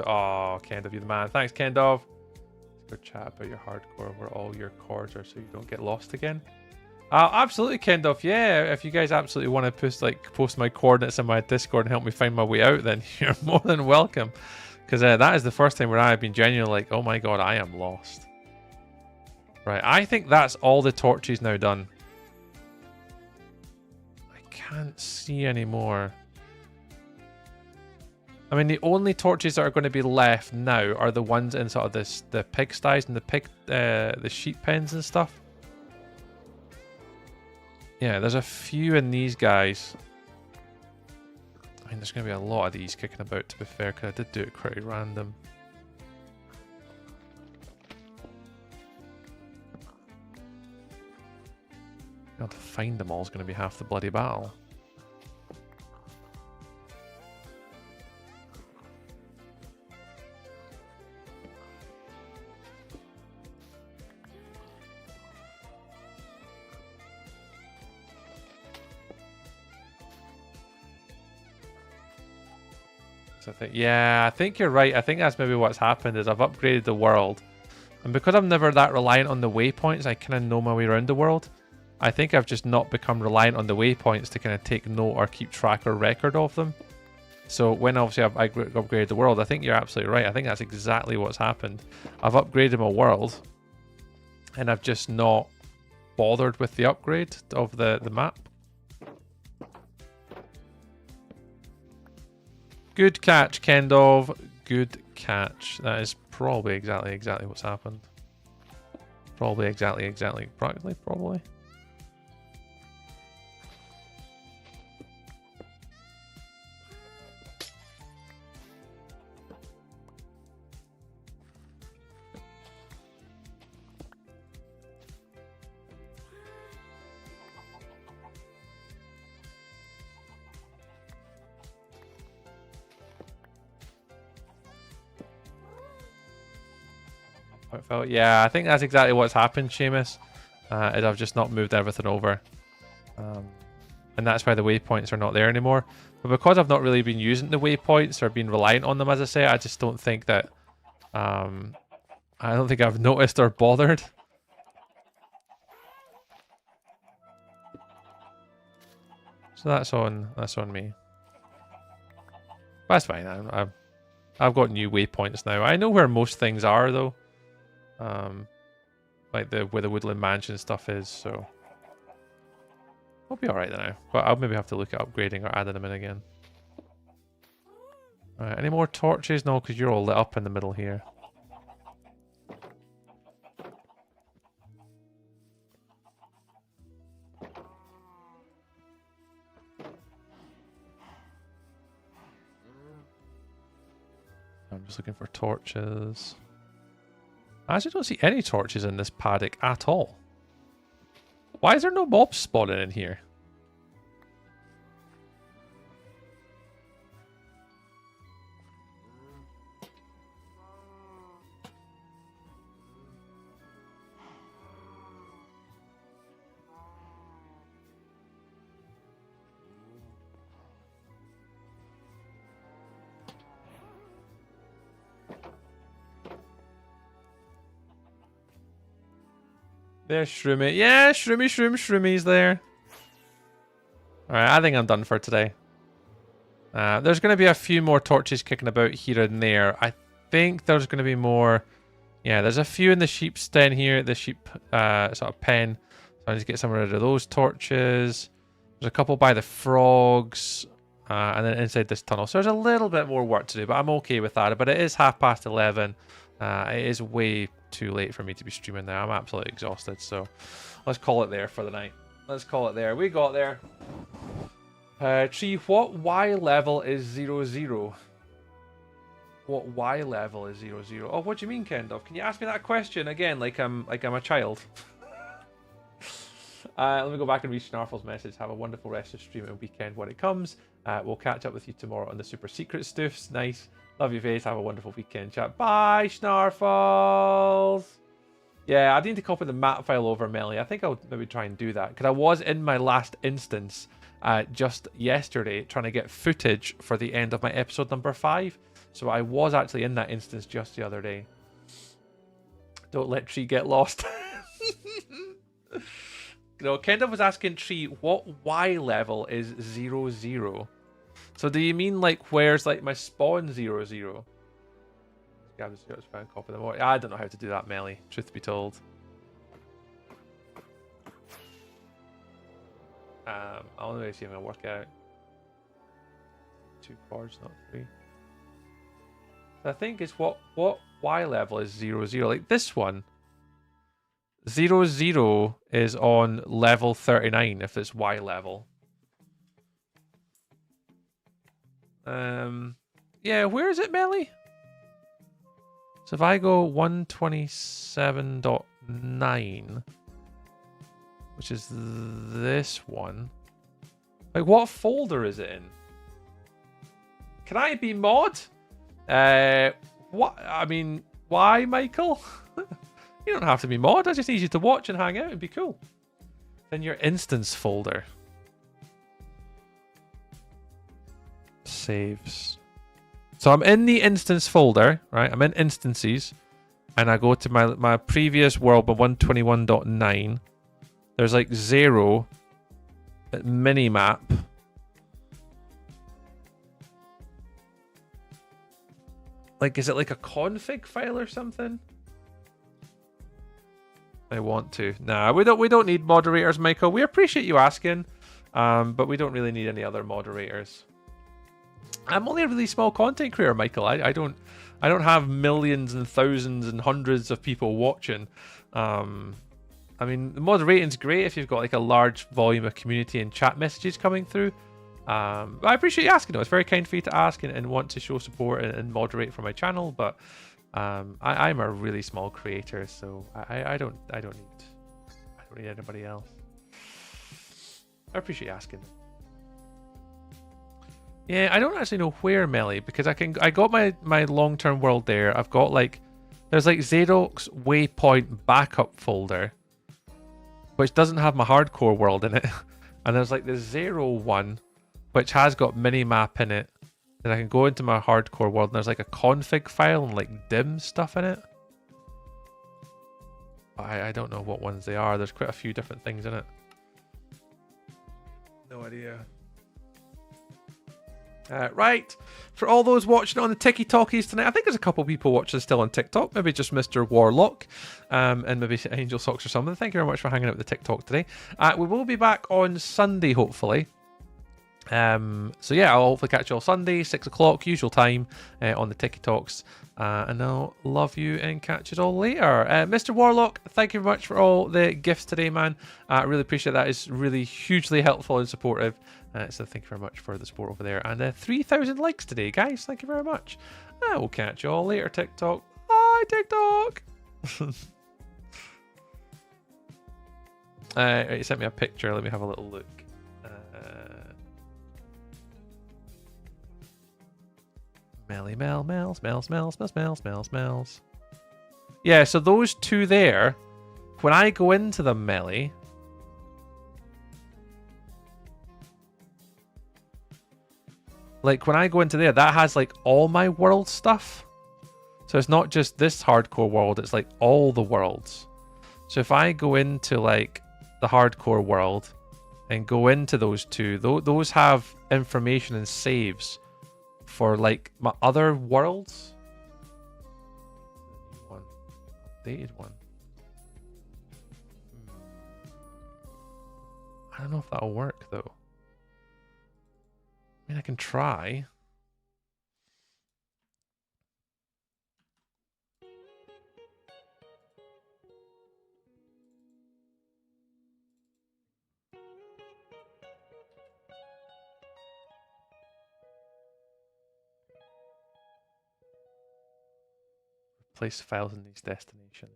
Oh, Kendov, you're the man. Thanks, Kendov. Let's go chat about your hardcore, where all your chords are, so you don't get lost again. Absolutely, Kendov. Yeah, if you guys absolutely want to post my coordinates in my Discord and help me find my way out, then you're more than welcome. Because that is the first time where I've been genuinely like, oh my god, I am lost. Right, I think that's all the torches now done. I can't see any more. I mean, the only torches that are going to be left now are the ones in sort of the pigsties and the sheep pens and stuff. Yeah, there's a few in these guys. I mean, there's going to be a lot of these kicking about, to be fair, because I did do it pretty random. To find them all is going to be half the bloody battle. So I think you're right. I think that's maybe what's happened is I've upgraded the world, and because I'm never that reliant on the waypoints, I kind of know my way around the world. I think I've just not become reliant on the waypoints to kind of take note or keep track or record of them. So when obviously I upgraded the world, I think you're absolutely right. I think that's exactly what's happened. I've upgraded my world, and I've just not bothered with the upgrade of the map. Good catch, Kendov. Good catch. That is probably exactly what's happened. Probably practically, probably. Yeah, I think that's exactly what's happened, Seamus. Is I've just not moved everything over. And that's why the waypoints are not there anymore. But because I've not really been using the waypoints or been reliant on them, as I say, I just don't think that... I don't think I've noticed or bothered. So that's on me. But that's fine. I've got new waypoints now. I know where most things are, though. Like where the Woodland Mansion stuff is, so I'll be alright now. But I'll maybe have to look at upgrading or adding them in again. Alright, any more torches? No, because you're all lit up in the middle here. I'm just looking for torches. I actually don't see any torches in this paddock at all. Why is there no mobs spawning in here? There's Shroomy. Yeah, Shroommy's there. Alright, I think I'm done for today. There's going to be a few more torches kicking about here and there. I think there's going to be more... Yeah, there's a few in the sheep's den here, the sheep sort of pen. So I need to get some rid of those torches. There's a couple by the frogs. And then inside this tunnel. So there's a little bit more work to do, but I'm okay with that. But it is 11:30. It is way too late for me to be streaming now. I'm absolutely exhausted, so let's call it there for the night. Let's call it there. We got there. Tree, what Y level is 00? What Y level is 00? Oh, what do you mean, Kendall? Can you ask me that question again, like I'm a child? Let me go back and read Snarfle's message. Have a wonderful rest of stream and weekend when it comes. We'll catch up with you tomorrow on the super secret stuffs. Nice. Love your face. Have a wonderful weekend, chat. Bye, Snarfles. Yeah, I need to copy the map file over, Melly. I think I'll maybe try and do that. Because I was in my last instance just yesterday trying to get footage for the end of my episode number 5. So I was actually in that instance just the other day. Don't let Tree get lost. No, Kendall was asking Tree, what Y level is 00? So do you mean like where's like my spawn 00? Copy them. I don't know how to do that, Melly. Truth be told. I'll only see if I work out. 2 cards, not 3. I think it's what Y level is 0, 0. Like this one. 0, 0 is on level 39 if it's Y level. Yeah, where is it, Melly? So if I go 127.9, which is this one, like what folder is it in? Can I be mod? What? I mean, why, Michael? You don't have to be mod. I just need you to watch and hang out and be cool. Then your instance folder. Saves. So I'm in the instance folder, right? I'm in instances, and I go to my previous world, but 121.9. There's like 0 minimap. Like, is it like a config file or something? I want to. Nah, we don't need moderators, Michael. We appreciate you asking, but we don't really need any other moderators. I'm only a really small content creator, Michael. I don't have millions and thousands and hundreds of people watching. I mean, the moderating's great if you've got like a large volume of community and chat messages coming through. But I appreciate you asking. It's very kind for you to ask and want to show support and moderate for my channel. But I'm a really small creator, so I don't need anybody else. I appreciate you asking. Yeah, I don't actually know where, Melly, because I got my long-term world there. I've got like, there's like Xerox Waypoint backup folder, which doesn't have my hardcore world in it. And there's like the 0 one, which has got minimap in it. Then I can go into my hardcore world and there's like a config file and like dim stuff in it. I don't know what ones they are. There's quite a few different things in it. No idea. Right, for all those watching on the Tiki Talkies tonight, I think there's a couple people watching still on TikTok, maybe just Mr. Warlock, and maybe Angel Socks or something. Thank you very much for hanging out with the TikTok today. We will be back on Sunday, hopefully. So yeah, I'll hopefully catch you all Sunday, 6 o'clock, usual time, on the Tiki Talks. And I'll love you and catch you all later. Mr. Warlock, thank you very much for all the gifts today, man. I really appreciate that. It's really hugely helpful and supportive. So thank you very much for the support over there. And 3,000 likes today, guys. Thank you very much. We'll catch you all later, TikTok. Bye, TikTok. You sent me a picture. Let me have a little look. Melly Mel, smells. Yeah, so those two there, when I go into them, Melly, like when I go into there, that has like all my world stuff. So it's not just this hardcore world, it's like all the worlds. So if I go into like the hardcore world and go into those two, those have information and saves for like my other worlds. One updated one. I don't know if that'll work though. I mean, I can try. Place files in these destinations.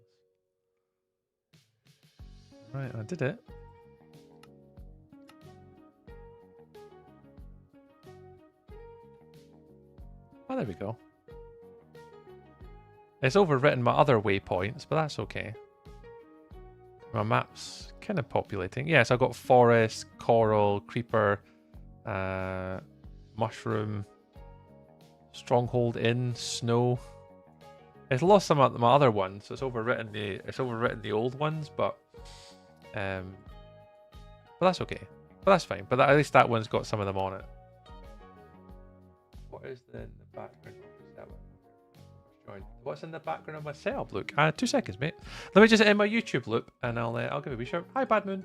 Right, I did it. Oh, there we go. It's overwritten my other waypoints, but that's okay. My map's kind of populating. Yeah, so I've got forest, coral, creeper, mushroom, stronghold inn, snow. It's lost some of my other ones, so it's overwritten the old ones, but that's okay. But that's fine. But at least that one's got some of them on it. What is in the background of my setup? What's in the background of my setup? Look, 2 seconds, mate. Let me just end my YouTube loop, and I'll give it a wee shout. Hi, Bad Moon.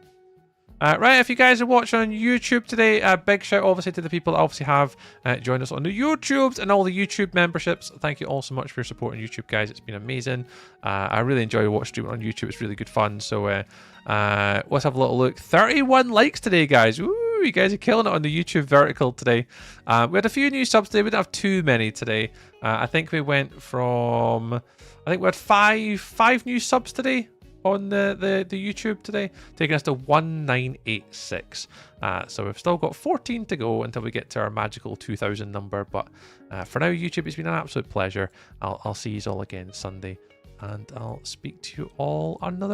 Right, if you guys are watching on YouTube today, a big shout obviously to the people that obviously have joined us on the YouTubes and all the YouTube memberships. Thank you all so much for your support on YouTube, guys. It's been amazing. I really enjoy watching streaming on YouTube. It's really good fun. So let's have a little look. 31 likes today, guys. Ooh, you guys are killing it on the YouTube vertical today. We had a few new subs today. We didn't have too many today. I think we went from... I think we had five new subs today on the YouTube today, taking us to 1986. So we've still got 14 to go until we get to our magical 2000 number. But for now, YouTube, it's been an absolute pleasure. I'll see you all again Sunday, and I'll speak to you all another